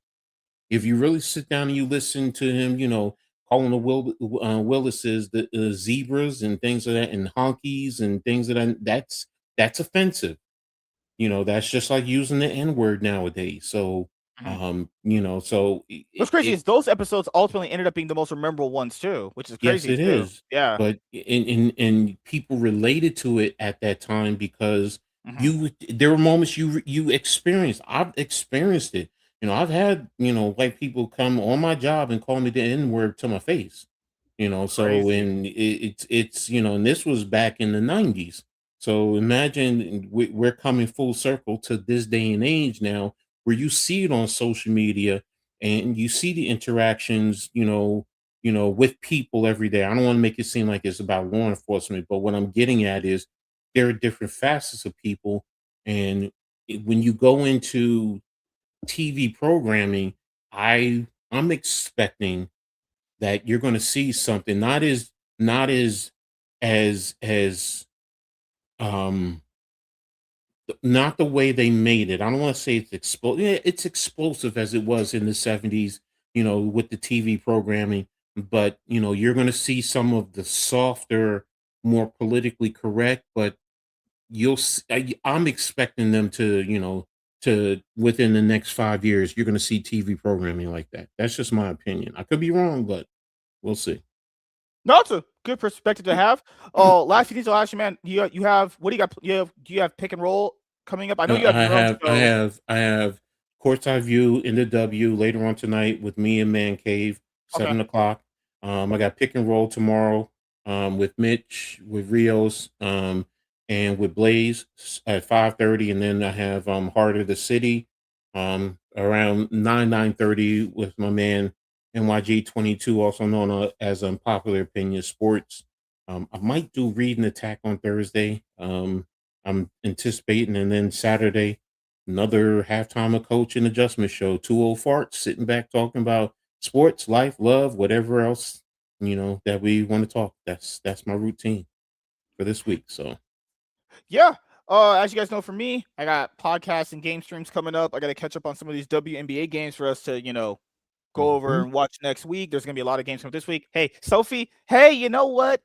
If you really sit down and you listen to him, calling the Willises the zebras and things like that, and honkies and things of that, that's offensive. That's just like using the N word nowadays. So, Mhm. so What's crazy is those episodes ultimately ended up being the most memorable ones too, which is yes, crazy it too. is. Yeah. But and people related to it at that time because Mhm. there were moments you experienced. I've experienced it. I've had, white people come on my job and call me the N-word to my face. So Crazy. and it's and this was back in the 90s. So imagine we're coming full circle to this day and age now where you see it on social media and you see the interactions, with people every day. I don't want to make it seem like it's about law enforcement, but what I'm getting at is there are different facets of people. And when you go into TV programming, I'm expecting that you're going to see something not as um not the way they made it. I don't want to say it's explosive. Yeah, it's explosive as it was in the 70s, with the TV programming. But, you're going to see some of the softer, more politically correct, but I'm expecting them to, to within the next 5 years, you're going to see TV programming like that. That's just my opinion. I could be wrong, but we'll see. No, it's a good perspective to have. Last few things I'll ask you, man. You have what do you got? Do you have pick and roll coming up? I know you have I your own have I show. have I have Courtside View in the W later on tonight with me and Man Cave, Okay. 7 o'clock. I got pick and roll tomorrow with Mitch, with Rios, and with Blaze at 5:30, and then I have Heart of the City around 9:30 with my man NYG 22, also known as Popular Opinion Sports. I might do Read and Attack on Thursday. I'm anticipating, and then Saturday, another halftime of coach and adjustment show. Two old farts sitting back talking about sports, life, love, whatever else that we want to talk. That's my routine for this week. So Yeah. As you guys know, for me, I got podcasts and game streams coming up. I got to catch up on some of these WNBA games for us to, go over mhm. and watch next week. There's gonna be a lot of games from this week. Hey, Sophie. Hey, you know what?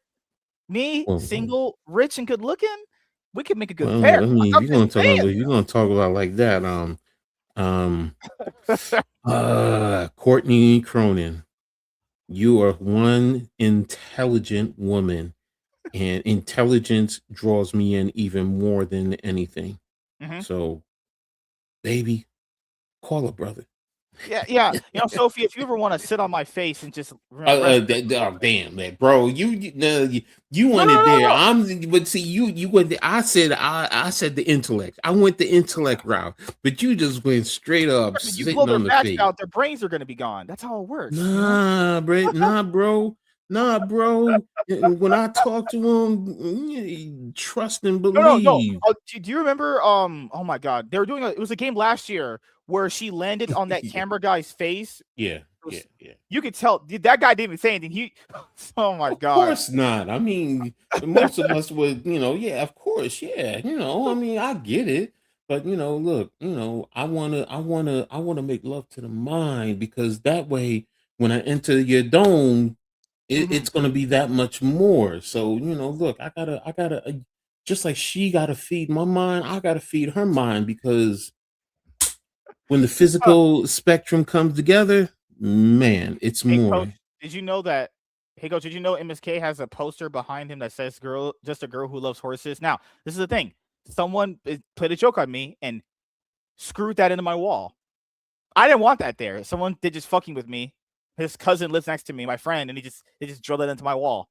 Me, well, single, rich, and good looking, we could make a good well, pair. I mean, I'm just if you're gonna talk about like that, um, saying. Courtney Cronin, you are one intelligent woman and intelligence draws me in even more than anything. Hmm. So, baby, call a brother. Yeah, yeah. Sophie, if you ever want to sit on my face and just rest. Oh, damn, man, bro, you No, went no, it no, there. no. But see, you went. I said the intellect. I went the intellect route, but you just went straight up When you blow sitting their on the backs face. out, their brains are going to be gone. That's how it works. Nah, bro, nah, bro. When I talk to him, trust and No, no, no. believe. Do you remember? Oh my God, they were doing it was a game last year where she landed on that Yeah, camera guy's face. yeah, It yeah, was, yeah. you could tell that guy didn't even say anything. Oh my Of God. course not. I mean, most of us would, yeah, of course, yeah. I mean, I get it. But look, I wanna make love to the mind because that way when I enter your dome, Mhm. it's gonna be that much more. So, look, I gotta just like she gotta feed my mind, I gotta feed her mind because when the Uh, physical spectrum comes together, man, it's hey, coach, more. did you know that? Hey, coach, did you know MSK has a poster behind him that says "girl, just a girl who loves horses"? Now, this is the thing. Someone played a joke on me and screwed that into my wall. I didn't want that there. Someone did just fucking with me. His cousin lives next to me, my friend, and they just drilled that into my wall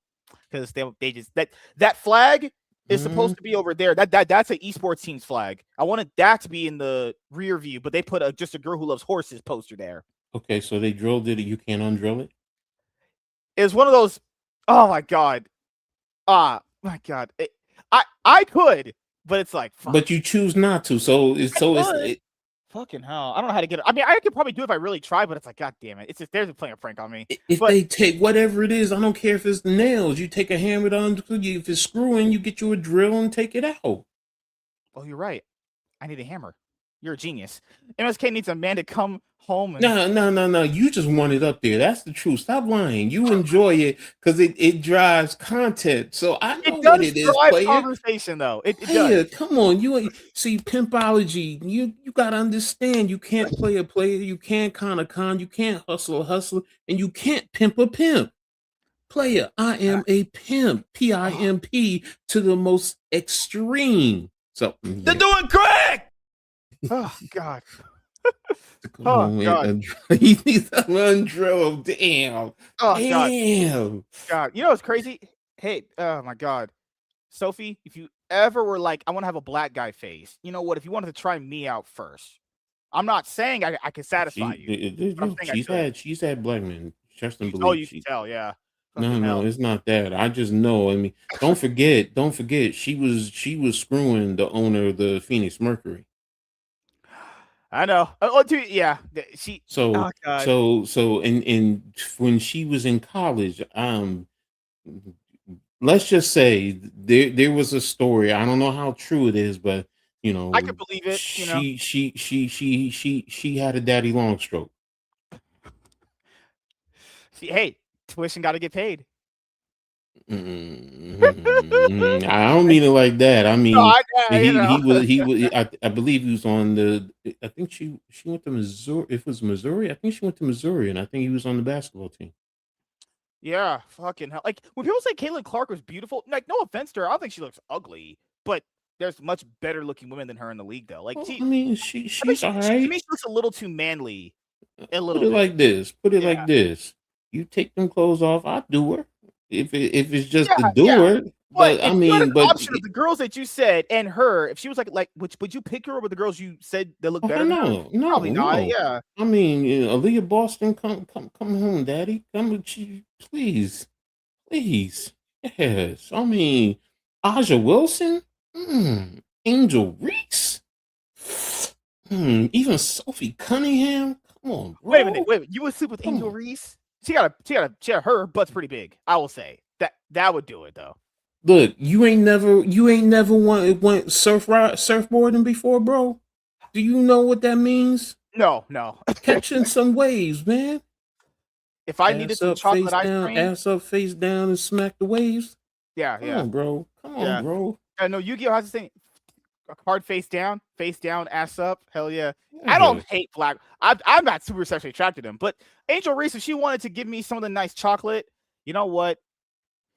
because they just that flag is Mhm. supposed to be over there. That's an esports team's flag. I wanted that to be in the rear view, but they put just a girl who loves horses poster there. Okay, so they drilled it, you can't undrill it? It was one of those. Oh my god. My god. I could, but it's like fuck. But you choose not to. So it's I so it's could. it, Fucking hell. I don't know how to get it. I mean, I could probably do it if I really tried, but it's like, god damn it. It's just there's playing a prank on me. if But they take whatever it is, I don't care if it's nails. You take a hammer down, if it's screwing, you get you a drill and take it out. oh, you're right. I need a hammer. You're a genius. MSK needs a man to come home and No, no, no, no. You just want it up there. That's the truth. Stop lying. You enjoy it because it drives content. So I know it what does it is, drive player. conversation though. It does. Player, come on. You see pimpology. You gotta understand. You can't play a player. You can't con. You can't hustle a hustler, and you can't pimp a pimp. Player, I am a pimp. Oh, PIMP to the most extreme. So They're yeah. doing crack. oh god. Come Oh on, man. god. He needs to undrill. Damn. Oh god. Damn. God. You know what's crazy? Hey, oh my god. Sophie, if you ever were like, I want to have a black guy face, you know what? If you wanted to try me out first, I'm not saying I can satisfy you, but I'm saying I could. She's had black men. Trust and Oh, believe. you can tell, yeah. No, Fucking no, hell. it's not that. I just know. I mean, don't forget. She was screwing the owner of the Phoenix Mercury. I know. Oh, dude, yeah. She. So, Oh god. and when she was in college, let's just say there was a story. I don't know how true it is, but I could believe it. she had a daddy long stroke. See, hey, tuition got to get paid. I don't mean it like that. I No, mean you know. he was I believe he was on the. I think she went to Missouri. If it was Missouri, I think she went to Missouri, and I think he was on the basketball team. Yeah, fucking hell. Like when people say Caitlin Clark was beautiful, like no offense to her, I don't think she looks ugly, but there's much better looking women than her in the league, though. Like Well, I mean, I think she's all right. to me, she looks a little too manly, a Put little it bit. like this. Put it Yeah, like this. You take them clothes off, I do her. If it's just yeah, to yeah. do her, But but I if you had an mean, but option of the girls that you said and her, if she was like, which would you pick her over the girls you said that look oh better than her? no, no, Probably not. no. Yeah, I mean, Aaliyah Boston, come home, daddy. Come with you, please, please. Yes, I mean, Aja Wilson, Angel Reese, even Sophie Cunningham. Come on, wait a minute, bro. wait a minute. You would sleep with Come Angel on. Reese? Her butt's pretty big. I will say that would do it though. Look, you ain't never went surfboarding before, bro. Do you know what that means? No, no. Catching some waves, man. If I needed Ass some up, chocolate face ice down, cream, ass up, face down, and smack the waves. yeah, Come yeah, on, bro. Come on, yeah. bro. I know Yu-Gi-Oh has this thing. Hard face down, ass up. Hell yeah. I don't Yes. hate black. I'm not super sexually attracted to them, but Angel Reese, if she wanted to give me some of the nice chocolate, you know what?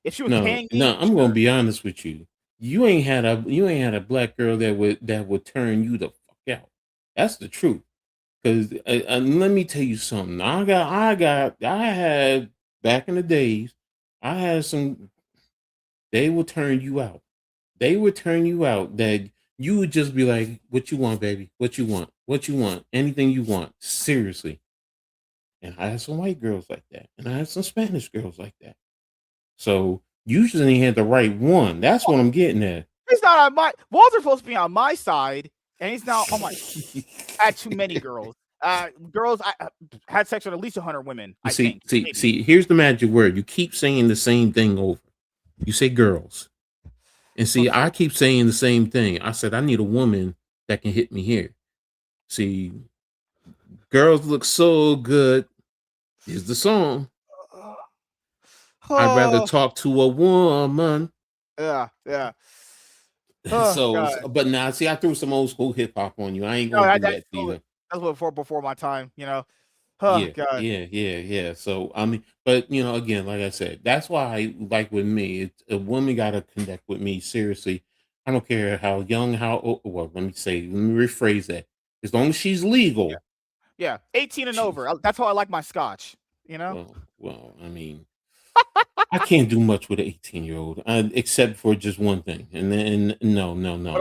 If she was No, paying no, me, I'm gonna sure. be honest with you. You ain't had a black girl that would turn you the fuck out. That's the truth. Because let me tell you something. I had back in the days. I had some. They will turn you out. They would turn you out. That you would just be like, "What you want, baby? What you want? What you want? Anything you want? Seriously." And I had some white girls like that, and I had some Spanish girls like that. So usually he had the right one. That's what I'm getting at. He's not on my Walter's supposed to be on my side, and he's now on my I had too many girls. Girls, I had sex with at least 100 women, You I think, maybe. see, here's the magic word. You keep saying the same thing over. You say girls. And see, I Before keep saying the same thing. I said, I need a woman that can hit me here. See, girls look so good. Here's the song. I'd rather Oh, talk to a woman. yeah, yeah. Oh god. But now, see, I threw some old school hip hop on you. I ain't No, gonna do that's that to you. before my time, you know? Oh Yeah, god. yeah. So I mean, but again, like I said, that's why like with me, it's a woman got to connect with me seriously. I don't care how young, how old. Well, let me rephrase that. As long as she's Yeah, legal, yeah. 18 and she's over. That's how I like my scotch, you know? I mean, I can't do much with an 18-year-old, except for just one thing, and then no.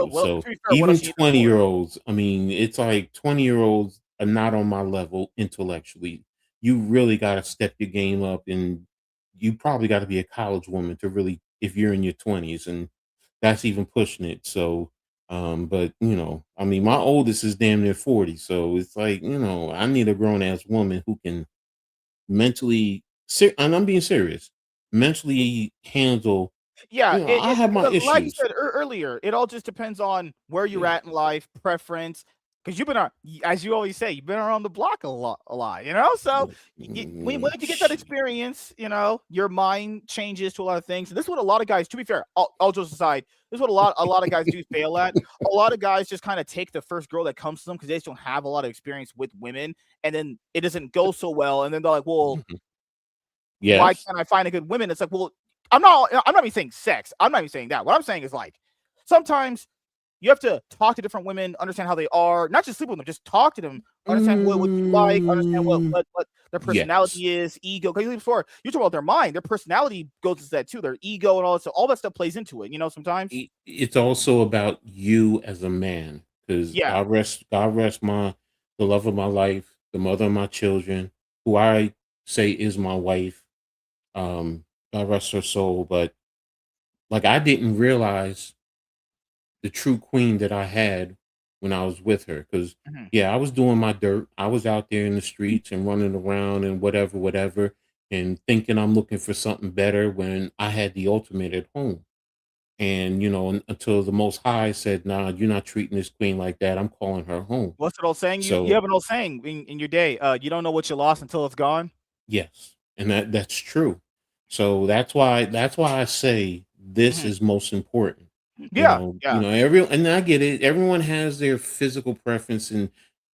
So To be fair, what even else you need them 20 for? year olds, I mean, it's like 20 year olds are not on my level intellectually. You really got to step your game up, and you probably got to be a college woman to really, if you're in your 20s, and that's even pushing it. So, but I mean, my oldest is damn near 40, so it's like I need a grown ass woman who can mentally and I'm being serious, mentally handle, Yeah, I have my like you issues. said earlier, it all just depends on where you're Yeah. at in life, preference. Because you've been as you always say, you've been around the block a lot, you know. So when you get that Shit. experience, your mind changes to a lot of things. And this is what a lot of guys. To be fair, all jokes aside, this is what a lot of guys do fail at. A lot of guys just kind of take the first girl that comes to them because they just don't have a lot of experience with women, and then it doesn't go so well, and then they're like, well, Mhm. why Yes. can't I find a good woman? It's like, well, I'm not even saying sex. I'm not even saying that. What I'm saying is like sometimes you have to talk to different women, understand how they are, not just sleep with them, just talk to them, understand what you like, understand Mm, what their yes. personality is, ego. Because before you talk about their mind, their personality goes into that too, their ego and all that stuff plays into it, sometimes. It's also about you as a man, because Yeah. God rest the love of my life, the mother of my children, who I say is my wife. Um, God rest her soul. But like I didn't realize the true queen that I had when I was with her. Because Mhm. yeah, I was doing my dirt. I was out there in the streets and running around and whatever, and thinking I'm looking for something better when I had the ultimate at home. And until the Most High said, "Nah, you're not treating this queen like that. I'm calling her home." What's an old saying? You So have an old saying in your day. You don't know what you lost until it's gone. yes, and that's true. So that's why I say this Mhm. is most important. Yeah, yeah. And I get it. Everyone has their physical preference, and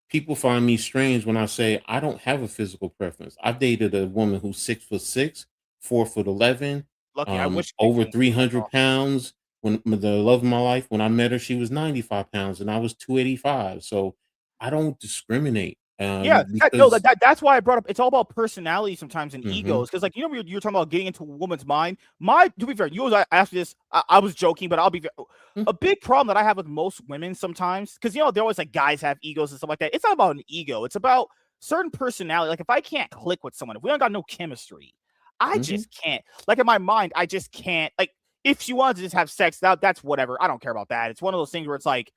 people find me strange when I say I don't have a physical preference. I've dated a woman who's 6'6", 4'11", Lucky. I wish big over women three were so hundred tall. pounds. When the love of my life, when I met her, she was 95 pounds, and I was 285. So I don't discriminate, Yeah, no, because that's why I brought up it's all about personality sometimes and hmm egos. Because like, you're talking about getting into a woman's mind. To be fair, you always asked this, I was joking, but I'll be a big problem that I have with most women sometimes, because they're always like guys have egos and stuff like that. It's not about an ego, it's about certain personality. Like if I can't click with someone, if we don't got no chemistry, I hmm just can't. Like in my mind, I just can't. Like if she wanted to just have sex, that's whatever. I don't care about that. It's one of those things where it's like,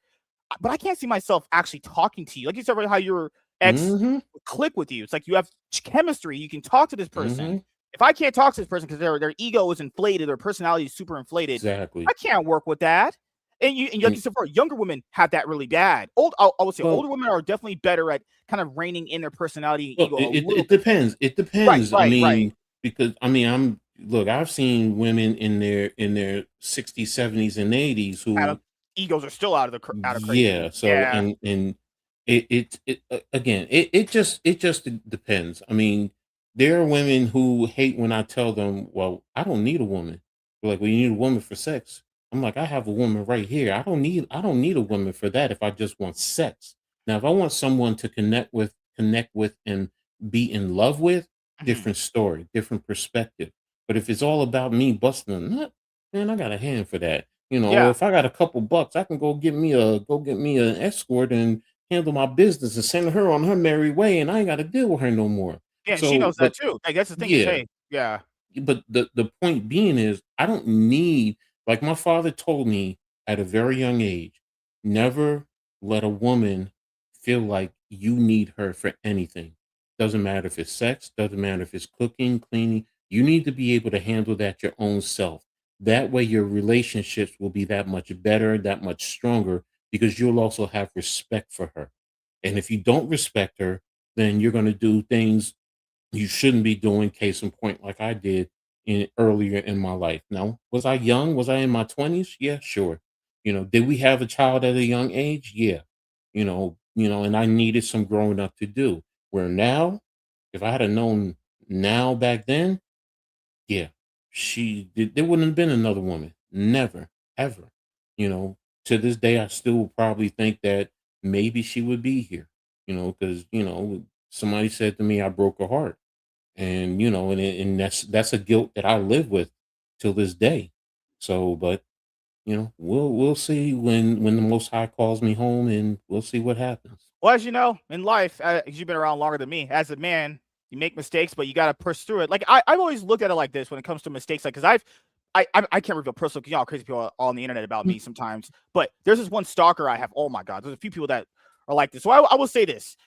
but I can't see myself actually talking to you. Like you said, how your ex hmm would click with you. It's like you have chemistry. You can talk to this person. hmm If I can't talk to this person because their ego is inflated, their personality is super inflated, I exactly. can't work with that. And like And you said, for younger women have that really bad. I would say well, older women are definitely better at kind of reining in their personality and well, ego a little it bit more. depends. It Right, depends. I right, right. mean, because I mean, I've seen women in their 60s, 70s, and 80s Kind of who, egos are still out of crazy. yeah. So Yeah. and again, it just depends. I mean, there are women who hate when I tell them, "Well, I don't need a woman." They're like, "Well, you need a woman for sex." I'm like, "I have a woman right here. I don't need a woman for that if I just want sex. Now, if I want someone to connect with, and be in love with, Mhm. different story, different perspective. But if it's all about me busting a nut, man, I got a hand for that. Or Yeah. if I got a couple bucks, I can go get me an escort and handle my business and send her on her merry way, and I ain't got to deal with her no more. Yeah, and she So, knows that but too. Like, that's the thing is, yeah, hey yeah. but the point being is I don't need, like my father told me at a very young age, never let a woman feel like you need her for anything. Doesn't matter if it's sex, doesn't matter if it's cooking, cleaning. You need to be able to handle that your own self. That way your relationships will be that much better, that much stronger, because you'll also have respect for her. And if you don't respect her, then you're going to do things you shouldn't be doing. Case in point, like I did in earlier in my life. Now, was I young? Was I in my 20s? Yeah, sure. Did we have a child at a young age? Yeah. And I needed some growing up to do. Where now, if I had have known now back then, yeah, there wouldn't have been another woman. Never, ever. You know, to this day, I still probably think that maybe she would be here, because, somebody said to me, I broke her heart, and that's a guilt that I live with till this day. So, but we'll see when the Most High calls me home, and we'll see what happens. Well, as you know, in life, 'cause you've been around longer than me, as a man, you make mistakes, but you gotta push through it. Like, I've always looked at it like this when it comes to mistakes, like, 'cause I can't reveal personal, 'cause y'all crazy people are on the internet about Mm. me sometimes, but there's this one stalker I have. Oh my god, there's a few people that are like this. So I will say this.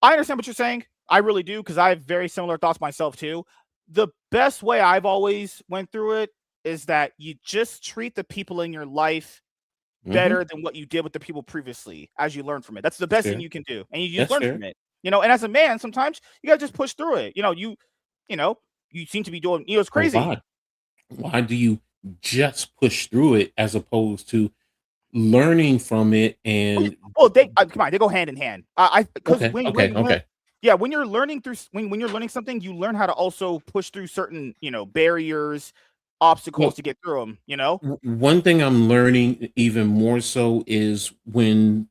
I understand what you're saying. I really do, because I have very similar thoughts myself too. The best way I've always went through it is that you just treat the people in your life Mm-hmm. better than what you did with the people previously as you learn from it. That's the That's best thing fair. you can do, and you just That's learn fair. from it. And as a man, sometimes you gotta just push through it. You know, you seem to be doing. It's But crazy. why do you just push through it as opposed to learning from it? And Well, they come on, they go hand in hand. I because okay, okay, when okay. yeah, when you're learning through when you're learning something, you learn how to also push through certain barriers, obstacles Well, to get through them. You know. one thing I'm learning even more so is when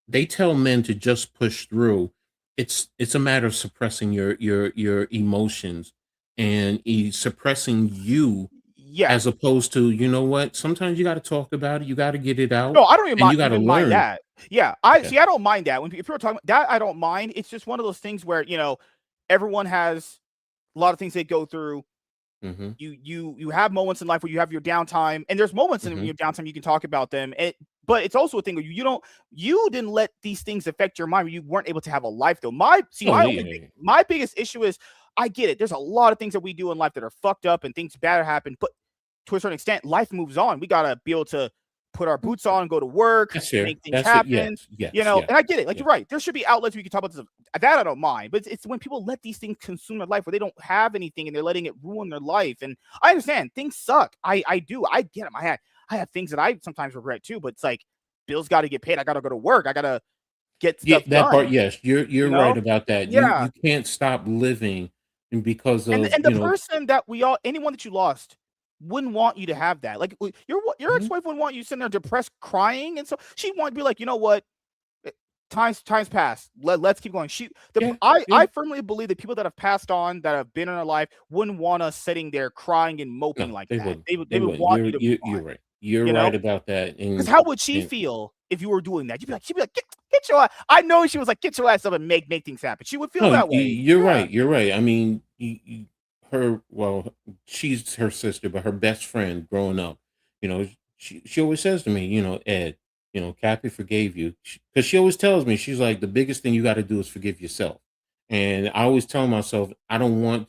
they tell men to just push through, it's a matter of suppressing your emotions, and suppressing you, Yeah. as opposed to, you know what, sometimes you got to talk about it, you got to get it out, No, I don't even and mind you got to learn. that. Yeah, I Okay. see. I don't mind that when people are talking that. I don't mind. It's just one of those things where everyone has a lot of things they go through. Hmm. You have moments in life where you have your downtime, and there's moments in Hmm. your downtime you can talk about them. But it's also a thing where you didn't let these things affect your mind. Where you weren't able to have a life though. Oh yeah, yeah. My biggest issue is I get it. There's a lot of things that we do in life that are fucked up and things bad happen, but to a certain extent, life moves on. We gotta be able to put our Mm, boots on, go to work, that's fair. make things That's it. happen. Yes, yes, yes, And I get it. Like yes. you're right. There should be outlets where you can talk about this. That I don't mind, but it's when people let these things consume their life, where they don't have anything and they're letting it ruin their life. And I understand things suck. I do. I get them. I have things that I sometimes regret too. But it's like bills got to get paid. I got to go to work. I got to get Yeah, stuff that part, done. yes, you're You right know? about that. you Yeah. you can't stop living because of, And the person that we all anyone that you lost wouldn't want you to have that. Like your Mhm. ex-wife wouldn't want you sitting there depressed crying, and so she'd want to be like, you know what? Eh, times pass. Let's keep going. Yeah, yeah. I firmly believe that people that have passed on, that have been in our life, wouldn't want us sitting there crying and moping No, like they that. wouldn't. They They would wouldn't. want you to move You're on. right. You're You know? right about that. Because And how would she and feel if you were doing that? She'd be like, get your ass. I know she was like, get your ass up and make things happen. She would feel no, that way. you're Yeah. right. You're right. I mean, her, well, she's her sister, but her best friend growing up, she always says to me, Ed, Kathy forgave you, because she always tells me, she's like, the biggest thing you got to do is forgive yourself. And I always tell myself, I don't want,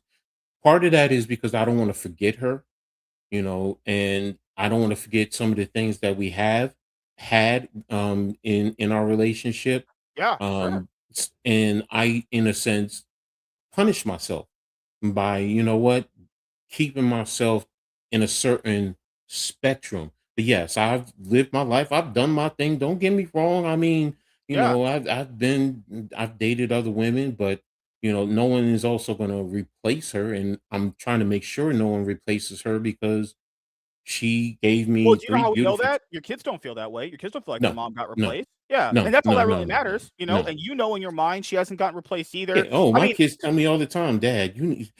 part of that is because I don't want to forget her, and I don't want to forget some of the things that we have had in our relationship. Yeah, sure. And I, in a sense, punish myself by, you know what, keeping myself in a certain spectrum. But yes, I've lived my life. I've done my thing. Don't get me wrong. I mean, Yeah. I've dated other women, but no one is also going to replace her, and I'm trying to make sure no one replaces her, because She gave Well, me do you know 3 how we know beautiful that? Your kids don't feel that way. Your kids don't feel like their no, mom got no, replaced. Yeah, no, and that's all no, that no, really no, no, matters, no. and you know in your mind she hasn't gotten replaced either. Yeah, oh, I my mean, kids tell me all the time, "Dad, you need"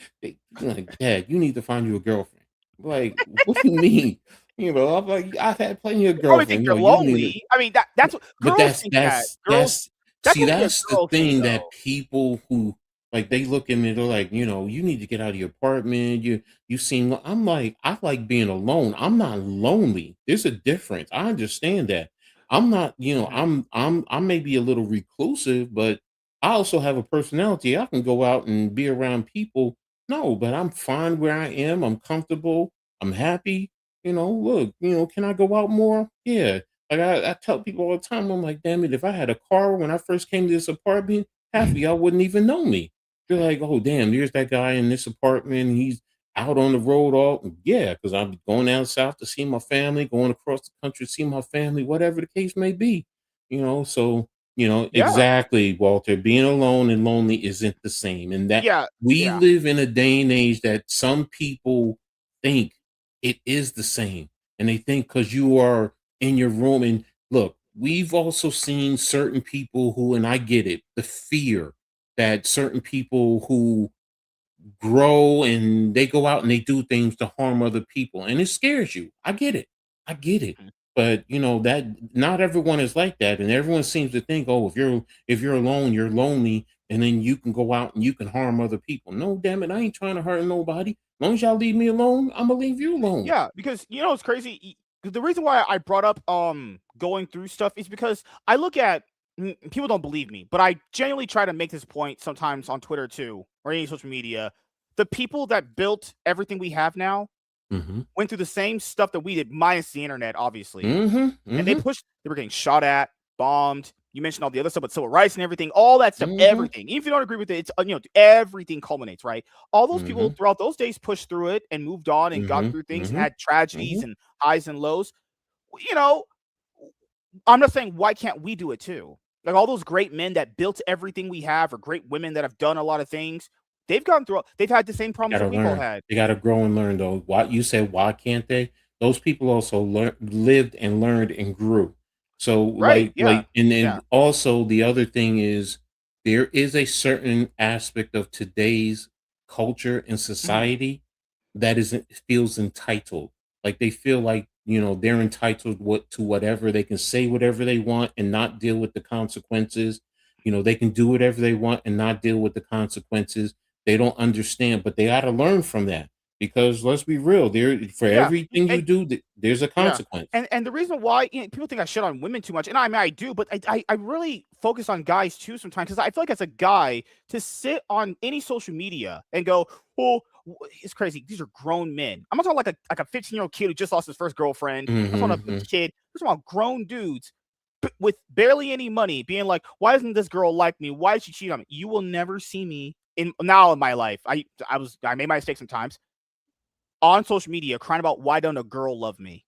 like, "Dad, you need to find you a girlfriend." Like, "What do you mean?" I'm like, "I've had plenty of they probably think girlfriends." you're "No, you need to." lonely. I mean, that's what But girls think that. Girls that's see, mostly a that's the girl thing, thing that though. people who like they look at me, they're like, you need to get out of your apartment. You seem I'm like, I like being alone. I'm not lonely. There's a difference. I understand that. I'm not, Mhm. I'm maybe a little reclusive, but I also have a personality. I can go out and be around people. No, but I'm fine where I am. I'm comfortable. I'm happy. Look, can I go out more? Yeah. Like I tell people all the time, I'm like, damn it, if I had a car when I first came to this apartment, half of y'all wouldn't even know me. They're like, oh damn, there's that guy in this apartment. He's out on the road all yeah, because I'm going down south to see my family, going across the country to see my family, whatever the case may be. So Yeah. exactly, Walter, being alone and lonely isn't the same. And that Yeah. we Yeah. live in a day and age that some people think it is the same. And they think because you are in your room. And look, we've also seen certain people who, and I get it, the fear that certain people who grow and they go out and they do things to harm other people, and it scares you. I get it. I get it. Mhm. But that not everyone is like that, and everyone seems to think, oh, if you're alone, you're lonely, and then you can go out and you can harm other people. No, damn it, I ain't trying to hurt nobody. As long as y'all leave me alone, I'm gonna leave you alone. Yeah, because it's crazy. The reason why I brought up going through stuff is because I look at people don't believe me, but I genuinely try to make this point sometimes on Twitter too or any social media. The people that built everything we have now Mm-hmm. went through the same stuff that we did, minus the internet, obviously. Mm-hmm. And they Mm-hmm. pushed, they were getting shot at, bombed. You mentioned all the other stuff, but civil rights and everything, all that stuff, Mm-hmm. everything. Even if you don't agree with it, it's everything culminates, right? All those Mm-hmm. people throughout those days pushed through it and moved on and got Mm-hmm. through things and Mm-hmm. had tragedies Mm-hmm. and highs and lows. You know, I'm not saying why can't we do it too? Like all those great men that built everything we have, or great women that have done a lot of things, they've gone through. They've had the same They problems that gotta we've all learn. had, They gotta grow and learn though. Why you said why can't they? Those people also lived and learned and grew. So right? Yeah, and yeah. then also the other thing is there is a certain aspect of today's culture and Mhm. society that isn't feels entitled. Like they feel like, they're entitled to whatever. They can say whatever they want and not deal with the consequences. They can do whatever they want and not deal with the consequences. They don't understand, but they got to learn from that because let's be real, there for Yeah, everything you and do, there's a yeah, consequence. and the reason why people think I shit on women too much, and I mean I do, but I really focus on guys too sometimes because I feel like as a guy to sit on any social media and go, "Oh, it's crazy. These are grown men." I'm not talking like a 15-year-old kid who just lost his first girlfriend. I'm talking about Hmm. a kid. I'm talking about grown dudes with barely any money being like, "Why doesn't this girl like me? Why did she cheat on me?" You will never see me in my life. I made my mistakes sometimes on social media crying about why don't a girl love me.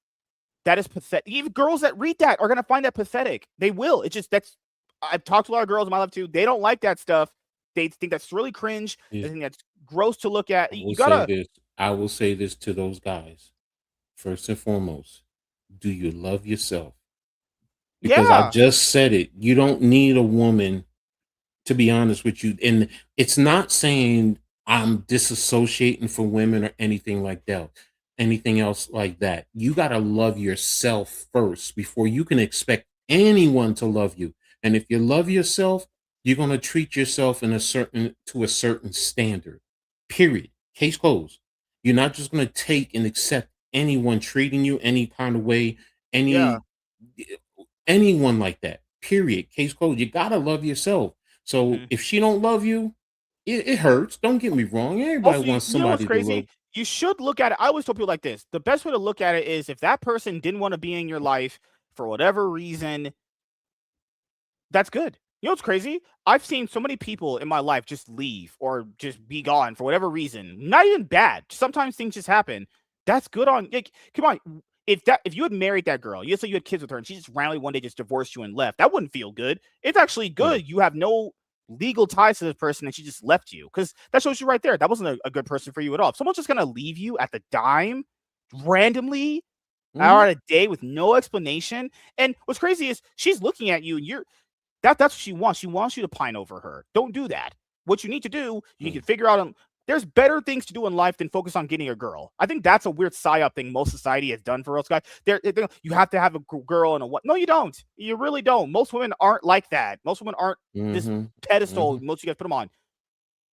That is pathetic. Even girls that read that are gonna find that pathetic. They will. It's just that's I've talked to a lot of girls in my life too. They don't like that stuff. They think that's really cringe. They think that's gross to look at. I will You say gotta, this. I will say this to those guys. First and foremost, do you love yourself? Because I yeah, just said it. You don't need a woman to be honest with you. And it's not saying I'm disassociating from women or anything else like that. You got to love yourself first before you can expect anyone to love you. And if you love yourself, you're going to treat yourself to a certain standard. Period. Case closed. You're not just going to take and accept anyone treating you any kind of way, yeah. any anyone like that. Period. Case closed. You gotta love yourself. So Mhm. if she don't love you, it hurts. Don't get me wrong. Everybody Also, wants you know what's somebody to crazy? love. You should look at it. I always tell people like this. The best way to look at it is if that person didn't want to be in your life for whatever reason, that's good. You know what's crazy? I've seen so many people in my life just leave or just be gone for whatever reason. Not even bad. Sometimes things just happen. That's good on like come on. If you had married that girl, you say you had kids with her and she just randomly one day just divorced you and left, that wouldn't feel good. It's actually Yeah. good. You have no legal ties to this person and she just left you. Because that shows you right there. That wasn't a good person for you at all. If someone's just gonna leave you at the dime, randomly Mhm. out on a day with no explanation. And what's crazy is she's looking at you and that's what she wants. She wants you to pine over her. Don't do that. What you need to do, you need to Mm. figure out there's better things to do in life than focus on getting a girl. I think that's a weird psyop thing most society has done for us guys. You have to have a girl and a what? No, you don't. You really don't. Most women aren't like that. Most women aren't this Mhm. pedestal. Mhm. Most of you guys put them on.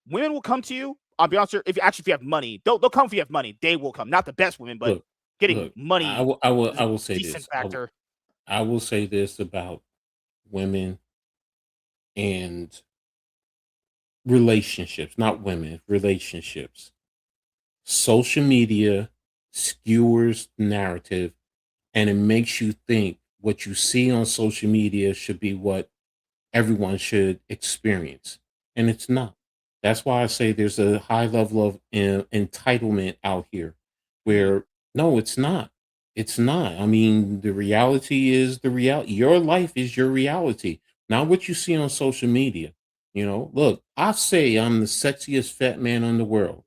Women will come to you. I'll be honest. If you have money, they'll come if you have money. They will come. Not the best women, but Look, getting look, money is a I will say decent this. factor. I will say this about women and relationships, not women, relationships. Social media skewers narrative and it makes you think what you see on social media should be what everyone should experience. And it's not. That's why I say there's a high level of entitlement out here Mhm. where no, it's not. It's not. I mean, the reality is the reality. Your life is your reality, not what you see on social media. Look, I say I'm the sexiest fat man in the world.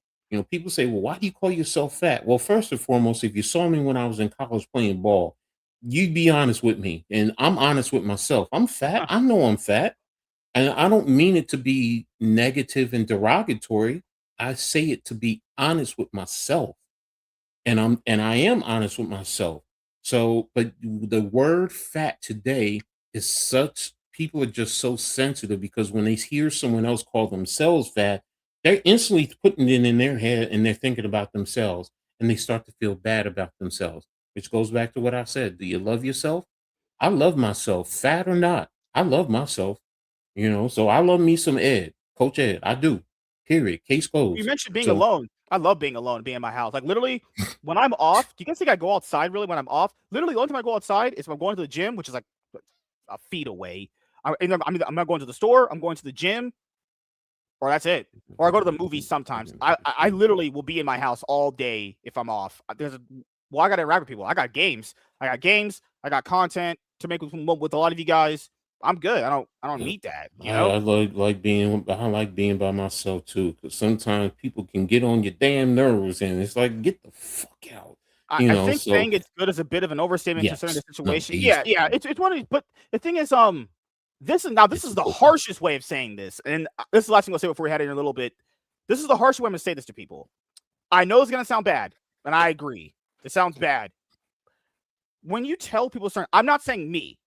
People say, well, why do you call yourself fat? Well, first and foremost, if you saw me when I was in college playing ball, you'd be honest with me. And I'm honest with myself. I'm fat. Huh. I know I'm fat. And I don't mean it to be negative and derogatory. I say it to be honest with myself. And I am honest with myself. So, but the word fat today is such people are just so sensitive because when they hear someone else call themselves fat, they're instantly putting it in their head and they're thinking about themselves and they start to feel bad about themselves, which goes back to what I said. Do you love yourself? I love myself, fat or not. I love myself. So I love me some Ed, Coach Ed. I do. Period. Case You closed. mentioned being So alone. I love being alone, being in my house. Like literally, when I'm off, do you guys think I go outside really when I'm off? Literally, the only time I go outside is if I'm going to the gym, which is like a feet away. I'm not going to the store. I'm going to the gym, or that's it. Or I go to the movies sometimes. I literally will be in my house all day if I'm off. I got to interact with people. I got games. I got games. I got content to make with a lot of you guys. I'm good. I don't yeah, need that. I like being by myself too. Because sometimes people can get on your damn nerves, and it's like get the fuck out. I think So saying it's good is a bit of an overstatement considering the yes, no, situation. Yeah, easy. yeah, it's one of these. But the thing is, this It's is a the good one. harshest way of saying this, and this is the last thing I'll say before we head in a little bit. This is the harshest way I'm gonna say this to people. I know it's gonna sound bad, and I agree. It sounds bad when you tell people certain. I'm not saying me.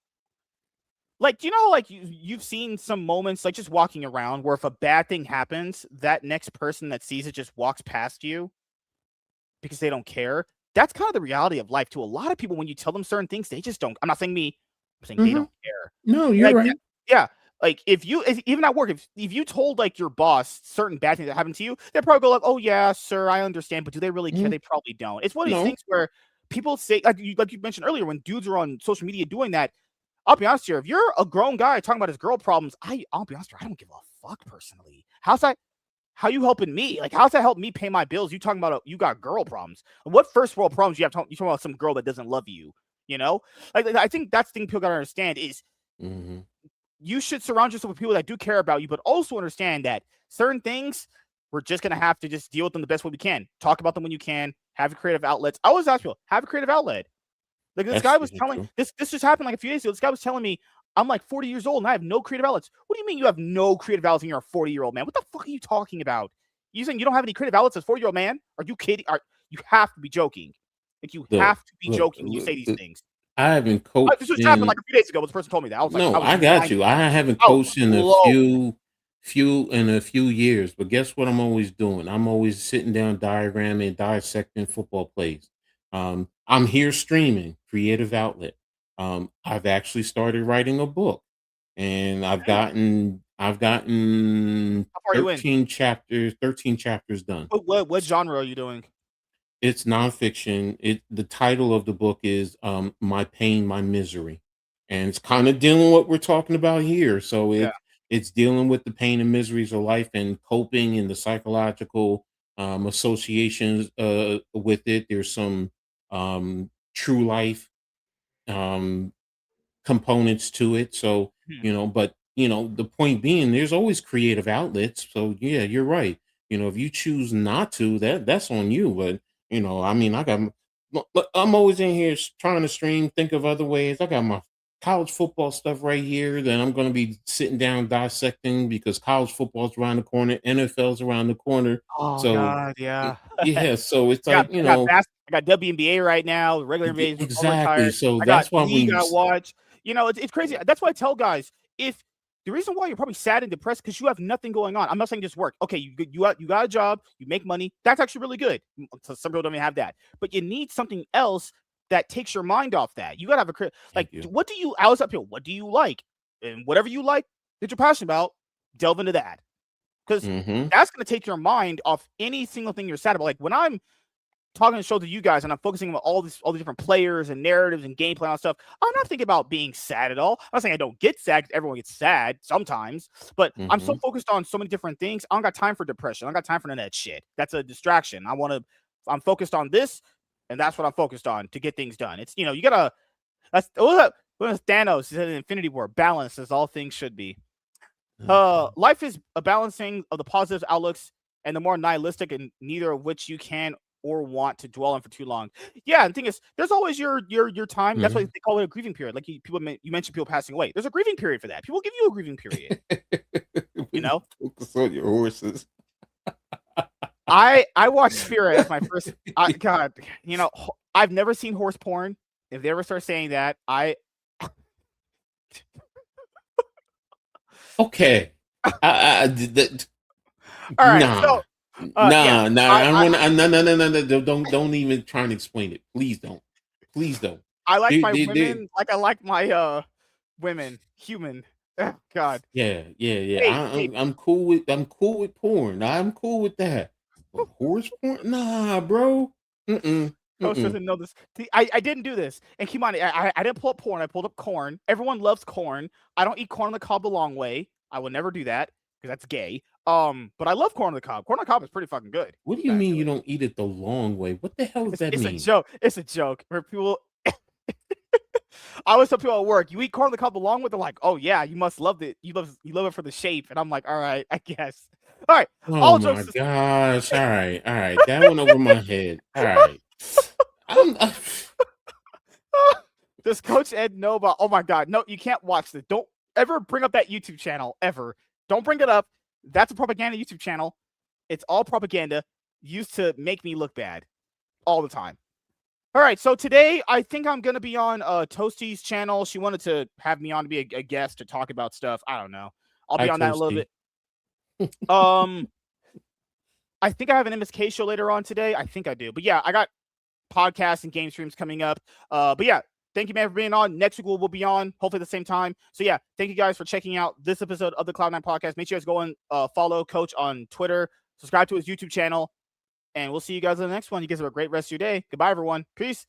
Like, do you know, like you've seen some moments, like just walking around, where if a bad thing happens, that next person that sees it just walks past you because they don't care. That's kind of the reality of life to a lot of people. When you tell them certain things, they just don't. I'm not saying me. I'm saying they Hmm. don't care. No, you're Like, right. yeah, like even at work, if you told like your boss certain bad things that happened to you, they'd probably go like, "Oh yeah, sir, I understand," but do they really care? Mhm. They probably don't. It's one of these No, things where people say, like you mentioned earlier, when dudes are on social media doing that. I'll be honest here. If you're a grown guy talking about his girl problems, I'll be honest here. I don't give a fuck personally. How you helping me? Like, how's that help me pay my bills? You talking about you got girl problems? What first world problems you have? You talking about some girl that doesn't love you? You know, like I think that's the thing people gotta understand is hmm you should surround yourself with people that do care about you, but also understand that certain things we're just gonna have to just deal with them the best way we can. Talk about them when you can. Have creative outlets. I always ask people, have a creative outlet. Like this guy that's was yeah, telling true. this just happened like a few days ago. This guy was telling me I'm like 40 years old and I have no creative outlets. What do you mean you have no creative outlets and you're a 40-year-old man? What the fuck are you talking about? You saying you don't have any creative outlets as 40-year-old man? Are you kidding? You have to be joking. Like you Look, have to be look, joking when you say these things. I haven't This coached just happened in like a few days ago. This person told me that. I No, was I got mind you. I haven't I was coached in a blown. few years, but guess what I'm always doing? I'm always sitting down diagramming, dissecting football plays. I'm here streaming, creative outlet. I've actually started writing a book and Okay. I've gotten How far are you in? 13 chapters done. What genre are you doing? It's nonfiction. The title of the book is My Pain, My Misery. And it's kind of dealing what we're talking about here. So Yeah. it's dealing with the pain and miseries of life and coping and the psychological associations with it. There's some true life um components to it. So, Hmm. but the point being there's always creative outlets. So yeah, you're right. If you choose not to, that's on you. But I mean, Look, I'm always in here trying to stream, think of other ways. I got my college football stuff right here that I'm going to be sitting down dissecting because college football's around the corner, NFL's around the corner. Oh So, God, yeah. yeah, so it's I got like, I got WNBA right now. The regular NBA is all exactly. retired. So I got that's why league when I watch. It's crazy. That's why I tell guys, if the reason why you're probably sad and depressed because you have nothing going on. I'm not saying just work. Okay, you got a job, you make money. That's actually really good. So some people don't even have that, but you need something else that takes your mind off that. You gotta have thank you. what do you? I was up here. What do you like? And whatever you like that you're passionate about, delve into that because Hmm. that's gonna take your mind off any single thing you're sad about. Like when I'm talking to show to you guys and I'm focusing on all these different players and narratives and gameplay and all stuff, I'm not thinking about being sad at all. I'm not saying I don't get sad because everyone gets sad sometimes, but I'm so Hmm. focused on so many different things. I don't got time for depression. I don't got time for none of that shit. That's a distraction. I'm focused on this, and that's what I'm focused on to get things done. It's you gotta what was Thanos said in Infinity War, balance as all things should be. Life is a balancing of the positive outlooks and the more nihilistic, and neither of which you can or want to dwell on for too long. Yeah, and the thing is, there's always your time. That's why Hmm. they call it a grieving period. Like you mentioned people passing away. There's a grieving period for that. People give you a grieving period. You When you know, focus on your horses. I watched Spirit as my first. God, I've never seen horse porn. If they ever start saying that, Okay. all right. Nah. So, yeah, I want to. No, no, no, no, no. Don't even try and explain it. Please don't. Please don't. I like my They, women like I like my women human. Oh, God. yeah, yeah, yeah. Hey, hey, I'm cool with porn. I'm cool with that. But horse porn? Nah, bro. Mm-mm. Coach Mm-mm. doesn't know this. I didn't do this. And keep on, I didn't pull up porn. I pulled up corn. Everyone loves corn. I don't eat corn on the cob the long way. I will never do that because that's gay. But I love corn on the cob. Corn on the cob is pretty fucking good. What do you mean you Actually, don't eat it the long way? What the hell does that it's a mean? joke. It's a joke where people. I always tell people at work, you eat corn on the cob the long way. They're like, oh yeah, you must love it. You love it for the shape. And I'm like, all right, I guess. All right, Oh all my jokes. gosh. All right. All right. That went over my head. All right. I'm Does Coach Ed know about? Oh my God, no, you can't watch this. Don't ever bring up that YouTube channel ever. Don't bring it up. That's a propaganda YouTube channel. It's all propaganda used to make me look bad all the time. All right, so today I think I'm gonna be on Toasty's channel. She wanted to have me on to be a guest to talk about stuff. I don't know. I'll be Hi on that in a little Toasty. bit. Um, I think I have an MSK show later on today. I think I do, but yeah, I got podcasts and game streams coming up. But yeah, thank you, man, for being on. Next week we'll be on, hopefully at the same time. So yeah, thank you guys for checking out this episode of the Cloud9 podcast. Make sure you guys go and follow Coach on Twitter, subscribe to his YouTube channel, and we'll see you guys in the next one. You guys have a great rest of your day. Goodbye, everyone. Peace.